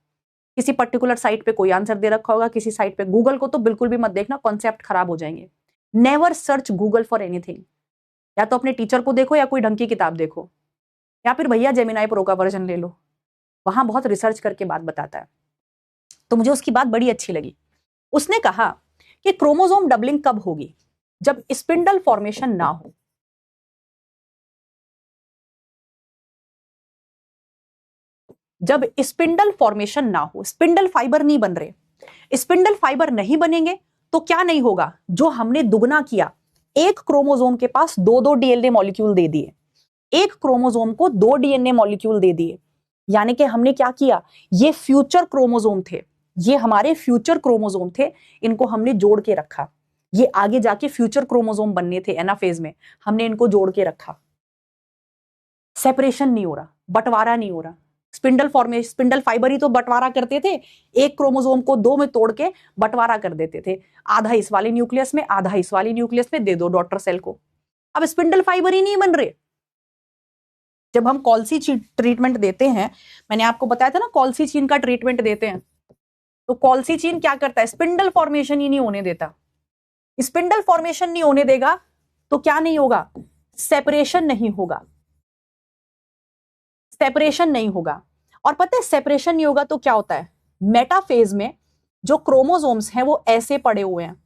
किसी पर्टिकुलर साइट पे कोई आंसर दे रखा होगा, किसी साइट पे। गूगल को तो बिल्कुल भी मत देखना, कॉन्सेप्ट खराब हो जाएंगे। Never search Google for anything. या तो अपने टीचर को देखो, या कोई ढंग की किताब देखो, या फिर भैया जेमिनाई प्रो का वर्जन ले लो, वहां बहुत रिसर्च करके बात बताता है। तो मुझे उसकी बात बड़ी अच्छी लगी। उसने कहा कि क्रोमोसोम डबलिंग कब होगी? जब स्पिंडल फॉर्मेशन ना हो। जब स्पिंडल फॉर्मेशन ना हो, स्पिंडल फाइबर नहीं बन रहे। स्पिंडल फाइबर नहीं बनेंगे तो क्या नहीं होगा? जो हमने दुगना किया, एक क्रोमोसोम के पास दो दो डीएनए मॉलिक्यूल दे दिए, एक क्रोमोसोम को दो डीएनए मॉलिक्यूल दे दिए, यानी कि हमने क्या किया? ये फ्यूचर क्रोमोसोम थे, ये हमारे फ्यूचर क्रोमोसोम थे, इनको हमने जोड़ के रखा। ये आगे जाके फ्यूचर क्रोमोसोम बनने थे एनाफेज में, हमने इनको जोड़ के रखा। सेपरेशन नहीं हो रहा, बंटवारा नहीं हो रहा। स्पिंडल फाइबर ही तो बंटवारा करते थे, एक क्रोमोसोम को दो में तोड़ के बंटवारा कर देते थे, आधा इस वाले न्यूक्लियस में, आधा इस वाले न्यूक्लियस में, दे दो डॉटर सेल को। अब स्पिंडल फाइबर ही नहीं बन रहे। जब हम कॉल्सीचिन ट्रीटमेंट देते हैं, मैंने आपको बताया था ना कॉल्सीचिन का ट्रीटमेंट देते हैं, तो कॉल्सीचिन क्या करता है? स्पिंडल फॉर्मेशन ही नहीं होने देता। स्पिंडल फॉर्मेशन नहीं होने देगा तो क्या नहीं होगा? सेपरेशन नहीं होगा, सेपरेशन नहीं होगा। और पता है सेपरेशन नहीं होगा तो क्या होता है? मेटाफेज में जो क्रोमोसोम्स हैं वो ऐसे पड़े हुए हैं,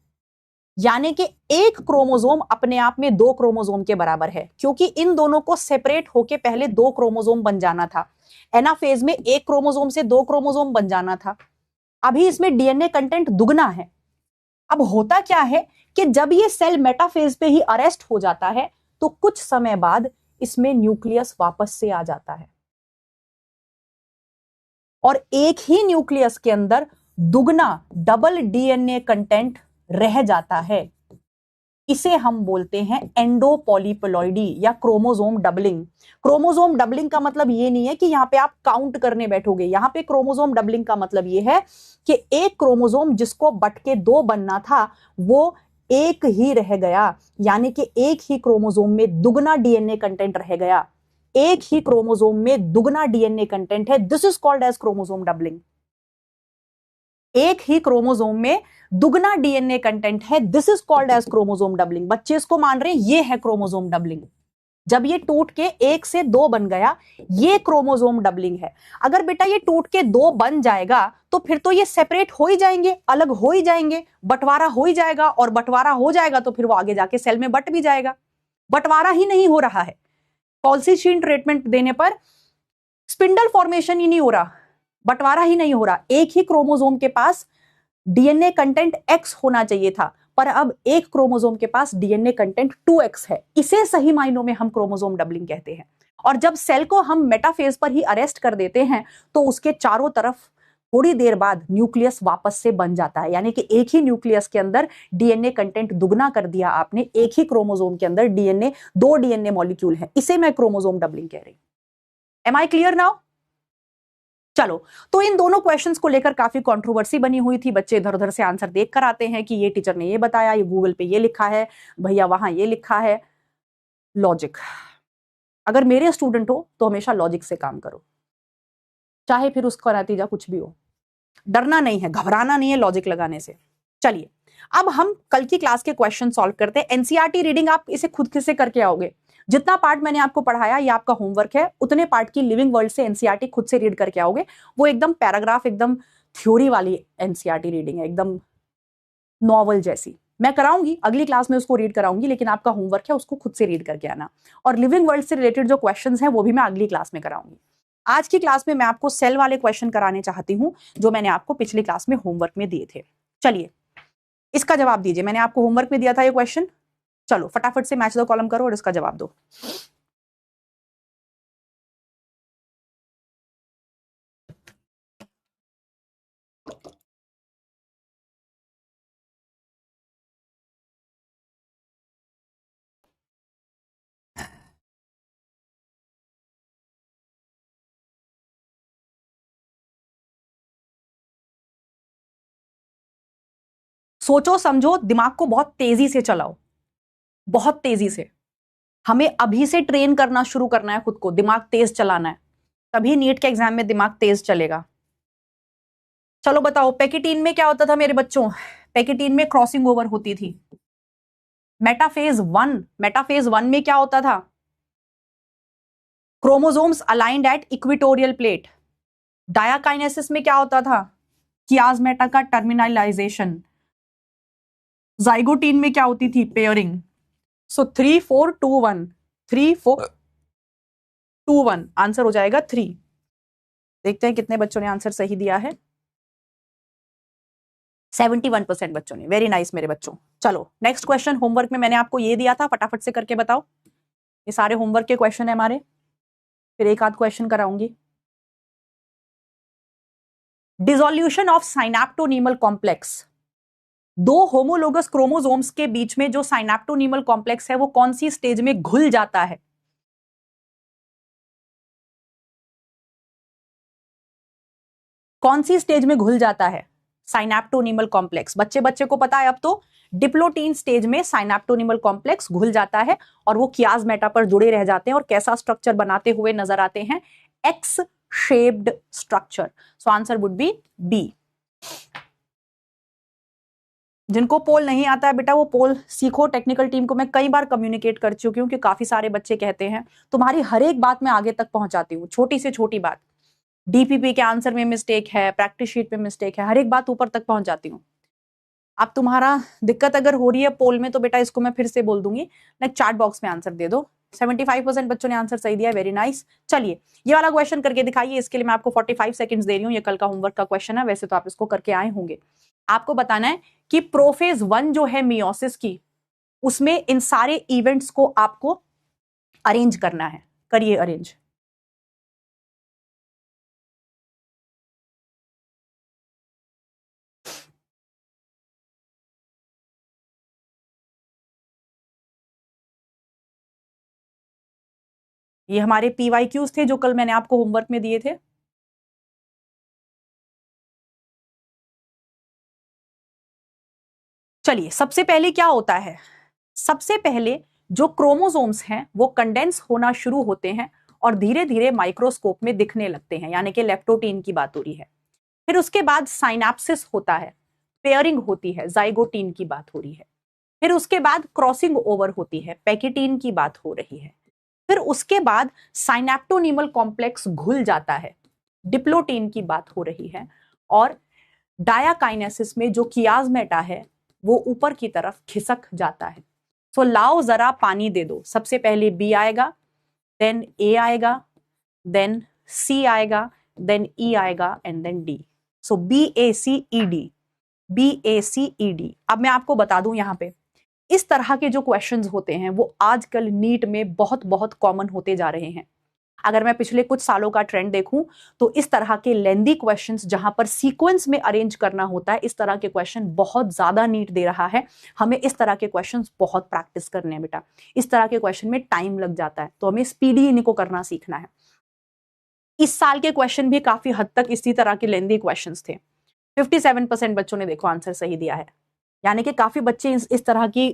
यानी कि एक क्रोमोसोम अपने आप में दो क्रोमोसोम के बराबर है, क्योंकि इन दोनों को सेपरेट होके पहले दो क्रोमोसोम बन जाना था। एनाफेज में एक क्रोमोसोम से दो क्रोमोसोम बन जाना था। अभी इसमें डीएनए कंटेंट दुगना है। अब होता क्या है कि जब ये सेल मेटाफेज पे ही अरेस्ट हो जाता है तो कुछ समय बाद इसमें न्यूक्लियस वापस से आ जाता है, और एक ही न्यूक्लियस के अंदर दुगना डबल डीएनए कंटेंट रह जाता है। इसे हम बोलते हैं एंडोपॉलीप्लॉइडी या क्रोमोसोम डबलिंग। क्रोमोसोम डबलिंग का मतलब ये नहीं है कि यहां पे आप काउंट करने बैठोगे। यहां पे क्रोमोसोम डबलिंग का मतलब ये है कि एक क्रोमोसोम जिसको बट के दो बनना था वो एक ही रह गया, यानी कि एक ही क्रोमोसोम में दुगना डीएनए कंटेंट रह गया। एक ही क्रोमोसोम में दुगना डीएनए कंटेंट है, this is called as chromosome doubling. एक ही क्रोमोसोम में दुगना डीएनए कंटेंट है, this is called as chromosome doubling. बच्चे इसको मान रहे हैं, ये है क्रोमोसोम डबलिंग। जब ये टूट के एक से दो बन गया, ये क्रोमोसोम डबलिंग है। अगर बेटा ये टूट के दो बन जाएगा तो फिर तो ये सेपरेट हो ही जाएंगे, अलग हो ही जाएंगे, बंटवारा हो ही जाएगा, और बंटवारा हो जाएगा तो फिर वो आगे जाके सेल में बट भी जाएगा। बंटवारा ही नहीं हो रहा है। कॉल्सीचिन ट्रीटमेंट देने पर स्पिंडल फॉर्मेशन ही नहीं हो रहा, बंटवारा ही नहीं हो रहा। एक ही क्रोमोसोम के पास डीएनए कंटेंट एक्स होना चाहिए था, पर अब एक क्रोमोसोम के पास डीएनए कंटेंट 2x है। इसे सही मायनों में हम क्रोमोसोम डबलिंग कहते हैं। और जब सेल को हम मेटाफेज पर ही अरेस्ट कर देते हैं तो उसके चारों तरफ थोड़ी देर बाद न्यूक्लियस वापस से बन जाता है, यानी कि एक ही न्यूक्लियस के अंदर डीएनए कंटेंट दुगना कर दिया आपने। एक ही क्रोमोसोम के अंदर डीएनए दो डीएनए मॉलिक्यूल है, इसे मैं क्रोमोसोम डबलिंग कह रही हूं। Am I clear now? चलो, तो इन दोनों क्वेश्चंस को लेकर काफी कंट्रोवर्सी बनी हुई थी। बच्चे इधर उधर से आंसर देख कर आते हैं कि ये टीचर ने ये बताया, ये गूगल पे ये लिखा है, भैया वहां ये लिखा है। लॉजिक, अगर मेरे स्टूडेंट हो तो हमेशा लॉजिक से काम करो, चाहे फिर उसका नतीजा कुछ भी हो। डरना नहीं है, घबराना नहीं है लॉजिक लगाने से। चलिए, अब हम कल की क्लास के क्वेश्चन सॉल्व करते हैं। एनसीईआरटी रीडिंग आप इसे खुद से करके आओगे। जितना पार्ट मैंने आपको पढ़ाया ये आपका होमवर्क है, उतने पार्ट की लिविंग वर्ल्ड से एनसीईआरटी खुद से रीड करके आओगे। वो एकदम पैराग्राफ, एकदम थ्योरी वाली एनसीईआरटी रीडिंग है, एकदम नॉवल जैसी। मैं कराऊंगी अगली क्लास में, उसको रीड कराऊंगी, लेकिन आपका होमवर्क है उसको खुद से रीड करके आना। और लिविंग वर्ल्ड से रिलेटेड जो क्वेश्चंस हैं वो भी मैं अगली क्लास में कराऊंगी। आज की क्लास में मैं आपको सेल वाले क्वेश्चन कराने चाहती हूं जो मैंने आपको पिछली क्लास में होमवर्क में दिए थे। चलिए इसका जवाब दीजिए, मैंने आपको होमवर्क में दिया था ये क्वेश्चन। चलो फटाफट से मैच द कॉलम करो और इसका जवाब दो। सोचो समझो, दिमाग को बहुत तेजी से चलाओ, बहुत तेजी से। हमें अभी से ट्रेन करना शुरू करना है खुद को, दिमाग तेज चलाना है, तभी नीट के एग्जाम में दिमाग तेज चलेगा। चलो बताओ, पैकेटीन में क्या होता था मेरे बच्चों? पैकेटीन में क्रॉसिंग ओवर होती थी। मेटाफेज वन में क्या होता था? Chromosomes aligned at equatorial plate. Diakinesis में क्या होता था? कियास्मेटा का टर्मिनलाइजेशन। जाइगोटीन में क्या होती थी? पेयरिंग। सो 3 4 2 1, 3 4 2 1 आंसर हो जाएगा 3। देखते हैं कितने बच्चों ने आंसर सही दिया है। 71% बच्चों ने। वेरी नाइस मेरे बच्चों। चलो नेक्स्ट क्वेश्चन, होमवर्क में मैंने आपको ये दिया था, फटाफट से करके बताओ। ये सारे होमवर्क के क्वेश्चन है हमारे, फिर एक आध क्वेश्चन कराऊंगी। Dissolution of synaptonemal complex. दो होमोलोगस क्रोमोसोम्स के बीच में जो साइनेप्टोनीमल कॉम्प्लेक्स है वो कौन सी स्टेज में घुल जाता है? कौन सी स्टेज में घुल जाता है साइनेप्टोनीमल कॉम्प्लेक्स? बच्चे बच्चे को पता है अब तो। डिप्लोटीन स्टेज में साइनेप्टोनीमल कॉम्प्लेक्स घुल जाता है और वो कियास्मेटा पर जुड़े रह जाते हैं और कैसा स्ट्रक्चर बनाते हुए नजर आते हैं? X shaped structure. So answer would be B. जिनको पोल नहीं आता है बेटा वो पोल सीखो। टेक्निकल टीम को मैं कई बार कम्युनिकेट कर चुकी हूँ कि काफी सारे बच्चे कहते हैं तुम्हारी हर एक बात मैं आगे तक पहुंचाती हूँ, छोटी से छोटी बात। डीपीपी के आंसर में मिस्टेक है, प्रैक्टिस शीट में मिस्टेक है, हर एक बात ऊपर तक पहुंच जाती हूँ। अब तुम्हारा दिक्कत अगर हो रही है पोल में तो बेटा इसको मैं फिर से बोल दूंगी, ना चार्ट बॉक्स में आंसर दे दो। 75% बच्चों ने आंसर सही दिया है, वेरी नाइस। चलिए ये वाला क्वेश्चन करके दिखाइए, इसके लिए मैं आपको 45 सेकंड्स दे रही हूँ। ये कल का होमवर्क का क्वेश्चन है, वैसे तो आप इसको करके आए होंगे। आपको बताना है कि प्रोफेज 1 जो है मियोसिस की, उसमें इन सारे इवेंट्स को आपको अरेंज करना है। करिए अरेंज। ये हमारे पीवाईक्यूज थे जो कल मैंने आपको होमवर्क में दिए थे। चलिए सबसे पहले क्या होता है? सबसे पहले जो क्रोमोसोम्स हैं वो कंडेंस होना शुरू होते हैं और धीरे धीरे माइक्रोस्कोप में दिखने लगते हैं, यानी कि लेप्टोटीन की बात हो रही है। फिर उसके बाद साइनेप्सिस होता है, पेयरिंग होती है, जाइगोटीन की बात हो रही है। फिर उसके बाद क्रॉसिंग ओवर होती है, पैकेटीन की बात हो रही है। फिर उसके बाद साइनेप्टोनीमल कॉम्प्लेक्स घुल जाता है, डिप्लोटीन की बात हो रही है। और डायाकाइनेसिस में जो कियास्मेटा है वो ऊपर की तरफ खिसक जाता है। सो लाओ जरा पानी दे दो। सबसे पहले बी आएगा, देन ए आएगा, देन सी आएगा, देन ई आएगा and then D. So BACED, BACED। अब मैं आपको बता दूं यहां पे इस तरह के जो क्वेश्चंस होते हैं वो आजकल नीट में बहुत बहुत कॉमन होते जा रहे हैं। अगर मैं पिछले कुछ सालों का ट्रेंड देखूं तो इस तरह के लेंदी क्वेश्चंस जहां पर सीक्वेंस में अरेंज करना होता है, इस तरह के क्वेश्चन बहुत ज्यादा नीट दे रहा है। हमें इस तरह के क्वेश्चंस बहुत प्रैक्टिस करने हैं बेटा। इस तरह के क्वेश्चन में टाइम लग जाता है, तो हमें स्पीडी इनको करना सीखना है। इस साल के क्वेश्चन भी काफी हद तक इसी तरह के लेंदी क्वेश्चंस थे। 57% बच्चों ने देखो आंसर सही दिया है, यानी कि काफी बच्चे इस तरह की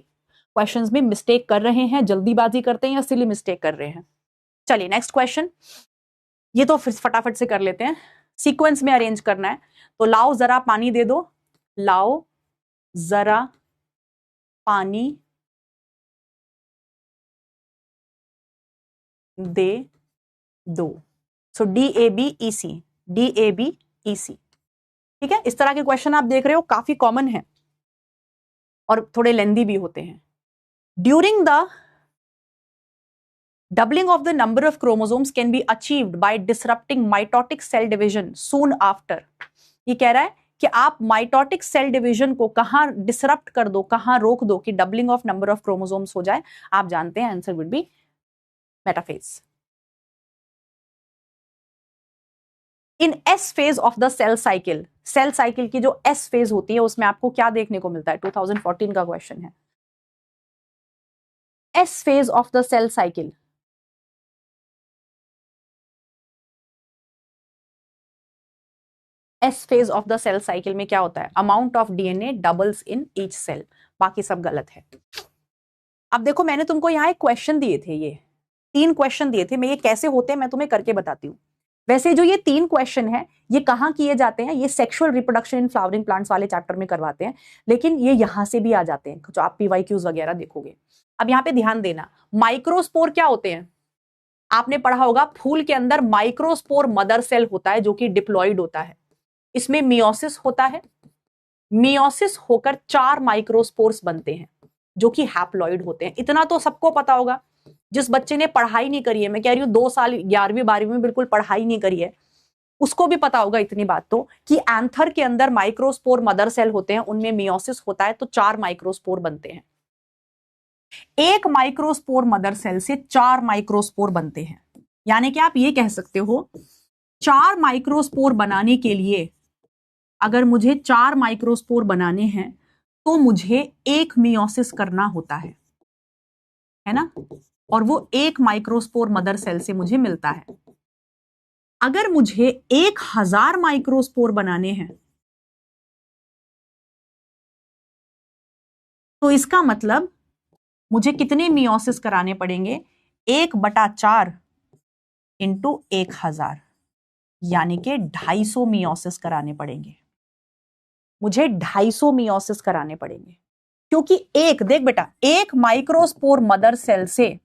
क्वेश्चंस में मिस्टेक कर रहे हैं, जल्दीबाजी करते हैं या सिली मिस्टेक कर रहे हैं। चलिए नेक्स्ट क्वेश्चन, ये तो फिर फटाफट से कर लेते हैं। सीक्वेंस में अरेंज करना है, तो लाओ जरा पानी दे दो, लाओ जरा पानी दे दो। सो DABEC, DABEC। ठीक है, इस तरह के क्वेश्चन आप देख रहे हो काफी कॉमन है। और थोड़े लेंदी भी होते हैं। During the doubling of the number of chromosomes can be achieved by disrupting mitotic cell division soon after। ये कह रहा है कि आप माइटोटिक सेल डिवीजन को कहां डिसरप्ट कर दो, कहां रोक दो कि doubling of number of chromosomes हो जाए। आप जानते हैं answer would be metaphase. In S phase of the cell cycle, cell cycle की जो एस फेज होती है उसमें आपको क्या देखने को मिलता है? 2014 का क्वेश्चन है। S phase of the cell cycle, S phase of the cell cycle में क्या होता है? Amount of DNA doubles in each cell. बाकी सब गलत है। अब देखो मैंने तुमको यहाँ एक क्वेश्चन दिए थे, ये 3 क्वेश्चन दिए थे। मैं ये कैसे होते हैं मैं तुम्हें करके बताती हूँ। वैसे जो ये 3 क्वेश्चन है ये कहाँ किए जाते हैं? ये sexual reproduction in flowering plants वाले चैप्टर में करवाते हैं, लेकिन ये यहां से भी आ जाते हैं जो आप PYQs वगैरह देखोगे। अब यहाँ पे ध्यान देना, माइक्रोस्पोर क्या होते हैं? आपने पढ़ा होगा फूल के अंदर माइक्रोस्पोर मदर सेल होता है जो कि डिप्लॉइड होता है। इसमें मियोसिस होता है, मियोसिस होकर 4 माइक्रोस्पोर्स बनते हैं जो कि हैप्लॉइड होते हैं। इतना तो सबको पता होगा। जिस बच्चे ने पढ़ाई नहीं करी है, मैं कह रही हूं 2 साल 11वीं 12वीं में बिल्कुल पढ़ाई नहीं करी है, उसको भी पता होगा इतनी बात तो कि एंथर के अंदर माइक्रोस्पोर मदर सेल होते हैं, उनमें मियोसिस होता है तो 4 माइक्रोस्पोर बनते हैं। एक माइक्रोस्पोर मदर सेल से 4 माइक्रोस्पोर बनते हैं। यानी कि आप ये कह सकते हो 4 माइक्रोस्पोर बनाने के लिए, अगर मुझे 4 माइक्रोस्पोर बनाने हैं तो मुझे एक मियोसिस करना होता है ना, और वो 1 माइक्रोस्पोर मदर सेल से मुझे मिलता है। अगर मुझे 1000 माइक्रोस्पोर बनाने हैं तो इसका मतलब मुझे कितने मियोसिस कराने पड़ेंगे? 1/4 इंटू 1000, यानी कि 250 मियोसिस कराने पड़ेंगे। मुझे 250 मियोसिस कराने पड़ेंगे, क्योंकि देख बेटा, 1 माइक्रोस्पोर मदर सेल से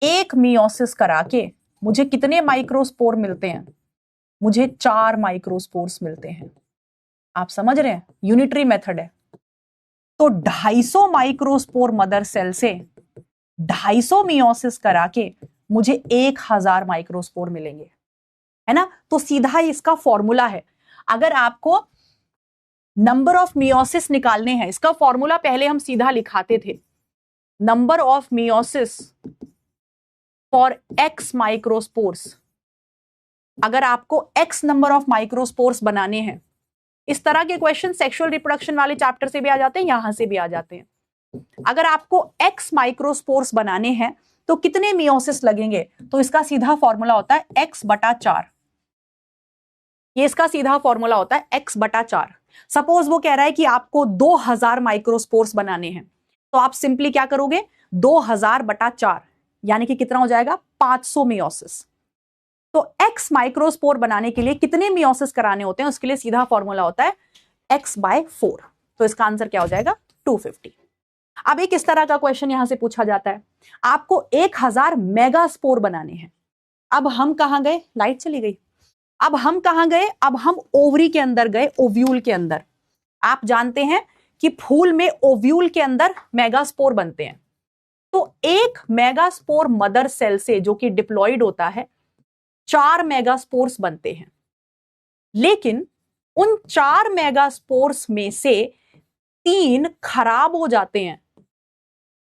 1 मियोसिस करा के मुझे कितने माइक्रोस्पोर मिलते हैं? मुझे 4 माइक्रोस्पोर्स मिलते हैं। आप समझ रहे हैं? यूनिटरी मेथड है। तो 250 माइक्रोस्पोर मदर सेल से 250 मियोसिस करा के मुझे 1000 माइक्रोस्पोर मिलेंगे, है ना। तो सीधा इसका फॉर्मूला है। अगर आपको नंबर ऑफ मियोसिस निकालने हैं, इसका फॉर्मूला पहले हम सीधा लिखाते थे, number of meiosis for x microspores. अगर आपको x नंबर ऑफ माइक्रोस्पोर्स बनाने हैं, इस तरह के क्वेश्चन सेक्सुअल रिप्रोडक्शन वाले चैप्टर से भी आ जाते हैं, यहां से भी आ जाते हैं। अगर आपको x माइक्रोस्पोर्स बनाने हैं तो कितने मियोसिस लगेंगे? तो इसका सीधा फॉर्मूला होता है x/4। ये इसका सीधा फॉर्मूला होता है x/4। सपोज वो कह रहा है कि आपको 2000 माइक्रोस्पोर्स बनाने हैं, तो आप सिंपली क्या करोगे? 2000/4 यानी कि कितना हो जाएगा? 500 मियोसिस। तो x माइक्रोस्पोर बनाने के लिए कितने मियोसिस कराने होते हैं? उसके लिए सीधा फॉर्मूला होता है x/4। तो इसका आंसर क्या हो जाएगा? 250। अब एक इस तरह का क्वेश्चन यहां से पूछा जाता है, आपको 1000 मेगास्पोर बनाने हैं। अब हम कहां गए? लाइट चली गई। अब हम कहां गए? अब हम ओवरी के अंदर गए, ओव्यूल के अंदर। आप जानते हैं कि फूल में ओव्यूल के अंदर मेगास्पोर बनते हैं। तो 1 मेगास्पोर मदर सेल से, जो कि डिप्लॉइड होता है, 4 मेगास्पोर्स बनते हैं। लेकिन उन 4 मेगास्पोर्स में से 3 खराब हो जाते हैं।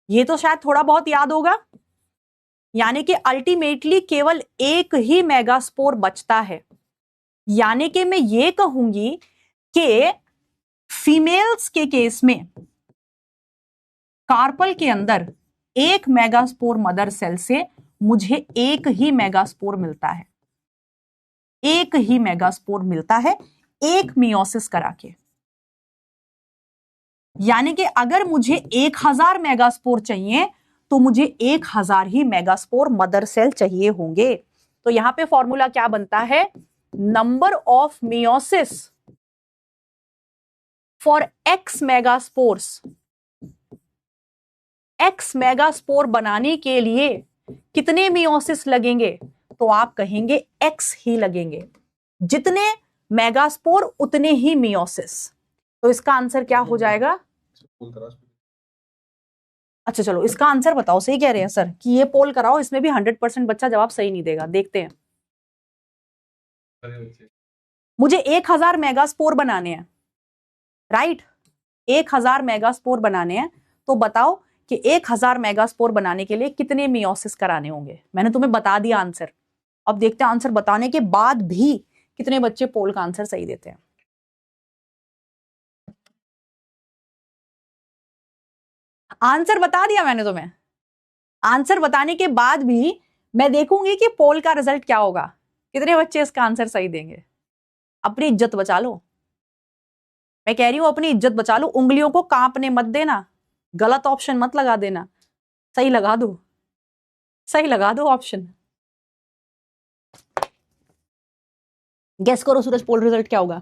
ये तो शायद थोड़ा बहुत याद होगा। यानी कि अल्टीमेटली केवल 1 ही मेगास्पोर बचता है। यानी कि मैं ये कहूंगी कि फीमेल्स के केस में कार्पल के अंदर 1 मेगास्पोर मदर सेल से मुझे 1 ही मेगास्पोर मिलता है। 1 ही मेगास्पोर मिलता है 1 मियोसिस करा के। यानी कि अगर मुझे 1000 मेगास्पोर चाहिए तो मुझे 1000 ही मेगास्पोर मदर सेल चाहिए होंगे। तो यहां पे फॉर्मूला क्या बनता है? Number of meiosis for x megaspores. x megaspore बनाने के लिए कितने मियोसिस लगेंगे? तो आप कहेंगे x ही लगेंगे। जितने मेगास्पोर उतने ही मियोसिस। तो इसका आंसर क्या हो जाएगा? पोल करा उसमें। अच्छा चलो इसका आंसर बताओ, सही कह रहे हैं सर कि ये पोल कराओ, इसमें भी 100% बच्चा जवाब सही नहीं देगा, देखते हैं। सारे बच्चे मुझे 1000 मेगास्पोर बनाने हैं, राइट, 1000 मेगास्पोर बनाने हैं, तो बताओ कि 1000 मेगास्पोर बनाने के लिए कितने मियोसिस कराने होंगे। मैंने तुम्हें बता दिया आंसर, अब देखते हैं आंसर बताने के बाद भी कितने बच्चे पोल का आंसर सही देते हैं। आंसर बता दिया मैंने तुम्हें, आंसर बताने के बाद भी मैं देखूंगी कि पोल का रिजल्ट क्या होगा, कितने बच्चे इसका आंसर सही देंगे। अपनी इज्जत बचा लो, मैं कह रही हूं अपनी इज्जत बचा लो, उंगलियों को कांपने मत देना, गलत ऑप्शन मत लगा देना, सही लगा दो, सही लगा दो ऑप्शन। गेस करो सूरज, पोल रिजल्ट क्या होगा,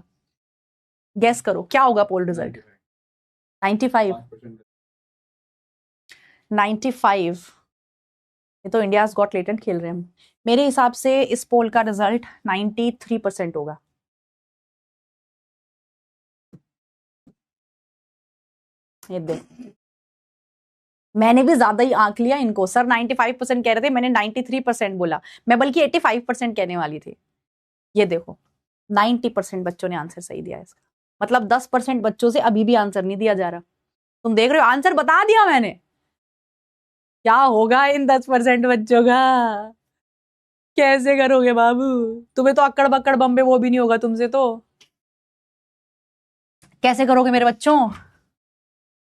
गेस करो क्या होगा पोल रिजल्ट। 95, 95, ये तो इंडियाज गॉट टैलेंट खेल रहे हैं। मेरे हिसाब से इस पोल का रिजल्ट 93% होगा। ये देख, मैंने भी ज्यादा ही आंक लिया इनको, सर 95% कह रहे थे, मैंने 93% बोला, मैं बल्कि 85% कहने वाली थी। ये देखो 90% बच्चों ने आंसर सही दिया इसका, मतलब 10% बच्चों से अभी भी आंसर नहीं दिया जा रहा। तुम देख रहे हो आंसर बता दिया मैंने, क्या होगा इन 10% बच्चों का, कैसे करोगे बाबू, तुम्हें तो अक्कड़ बक्कड़ बम्बे वो भी नहीं होगा तुमसे, तो कैसे करोगे मेरे बच्चों।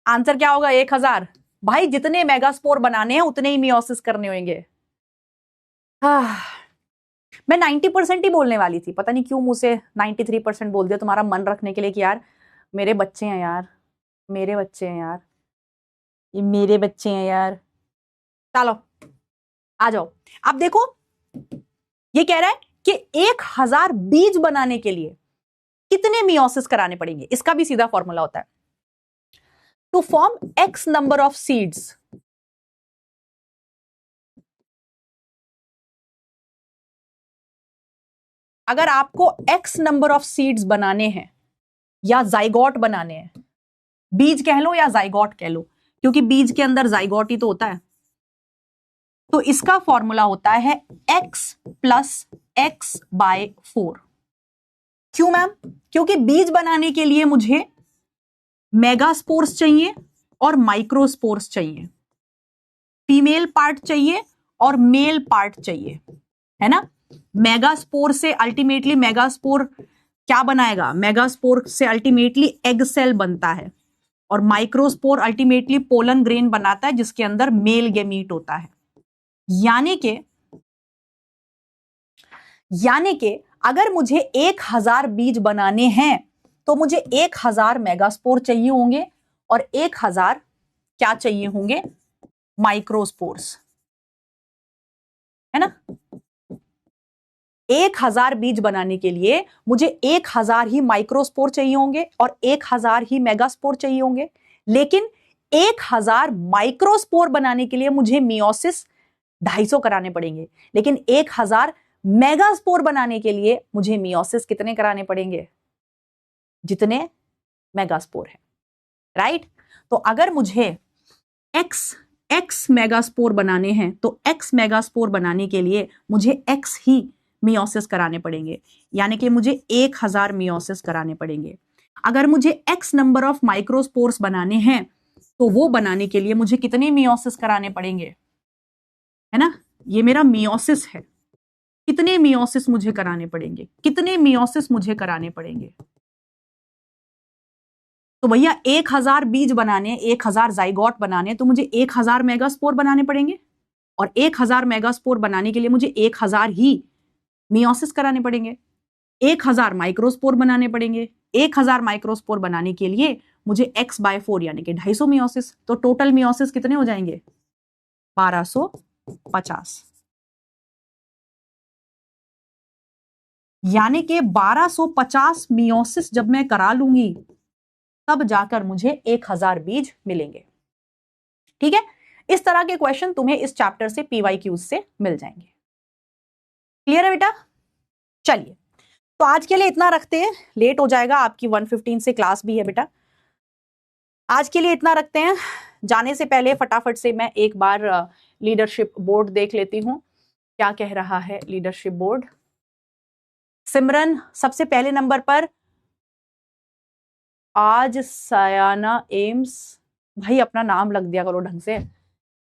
आंसर क्या होगा 1000, भाई जितने मेगास्पोर बनाने हैं उतने ही मियोसिस करने होंगे। मैं 90% ही बोलने वाली थी, पता नहीं क्यों मुंह से 93% बोल दिया, तुम्हारा मन रखने के लिए कि यार मेरे बच्चे हैं यार, मेरे बच्चे हैं यार, ये मेरे बच्चे हैं यार। चलो आ जाओ, अब देखो ये कह रहा है कि 1000 बीज बनाने के लिए कितने मियोसिस कराने पड़ेंगे। इसका भी सीधा फॉर्मूला होता है, to form X number of seeds, अगर आपको एक्स नंबर ऑफ सीड्स बनाने हैं या जाइगोट बनाने हैं, बीज कह लो या जाइगोट कह लो, क्योंकि बीज के अंदर जाइगोट ही तो होता है, तो इसका फॉर्मूला होता है x प्लस एक्स बाय 4। क्यों मैम, क्योंकि बीज बनाने के लिए मुझे मेगास्पोर्स चाहिए और माइक्रोस्पोर्स चाहिए, फीमेल पार्ट चाहिए और मेल पार्ट चाहिए, है ना। मेगास्पोर से अल्टीमेटली मेगास्पोर क्या बनाएगा, मेगास्पोर से अल्टीमेटली एग सेल बनता है, और माइक्रोस्पोर अल्टीमेटली पोलन ग्रेन बनाता है जिसके अंदर मेल गैमीट होता है। यानी कि अगर मुझे 1000 बीज बनाने हैं तो मुझे 1000 मेगास्पोर चाहिए होंगे और 1000 क्या चाहिए होंगे, माइक्रोस्पोर्स, है ना। 1000 बीज बनाने के लिए मुझे 1000 ही माइक्रोस्पोर चाहिए होंगे और 1000 ही मेगास्पोर चाहिए होंगे, लेकिन 1000 माइक्रोस्पोर बनाने के लिए मुझे मियोसिस 250 कराने पड़ेंगे, लेकिन 1000 मेगास्पोर बनाने के लिए मुझे मियोसिस कितने कराने पड़ेंगे, जितने मेगास्पोर है, राइट। तो अगर मुझे एक्स मेगास्पोर बनाने हैं तो एक्स मेगास्पोर बनाने के लिए मुझे एक्स ही मियोसिस कराने पड़ेंगे, यानी कि मुझे 1000 मियोसिस कराने पड़ेंगे। अगर मुझे एक्स नंबर ऑफ माइक्रोस्पोर्स बनाने हैं तो वो बनाने के लिए मुझे कितने मियोसिस कराने पड़ेंगे, है ना। ये मेरा मियोसिस है, कितने मियोसिस मुझे कराने पड़ेंगे, कितने मियोसिस मुझे कराने पड़ेंगे। तो भैया 1000 बीज बनाने, 1000 जाइगोट बनाने, तो मुझे 1000 मेगास्पोर बनाने पड़ेंगे, और 1000 मेगास्पोर बनाने के लिए मुझे 1000 ही मियोसिस कराने पड़ेंगे, 1000 माइक्रोस्पोर बनाने पड़ेंगे, 1000 माइक्रोस्पोर बनाने के लिए मुझे x बाय 4 यानी कि 250 मियोसिस, तो टोटल मियोसिस कितने हो जाएंगे, 1250, यानी कि 1250 मियोसिस जब मैं करा लूंगी तब जाकर मुझे 1000 बीज मिलेंगे। ठीक है, इस तरह के क्वेश्चन तुम्हें इस चैप्टर से PYQs से मिल जाएंगे। क्लियर है बेटा। चलिए, तो आज के लिए इतना रखते हैं, लेट हो जाएगा, आपकी 1:15 से क्लास भी है बेटा। आज के लिए इतना रखते हैं। जाने से पहले फटाफट से मैं एक बार लीडरशिप बोर्ड देख लेती हूँ, क्या कह रहा है लीडरशिप बोर्ड। सिमरन सबसे पहले नंबर पर, आज सयाना एम्स, भाई अपना नाम लग दिया करो ढंग से।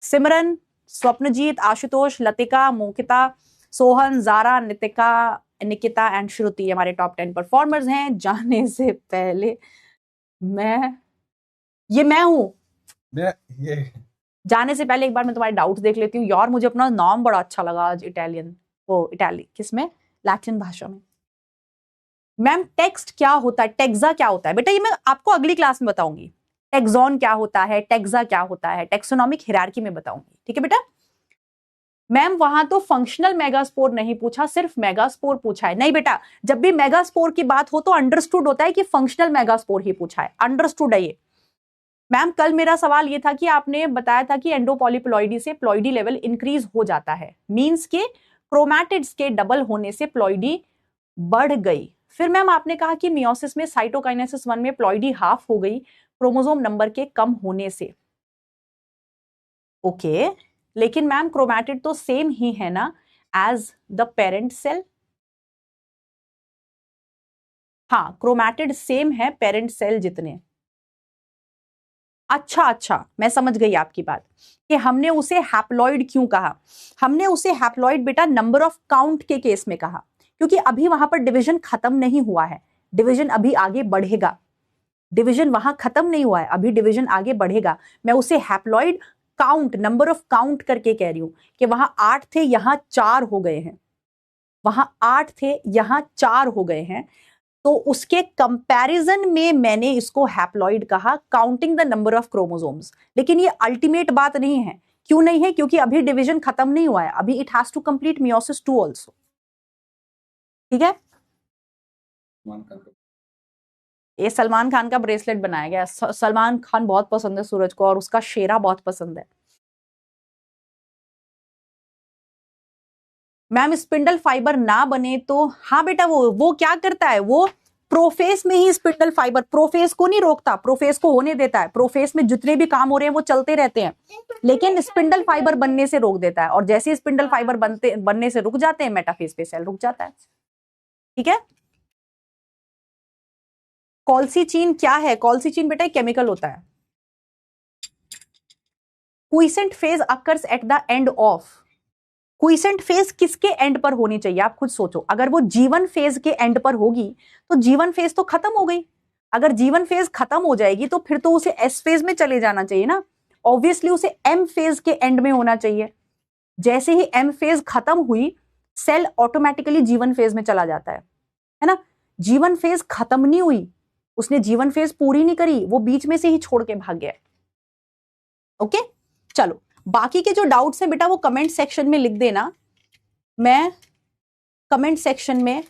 सिमरन, स्वप्नजीत, आशुतोष, लतिका, मोकिता, सोहन, जारा, निकिता एंड श्रुति हमारे टॉप 10 परफॉर्मर्स हैं। जाने से पहले मैं हूं। जाने से पहले एक बार मैं तुम्हारे डाउट्स देख लेती हूँ। यार मुझे अपना नाम बड़ा अच्छा लगा आज, इटाली किसमें, लैटिन भाषा में। मैम टेक्स्ट क्या होता है, टेक्सा क्या होता है बेटा, ये मैं आपको अगली क्लास में बताऊंगी। टेक्सॉन क्या होता है, टेक्सा क्या होता है, टेक्सोनॉमिक हायरार्की में बताऊंगी, ठीक है बेटा। मैम वहां तो फंक्शनल मेगास्पोर नहीं पूछा, सिर्फ मेगास्पोर पूछा है। नहीं बेटा, जब भी मेगास्पोर की बात हो तो अंडरस्टूड होता है कि फंक्शनल मेगास्पोर ही पूछा है, अंडरस्टूड है ये। मैम कल मेरा सवाल ये था कि आपने बताया था कि एंडोपॉलीप्लॉइडी से प्लॉइडी लेवल इंक्रीज हो जाता है, मींस के क्रोमैटिड्स के डबल होने से प्लॉइडी बढ़ गई। फिर मैम आपने कहा कि मियोसिस में साइटोकाइनेसिस 1 में प्लॉइडी हाफ हो गई क्रोमोसोम नंबर के कम होने से। ओके, लेकिन मैम क्रोमैटिड तो सेम ही है ना एज द पेरेंट सेल। हाँ, क्रोमैटिड सेम है पेरेंट सेल जितने। अच्छा, मैं समझ गई आपकी बात कि हमने उसे हैप्लॉइड क्यों कहा। हमने उसे हैप्लॉइड बेटा नंबर ऑफ काउंट के केस में कहा, क्योंकि अभी वहां पर डिवीजन खत्म नहीं हुआ है, डिवीजन अभी आगे बढ़ेगा। डिवीजन वहां खत्म नहीं हुआ है, अभी डिवीजन आगे बढ़ेगा। मैं उसे haploid count, number of count करके कह रही हूं कि वहां 8 थे, यहां 4 हो गए हैं, वहां 8 थे, यहां 4 हो गए हैं। तो उसके कंपैरिजन में मैंने इसको हैप्लॉइड कहा, counting the number of chromosomes. लेकिन ये अल्टीमेट बात नहीं है। क्यों नहीं है? क्योंकि अभी डिवीजन खत्म नहीं हुआ है, अभी it has to complete meiosis 2 also. ठीक है, ये सलमान खान का ब्रेसलेट बनाया गया। सलमान खान बहुत पसंद है सूरज को, और उसका शेरा बहुत पसंद है। मैम स्पिंडल फाइबर ना बने तो, हाँ बेटा वो क्या करता है, वो प्रोफेस में ही स्पिंडल फाइबर, प्रोफेस को नहीं रोकता, प्रोफेस को होने देता है। प्रोफेस में जितने भी काम हो रहे हैं वो चलते रहते हैं, लेकिन स्पिंडल फाइबर बनने से रोक देता है। और जैसे स्पिंडल फाइबर बनने से रुक जाते हैं, मेटाफेज पे सेल रुक जाता है। ठीक है, कॉल्सीचीन क्या है? कॉल्सीचीन बेटा केमिकल होता है। Quiescent phase occurs at the end of, quiescent phase किसके एंड पर होनी चाहिए आप खुद सोचो। अगर वो जीवन फेज के एंड पर होगी तो जीवन फेज तो खत्म हो गई। अगर जीवन फेज खत्म हो जाएगी तो फिर तो उसे एस फेज में चले जाना चाहिए ना। ऑब्वियसली उसे एम फेज के एंड में होना चाहिए। जैसे ही एम फेज खत्म हुई, सेल ऑटोमेटिकली जीवन फेज में चला जाता है ना। जीवन फेज खत्म नहीं हुई, उसने जीवन फेज पूरी नहीं करी, वो बीच में से ही छोड़ के भाग गया। ओके, चलो बाकी के जो डाउट्स हैं बेटा वो कमेंट सेक्शन में लिख देना, मैं कमेंट सेक्शन में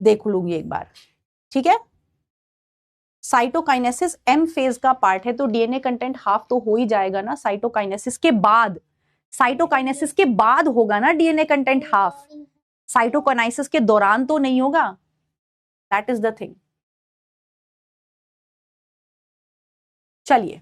देख लूंगी एक बार। ठीक है, साइटोकाइनेसिस एम फेज का पार्ट है तो डीएनए कंटेंट हाफ तो हो ही जाएगा ना। साइटोकाइनेसिस के बाद, साइटोकाइनेसिस के बाद होगा ना डीएनए कंटेंट हाफ, साइटोकाइनेसिस के दौरान तो नहीं होगा। That is the thing. चलिए,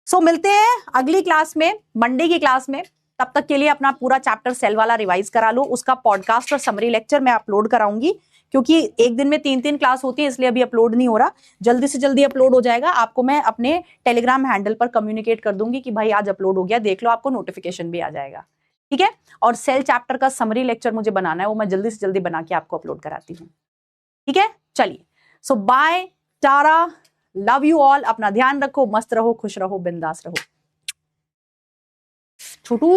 सो मिलते हैं अगली क्लास में, मंडे की क्लास में। तब तक के लिए अपना पूरा चैप्टर सेल वाला रिवाइज करा लो। उसका पॉडकास्ट और समरी लेक्चर मैं अपलोड कराऊंगी, क्योंकि एक दिन में 3-3 क्लास होती है, इसलिए अभी अपलोड नहीं हो रहा। जल्दी से जल्दी अपलोड हो जाएगा। आपको मैं अपने टेलीग्राम हैंडल पर कम्युनिकेट कर दूंगी कि भाई आज अपलोड हो गया, देख लो, आपको नोटिफिकेशन भी आ जाएगा। ठीक है, और सेल चैप्टर का समरी लेक्चर मुझे बनाना है, वो मैं जल्दी से जल्दी बना के आपको अपलोड कराती हूँ। ठीक है, चलिए, so bye, tata, love you all. अपना ध्यान रखो, मस्त रहो, खुश रहो, बिंदास रहो। छोटू